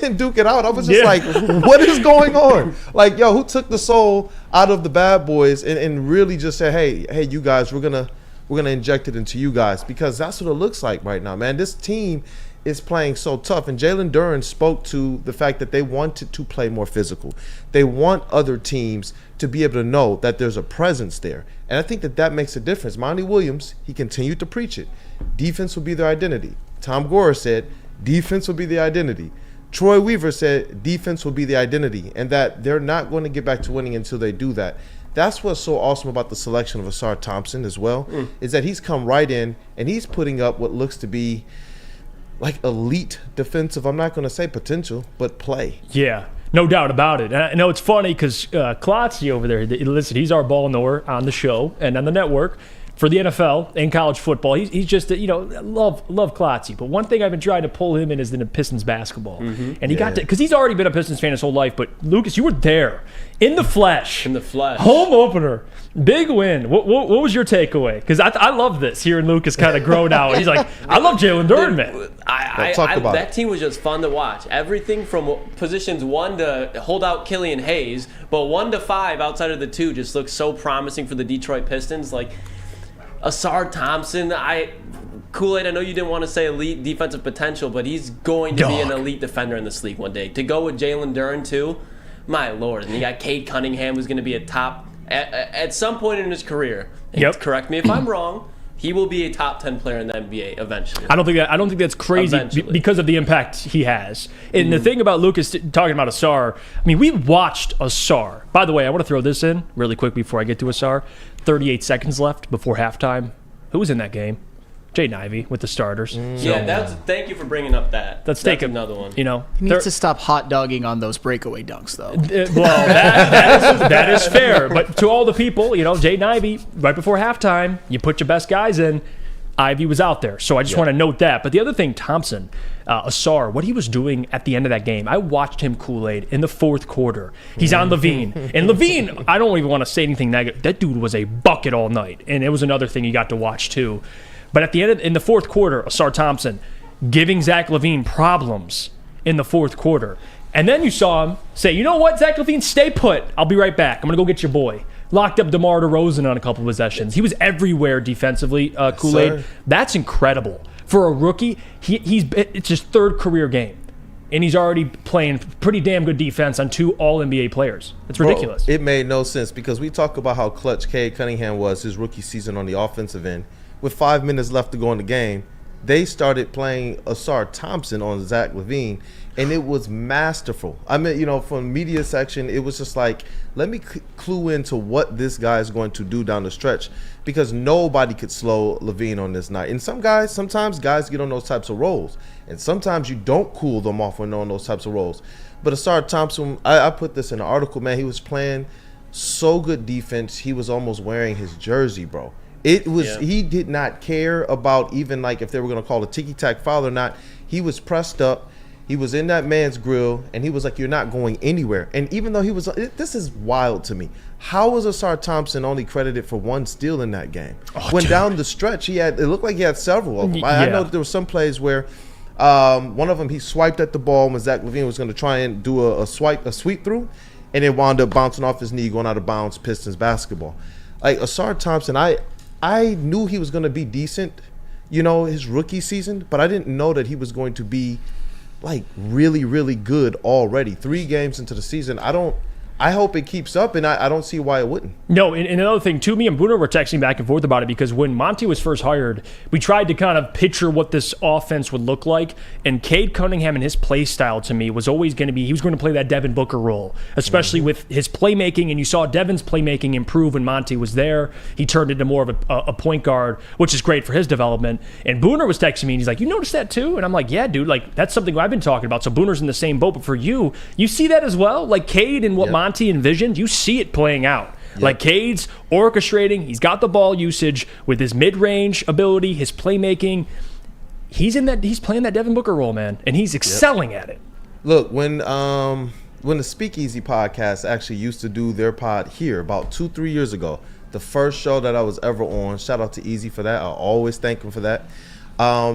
and duke it out. I was just like, what is going on? Like, yo, who took the soul out of the bad boys and really just said, hey, you guys, we're gonna inject it into you guys, because that's what it looks like right now, man. This team is playing so tough, and Jalen Duren spoke to the fact that they wanted to play more physical. They want other teams to be able to know that there's a presence there, and I think that makes a difference. Monty Williams, he continued to preach it. Defense will be their identity. Tom Gore said defense will be the identity. Troy Weaver said defense will be the identity, and that they're not going to get back to winning until they do that. That's what's so awesome about the selection of Asar Thompson as well, is that he's come right in and he's putting up what looks to be like elite defensive, I'm not going to say potential, but play. Yeah, no doubt about it. And I know it's funny because Klotzy over there, listen, he's our ball knower on the show and on the network for the NFL and college football. He's just, love Klotzy. But one thing I've been trying to pull him in is in the Pistons basketball. And he got to, because he's already been a Pistons fan his whole life. But Lucas, you were there in the flesh. In the flesh. Home opener. Big win. What was your takeaway? Because I love this, hearing Lucas kind of grow now. He's like, I love Jalen Duren, man. That team was just fun to watch. Everything from positions 1 to hold out Killian Hayes, but 1 to 5 outside of the 2 just looks so promising for the Detroit Pistons. Like, Asar Thompson, Kool-Aid, I know you didn't want to say elite defensive potential, but he's going to be an elite defender in this league one day. To go with Jalen Duren, too, my Lord. And you got Cade Cunningham, who's going to be a top, at some point in his career, correct me if I'm wrong, he will be a top 10 player in the NBA eventually. I don't think that's crazy because of the impact he has. And the thing about Lucas talking about Asar, I mean, we watched Asar. By the way, I want to throw this in really quick before I get to Asar. 38 seconds left before halftime. Who was in that game? Jaden Ivey with the starters. Thank you for bringing up that. Let's take another one. He needs to stop hot dogging on those breakaway dunks, though. Well, that is fair. But to all the people, Jaden Ivey, right before halftime, you put your best guys in. Ivey was out there. So I just want to note that. But the other thing, Thompson, Asar, what he was doing at the end of that game, I watched him Kool-Aid in the fourth quarter. He's on Levine. And Levine, I don't even want to say anything negative. That dude was a bucket all night. And it was another thing you got to watch, too. But at the end, in the fourth quarter, Asar Thompson giving Zach LaVine problems in the fourth quarter. And then you saw him say, you know what, Zach LaVine, stay put. I'll be right back. I'm going to go get your boy. Locked up DeMar DeRozan on a couple of possessions. He was everywhere defensively, Kool-Aid. That's incredible. For a rookie, it's his third career game. And he's already playing pretty damn good defense on 2 All-NBA players. It's ridiculous. Bro, it made no sense because we talk about how clutch Cade Cunningham was his rookie season on the offensive end. With 5 minutes left to go in the game, they started playing Asar Thompson on Zach LaVine, and it was masterful. I mean, from media section, it was just like, let me clue into what this guy is going to do down the stretch, because nobody could slow LaVine on this night. And sometimes guys get on those types of roles, and sometimes you don't cool them off when they're on those types of roles. But Asar Thompson, I put this in an article, man, he was playing so good defense, he was almost wearing his jersey, bro. He did not care about even like if they were going to call a ticky-tack foul or not. He was pressed up. He was in that man's grill, and he was like, you're not going anywhere. And even though this is wild to me. How was Asar Thompson only credited for 1 steal in that game? Down the stretch, it looked like he had several of them. I know that there were some plays where one of them, he swiped at the ball when Zach LaVine was going to try and do a sweep through, and it wound up bouncing off his knee, going out of bounds, Pistons basketball. Like Asar Thompson, I knew he was going to be decent, his rookie season, but I didn't know that he was going to be like really, really good already. 3 games into the season. I hope it keeps up, and I don't see why it wouldn't. No, and another thing, too, me and Bruno were texting back and forth about it because when Monty was first hired, we tried to kind of picture what this offense would look like, and Cade Cunningham and his play style to me was always going to be, he was going to play that Devin Booker role, especially with his playmaking, and you saw Devin's playmaking improve when Monty was there. He turned into more of a point guard, which is great for his development, and Booner was texting me, and he's like, you noticed that too? And I'm like, yeah, dude, like that's something I've been talking about, so Booner's in the same boat, but for you see that as well? Like Cade and what Monty envisioned, you see it playing out. Like Cade's orchestrating, he's got the ball usage with his mid-range ability, his playmaking. he's playing that Devin Booker role, man, and he's excelling at it. Look, when the Speakeasy podcast actually used to do their pod here about 2-3 years ago, the first show that I was ever on, shout out to Easy for that. I always thank him for that.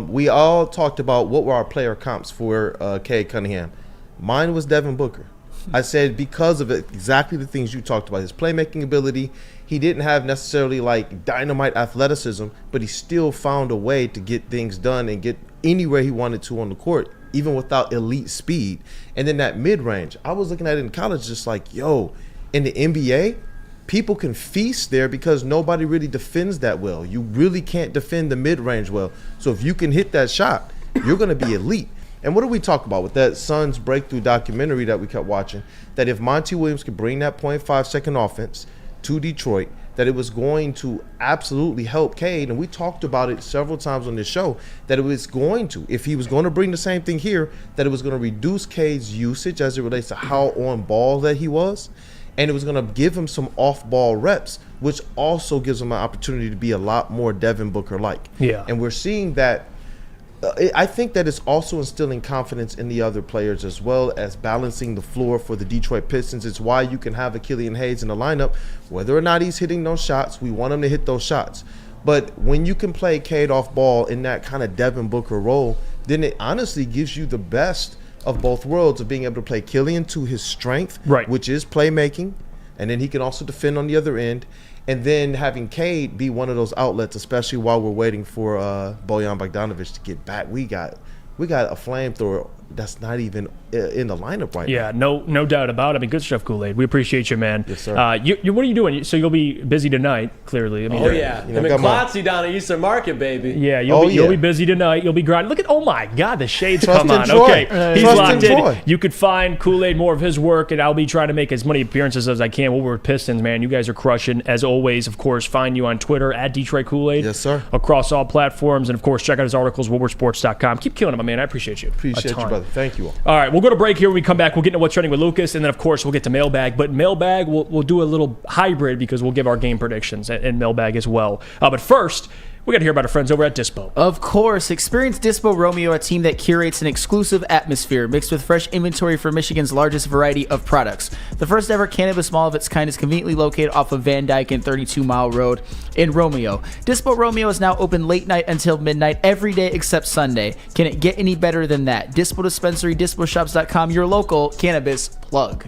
We all talked about what were our player comps for Cade Cunningham. Mine was Devin Booker. I said because of exactly the things you talked about, his playmaking ability. He didn't have necessarily like dynamite athleticism, but he still found a way to get things done and get anywhere he wanted to on the court, even without elite speed. And then that mid-range, I was looking at it in college just like, yo, in the NBA, people can feast there because nobody really defends that well. You really can't defend the mid-range well. So if you can hit that shot, you're going to be elite. And what do we talk about with that Suns breakthrough documentary that we kept watching? That if Monty Williams could bring that 0.5-second offense to Detroit, that it was going to absolutely help Cade. And we talked about it several times on this show, that it was going to. If he was going to bring the same thing here, that it was going to reduce Cade's usage as it relates to how on ball that he was. And it was going to give him some off-ball reps, which also gives him an opportunity to be a lot more Devin Booker-like. Yeah. And we're seeing that. I think that it's also instilling confidence in the other players as well as balancing the floor for the Detroit Pistons. It's why you can have a Killian Hayes in the lineup. Whether or not he's hitting those shots, we want him to hit those shots. But when you can play Cade off ball in that kind of Devin Booker role, then it honestly gives you the best of both worlds of being able to play Killian to his strength, right, which is playmaking, and then he can also defend on the other end. And then having Cade be one of those outlets, especially while we're waiting for Bojan Bogdanovic to get back. We got a flamethrower that's not even in the lineup right now. Yeah, no doubt about it. I mean, good stuff, Kool-Aid. We appreciate you, man. Yes, sir. What are you doing? So you'll be busy tonight, clearly. I mean, Him and Klotzy down at Eastern Market, baby. Yeah, you'll be busy tonight. You'll be grinding. Look at, oh my God, the shades come on. Troy. Okay, he's locked in. You could find Kool-Aid, more of his work, and I'll be trying to make as many appearances as I can. Woodward Pistons, man. You guys are crushing. As always, of course, find you on Twitter at Detroit Kool-Aid. Yes, sir. Across all platforms. And, of course, check out his articles, woodwardsports.com. Keep killing him, my man. I appreciate you. Appreciate you, brother. Thank you all. All right, we'll go to break here. When we come back, we'll get into what's trending with Lucas, and then, of course, we'll get to mailbag. But mailbag, we'll do a little hybrid because we'll give our game predictions and mailbag as well. But first, we got to hear about our friends over at Dispo. Of course. Experience Dispo Romeo, a team that curates an exclusive atmosphere mixed with fresh inventory for Michigan's largest variety of products. The first ever cannabis mall of its kind is conveniently located off of Van Dyke and 32 Mile Road in Romeo. Dispo Romeo is now open late night until midnight every day except Sunday. Can it get any better than that? Dispo Dispensary, DispoShops.com, your local cannabis plug.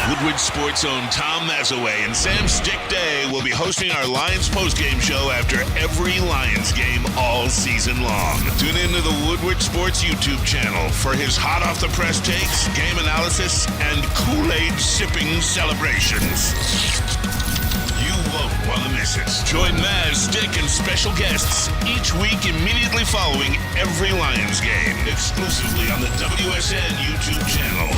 Woodward Sports' own Tom Mazaway and Sam Stick Day will be hosting our Lions postgame show after every Lions game all season long. Tune in to the Woodward Sports YouTube channel for his hot-off-the-press takes, game analysis, and Kool-Aid sipping celebrations. You won't want to miss it. Join Maz, Stick, and special guests each week immediately following every Lions game, exclusively on the WSN YouTube channel.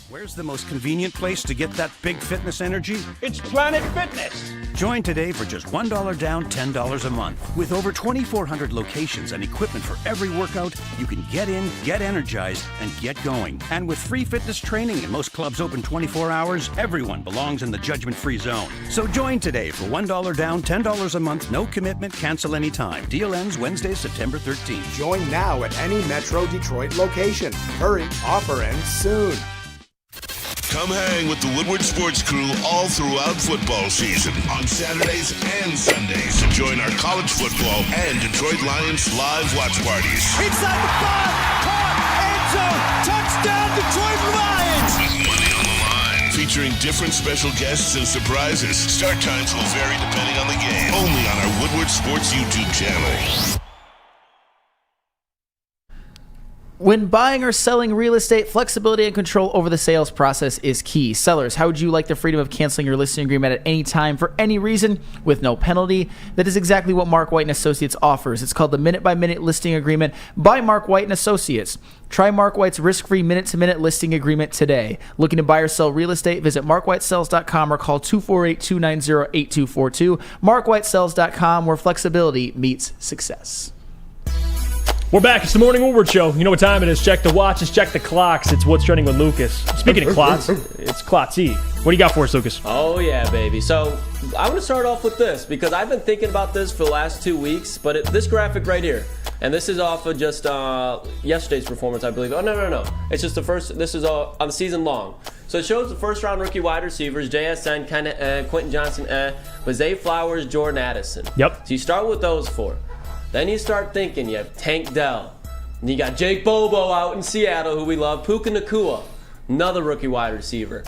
Where's the most convenient place to get that big fitness energy? It's Planet Fitness. Join today for just $1 down, $10 a month. With over 2,400 locations and equipment for every workout, you can get in, get energized, and get going. And with free fitness training and most clubs open 24 hours, everyone belongs in the judgment-free zone. So join today for $1 down, $10 a month, no commitment, cancel anytime. Deal ends Wednesday, September 13th. Join now at any Metro Detroit location. Hurry, offer ends soon. Come hang with the Woodward Sports crew all throughout football season on Saturdays and Sundays to join our college football and Detroit Lions live watch parties. Inside the 5, caught, end zone, touchdown Detroit Lions! With money on the line, featuring different special guests and surprises. Start times will vary depending on the game. Only on our Woodward Sports YouTube channel. When buying or selling real estate, flexibility and control over the sales process is key. Sellers, how would you like the freedom of canceling your listing agreement at any time for any reason with no penalty? That is exactly what Mark White & Associates offers. It's called the Minute-by-Minute Listing Agreement by Mark White & Associates. Try Mark White's risk-free minute-to-minute listing agreement today. Looking to buy or sell real estate? Visit markwhitesells.com or call 248-290-8242. markwhitesells.com, where flexibility meets success. We're back. It's the Morning Woodward Show. You know what time it is. Check the watches, check the clocks. It's what's trending with Lucas. Speaking of clots, it's Klotzy. What do you got for us, Lucas? Oh, yeah, baby. So I'm going to start off with this because I've been thinking about this for the last 2 weeks, but this graphic right here, and this is off of just yesterday's performance, I believe. Oh, no. It's just the first. This is on the season long. So it shows the first-round rookie wide receivers, JSN, Quentin Johnson, but Zay Flowers, Jordan Addison. Yep. So you start with those 4. Then you start thinking you have Tank Dell. And you got Jake Bobo out in Seattle, who we love. Puka Nacua, another rookie wide receiver.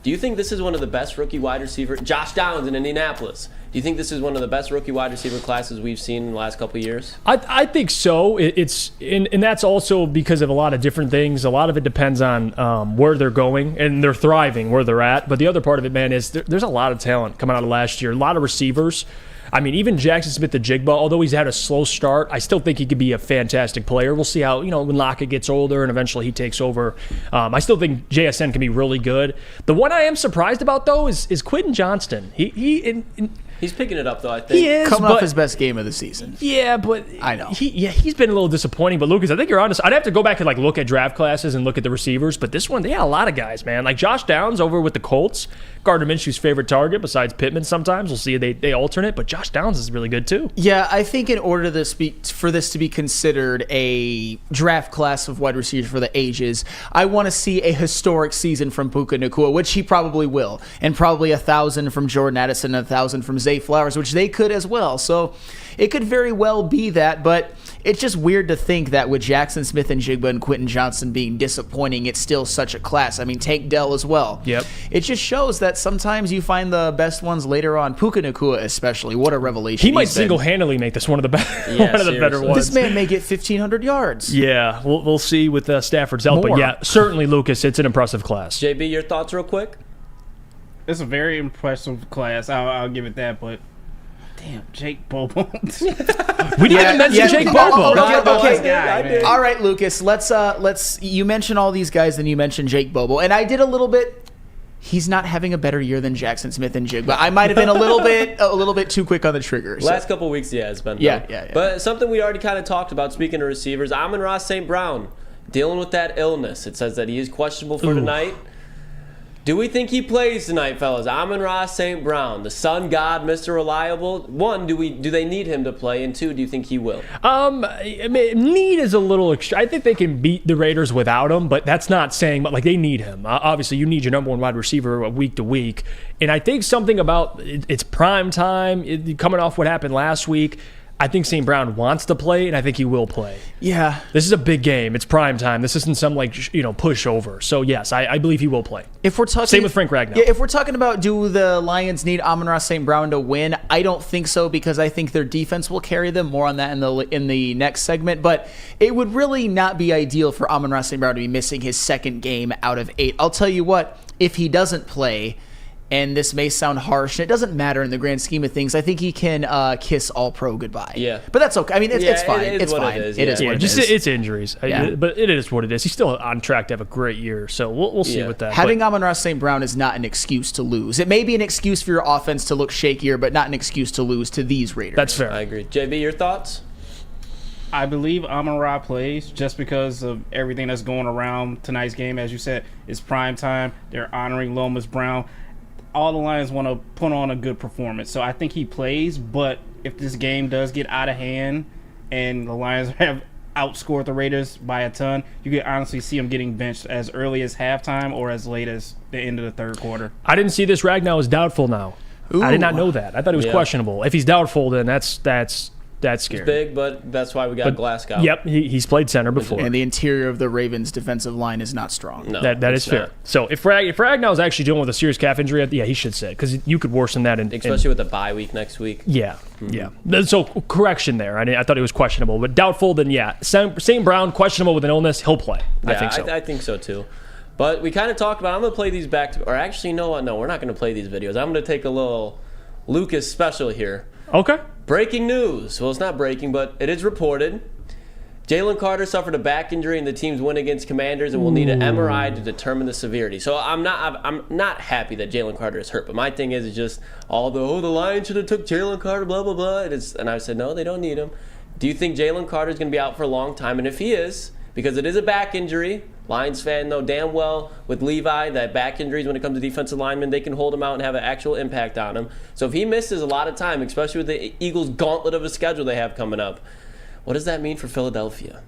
Do you think this is one of the best rookie wide receiver? Josh Downs in Indianapolis. Do you think this is one of the best rookie wide receiver classes we've seen in the last couple of years? I think so. And that's also because of a lot of different things. A lot of it depends on where they're going, and they're thriving where they're at. But the other part of it, man, is there's a lot of talent coming out of last year. A lot of receivers. I mean, even Jackson Smith-Njigba, although he's had a slow start, I still think he could be a fantastic player. We'll see how, when Lockett gets older and eventually he takes over. I still think JSN can be really good. The one I am surprised about, though, is Quentin Johnston. He's picking it up, though, I think. He is, coming off his best game of the season. Yeah, but I know. He's been a little disappointing. But, Lucas, I think you're honest. I'd have to go back and look at draft classes and look at the receivers. But this one, they had a lot of guys, man. Like Josh Downs over with the Colts, Gardner Minshew's favorite target besides Pittman sometimes. We'll see they alternate. But Josh Downs is really good, too. Yeah, I think in order for this to be considered a draft class of wide receivers for the ages, I want to see a historic season from Puka Nacua, which he probably will. And probably 1,000 from Jordan Addison and 1,000 from Zay Flowers, which they could as well. So it could very well be that, but it's just weird to think that with Jackson Smith-Njigba and Quentin Johnson being disappointing, it's still such a class. I mean, Tank Dell as well. Yep. It just shows that sometimes you find the best ones later on. Puka Nacua especially. What a revelation. He might single-handedly make this one of the better ones. This man may get 1,500 yards. Yeah, we'll see with Stafford's help. More. But yeah, certainly, Lucas, it's an impressive class. JB, your thoughts real quick? It's a very impressive class. I'll give it that, but damn, Jake Bobo. We didn't even mention Jake Bobo. Okay. All right, Lucas. Let's. You mention all these guys, then you mention Jake Bobo, and I did a little bit. He's not having a better year than Jackson Smith-Njigba. I might have been a little bit too quick on the trigger. So. Last couple of weeks, yeah, it's been. Yeah. But something we already kind of talked about. Speaking of receivers, Amon-Ra St. Brown dealing with that illness. It says that he is questionable for tonight. Do we think he plays tonight, fellas? Amon-Ra St. Brown, the sun god, Mr. Reliable. One, do they need him to play? And two, do you think he will? I mean, need is a little extra. I think they can beat the Raiders without him, but that's not saying, but they need him. Obviously, you need your number one wide receiver week to week. And I think something about it's prime time, coming off what happened last week. I think St. Brown wants to play, and I think he will play. Yeah. This is a big game. It's prime time. This isn't some pushover. So yes, I believe he will play. If we're talking, same with Frank Ragnow. Yeah, if we're talking about do the Lions need Amon-Ra St. Brown to win, I don't think so because I think their defense will carry them. More on that in the next segment. But it would really not be ideal for Amon-Ra St. Brown to be missing his second game out of 8. I'll tell you what, if he doesn't play. And this may sound harsh, and it doesn't matter in the grand scheme of things. I think he can kiss All-Pro goodbye. Yeah. But that's okay. I mean, it's fine. It's fine. It is what it is. It's injuries. Yeah. But it is what it is. He's still on track to have a great year, so we'll see with that. Having Amon-Ra St. Brown is not an excuse to lose. It may be an excuse for your offense to look shakier, but not an excuse to lose to these Raiders. That's fair. I agree. JB, your thoughts? I believe Amon-Ra plays just because of everything that's going around tonight's game. As you said, it's prime time. They're honoring Lomas Brown. All the Lions want to put on a good performance. So I think he plays, but if this game does get out of hand and the Lions have outscored the Raiders by a ton, you could honestly see him getting benched as early as halftime or as late as the end of the third quarter. I didn't see this. Ragnow is doubtful now. Ooh. I did not know that. I thought he was questionable. If he's doubtful, then that's scary. It's big, but that's why we got Glasgow. Yep, he's played center before. And the interior of the Ravens' defensive line is not strong. No, that is fair. not. So if Ragnow is actually dealing with a serious calf injury, yeah, he should sit because you could worsen that. Especially with the bye week next week. Yeah, yeah. So correction there. I thought he was questionable, but doubtful, then yeah. St. Brown, questionable with an illness, he'll play. Yeah, I think so. I think so too. But we kind of talked about, I'm going to play these back to, or actually, no, we're not going to play these videos. I'm going to take a little Lucas special here. Okay. Breaking news. Well, it's not breaking, but it is reported. Jalen Carter suffered a back injury in the team's win against Commanders and will need an MRI to determine the severity. So I'm not happy that Jalen Carter is hurt. But my thing is just all the Lions should have took Jalen Carter, blah blah blah. And I said no, they don't need him. Do you think Jalen Carter is going to be out for a long time? And if he is, because it is a back injury. Lions fan know damn well with Levi that back injuries when it comes to defensive linemen, they can hold him out and have an actual impact on him. So if he misses a lot of time, especially with the Eagles' gauntlet of a schedule they have coming up, what does that mean for Philadelphia?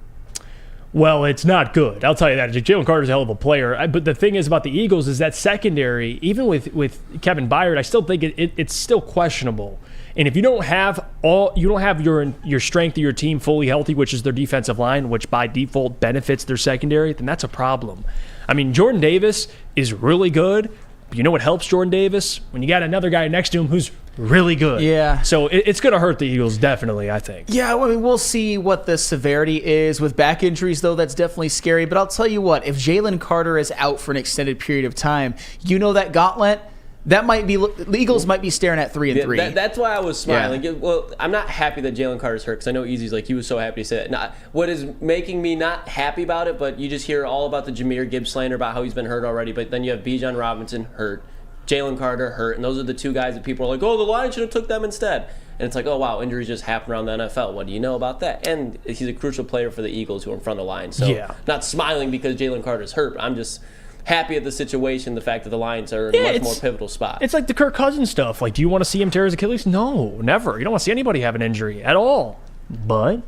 Well, it's not good. I'll tell you that. Jalen Carter's a hell of a player. But the thing is about the Eagles is that secondary, even with Kevin Byard, I still think it's still questionable. And if you don't have your strength of your team fully healthy, which is their defensive line, which by default benefits their secondary, then that's a problem. I mean, Jordan Davis is really good. But you know what helps Jordan Davis? When you got another guy next to him who's really good. Yeah. So it's going to hurt the Eagles, definitely, I think. Yeah, I mean, we'll see what the severity is. With back injuries, though, that's definitely scary. But I'll tell you what, if Jalen Carter is out for an extended period of time, that gauntlet, that might be, the Eagles might be staring at 3-3. That's why I was smiling. Yeah. Well, I'm not happy that Jalen Carter's hurt because I know Easy's like, he was so happy to say it. Now, what is making me not happy about it, but you just hear all about the Jahmyr Gibbs slander about how he's been hurt already, but then you have Bijan Robinson hurt, Jalen Carter hurt, and those are the two guys that people are like, oh, the Lions should have took them instead. And it's like, oh, wow, injuries just happen around the NFL. What do you know about that? And he's a crucial player for the Eagles who are in front of the Lions. So not smiling because Jalen Carter's hurt, but I'm just happy at the situation, the fact that the Lions are in a much more pivotal spot. It's like the Kirk Cousins stuff. Like, do you want to see him tear his Achilles? No, never. You don't want to see anybody have an injury at all. But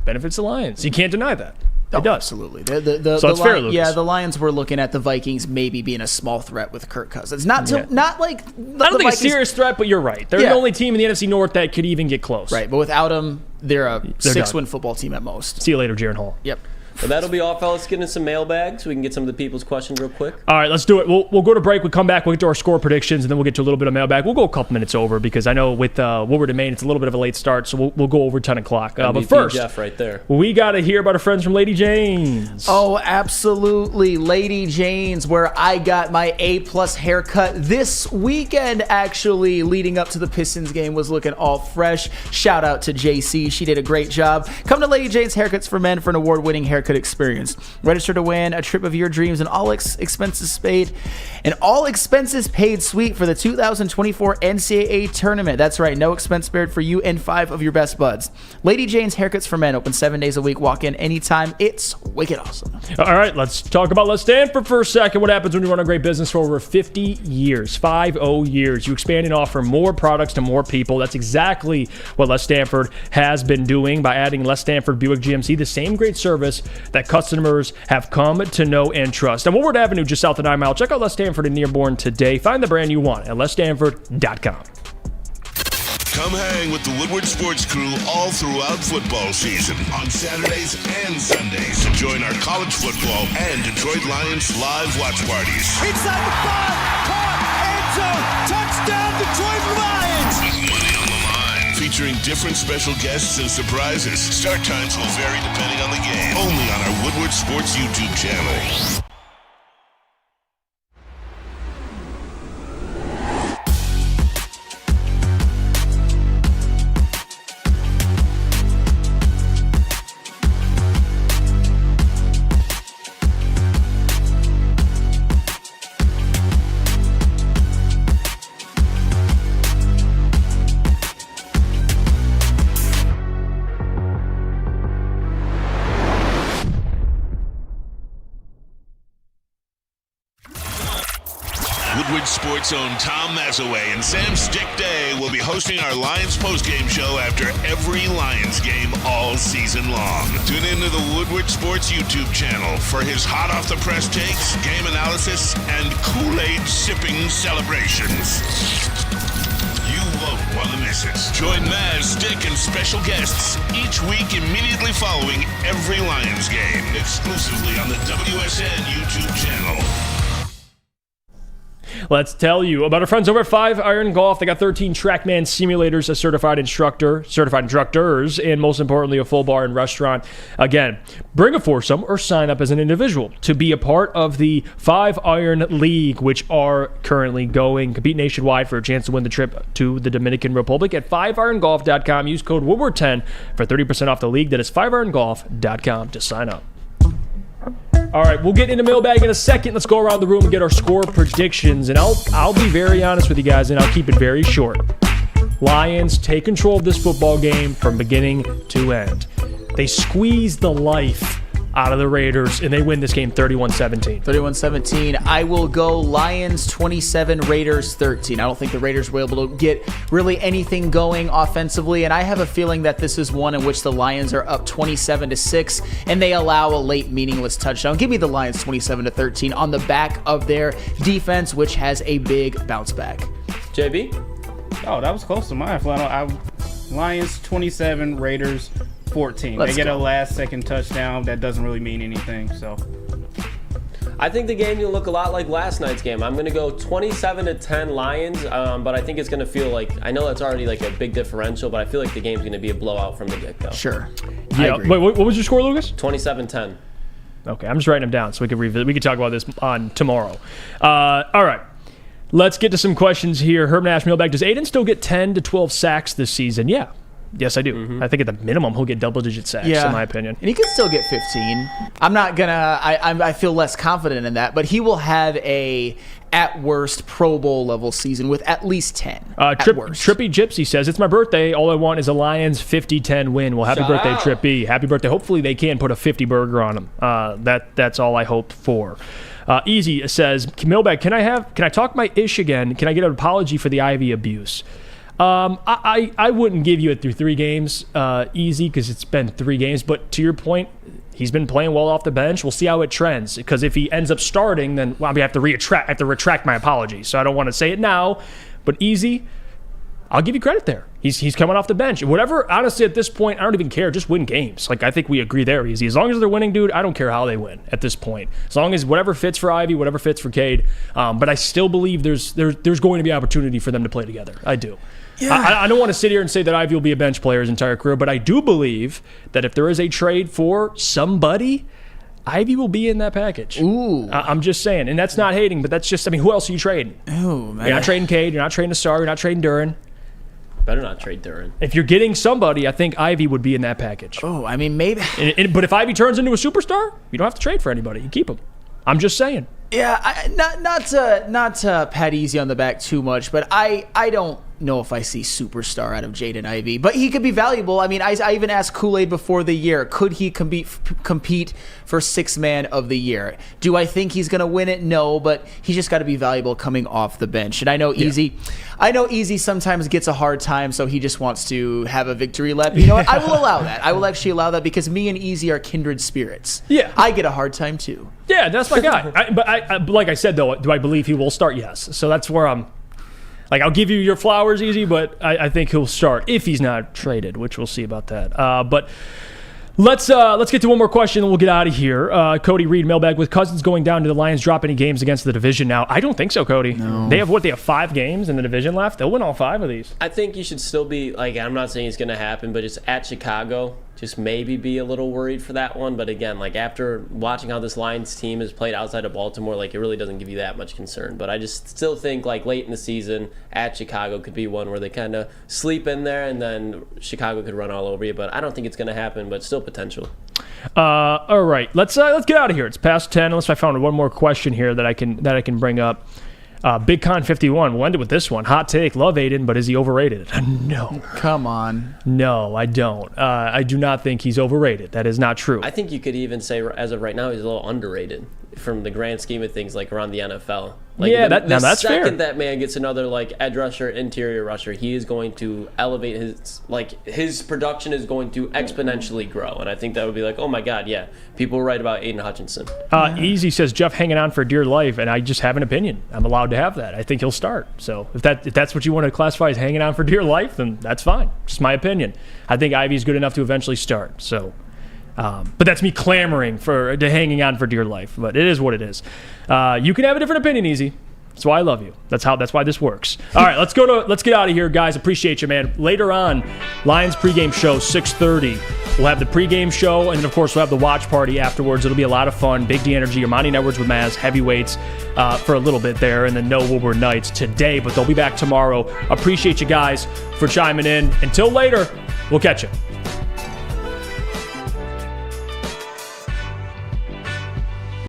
benefits the Lions. You can't deny that. It does. Absolutely. So it's fair, Lucas. Yeah, the Lions were looking at the Vikings maybe being a small threat with Kirk Cousins. Not like I don't think a serious threat, but you're right. They're the only team in the NFC North that could even get close. Right, but without him, they're a 6-win football team at most. See you later, Jaron Hall. Yep. Well, that'll be all, fellas. Get into some mailbags so we can get some of the people's questions real quick. All right, let's do it. We'll go to break. We'll come back. We'll get to our score predictions, and then we'll get to a little bit of mailbag. We'll go a couple minutes over because I know with Woodward and Maine, it's a little bit of a late start, so we'll go over 10 o'clock. But first, Jeff right there. We got to hear about our friends from Lady Jane's. Oh, absolutely. Lady Jane's, where I got my A-plus haircut this weekend, actually, leading up to the Pistons game, was looking all fresh. Shout out to JC. She did a great job. Come to Lady Jane's Haircuts for Men for an award-winning haircut experience. Register to win a trip of your dreams and all expenses paid. An all-expenses paid suite for the 2024 NCAA tournament. That's right, no expense spared for you and 5 of your best buds. Lady Jane's Haircuts for Men, open 7 days a week. Walk in anytime. It's wicked awesome. All right, let's talk about Les Stanford for a second. What happens when you run a great business for over 50 years, 50 years? You expand and offer more products to more people. That's exactly what Les Stanford has been doing by adding Les Stanford Buick GMC, the same great service that customers have come to know and trust. On Woodward Avenue, just south of 9 Mile, check out Les Stanford in Dearborn today. Find the brand you want at lesstanford.com. Come hang with the Woodward Sports Crew all throughout football season on Saturdays and Sundays. Join our college football and Detroit Lions live watch parties. Inside the 5, caught, end zone, touchdown, Detroit Lions! With money on the line, featuring different special guests and surprises. Start times will vary depending on the game. Only on our Woodward Sports YouTube channel. Woodward Sports' own Tom Mazaway and Sam Stick Day will be hosting our Lions postgame show after every Lions game all season long. Tune into the Woodward Sports YouTube channel for his hot-off-the-press takes, game analysis, and Kool-Aid sipping celebrations. You won't want to miss it. Join Maz, Stick, and special guests each week immediately following every Lions game, exclusively on the WSN YouTube channel. Let's tell you about our friends over at 5 Iron Golf. They got 13 TrackMan simulators, a certified instructors, and most importantly, a full bar and restaurant. Again, bring a foursome or sign up as an individual to be a part of the 5 Iron League, which are currently going. Compete nationwide for a chance to win the trip to the Dominican Republic at 5irongolf.com. Use code Woodward10 for 30% off the league. That is 5irongolf.com to sign up. All right, we'll get into mailbag in a second. Let's go around the room and get our score predictions. And I'll be very honest with you guys, and I'll keep it very short. Lions take control of this football game from beginning to end. They squeeze the life out of the Raiders, and they win this game 31-17. 31-17. I will go Lions 27, Raiders 13. I don't think the Raiders were able to get really anything going offensively, and I have a feeling that this is one in which the Lions are up 27-6, and they allow a late meaningless touchdown. Give me the Lions 27-13 on the back of their defense, which has a big bounce back. JB? Oh, that was close to mine, Flannel. Lions 27, Raiders 14. They get a last-second touchdown. That doesn't really mean anything. So, I think the game will look a lot like last night's game. I'm going to go 27-10 Lions, but I think it's going to feel like, I know that's already like a big differential, but I feel like the game's going to be a blowout from the get-go. Sure. Yeah. Wait, what was your score, Lucas? 27-10. Okay, I'm just writing them down so we can revisit. We can talk about this on tomorrow. All right. Let's get to some questions here. Herman asked Mailbag, does Aiden still get 10 to 12 sacks this season? Yeah. Yes, I do. Mm-hmm. I think at the minimum he'll get double-digit sacks, in my opinion. And he could still get 15. I'm not going to... I feel less confident in that, but he will have a, at worst, Pro Bowl level season with at least 10. At worst. Trippy Gypsy says, it's my birthday. All I want is a Lions 50-10 win. Well, happy birthday, Trippy. Happy birthday. Hopefully they can put a 50 burger on him. That's all I hope for. Easy says, Mailbag, can I talk my ish again? Can I get an apology for the Ivy abuse? I wouldn't give you it through 3 games, Easy, because it's been 3 games. But to your point, he's been playing well off the bench. We'll see how it trends. Because if he ends up starting, then I have to retract my apology. So I don't want to say it now. But Easy, I'll give you credit there. He's coming off the bench. Whatever, honestly, at this point, I don't even care. Just win games. Like, I think we agree there, Easy. As long as they're winning, dude, I don't care how they win at this point. As long as whatever fits for Ivy, whatever fits for Cade. But I still believe there's going to be opportunity for them to play together. I do. Yeah. I don't want to sit here and say that Ivy will be a bench player his entire career, but I do believe that if there is a trade for somebody, Ivy will be in that package. Ooh. I'm just saying. And that's not hating, but that's just, who else are you trading? Oh, man. You're not trading Cade. You're not trading Asar. You're not trading Duran. Better not trade Duran. If you're getting somebody, I think Ivy would be in that package. Oh, maybe. But if Ivy turns into a superstar, you don't have to trade for anybody. You keep him. I'm just saying. Yeah, not to pat Easy on the back too much, but I don't know if I see superstar out of Jaden Ivey, but he could be valuable. I mean, I even asked Kool-Aid before the year, could he compete for 6th man of the year? Do I think he's going to win it? No, but he's just got to be valuable coming off the bench. And I know Easy sometimes gets a hard time, so he just wants to have a victory lap. You know what? I will allow that. I will actually allow that because me and Easy are kindred spirits. Yeah. I get a hard time too. Yeah, that's my guy. But like I said, though, do I believe he will start? Yes. So that's where I'm. Like, I'll give you your flowers, Easy, but I think he'll start if he's not traded, which we'll see about that. But let's get to one more question, and we'll get out of here. Cody Reed, Mailbag, with Cousins going down, do the Lions drop any games against the division now? I don't think so, Cody. No. They have 5 games in the division left? They'll win all 5 of these. I think you should still be, like, I'm not saying it's going to happen, but just at Chicago, just maybe be a little worried for that one. But again, like, after watching how this Lions team has played outside of Baltimore, like, it really doesn't give you that much concern. But I just still think, like, late in the season at Chicago could be one where they kind of sleep in there and then Chicago could run all over you. But I don't think it's going to happen, but still potential. All right, let's get out of here. It's past 10. Unless I found one more question here that I can bring up. Big Con 51. We'll end it with this one. Hot take. Love Aiden, but is he overrated? No. Come on. No, I don't. I do not think he's overrated. That is not true. I think you could even say, as of right now, he's a little underrated from the grand scheme of things, like around the NFL. Like, yeah, now that's fair. The second that man gets another like edge rusher, interior rusher, he is going to elevate his production is going to exponentially grow, and I think that would be like, oh my God, yeah, people were right about Aiden Hutchinson. Easy says Jeff hanging on for dear life, and I just have an opinion. I'm allowed to have that. I think he'll start. So if that's what you want to classify as hanging on for dear life, then that's fine. Just my opinion. I think Ivy's good enough to eventually start. So. But that's me clamoring to hanging on for dear life. But it is what it is. You can have a different opinion, Easy. That's why I love you. That's why this works. All right, let's get out of here, guys. Appreciate you, man. Later on, Lions pregame show 6:30. We'll have the pregame show, and then of course we'll have the watch party afterwards. It'll be a lot of fun. Big D Energy, Ermanni and Edwards with Maz, heavyweights for a little bit there, and then no Woodward Knights today. But they'll be back tomorrow. Appreciate you guys for chiming in. Until later, we'll catch you.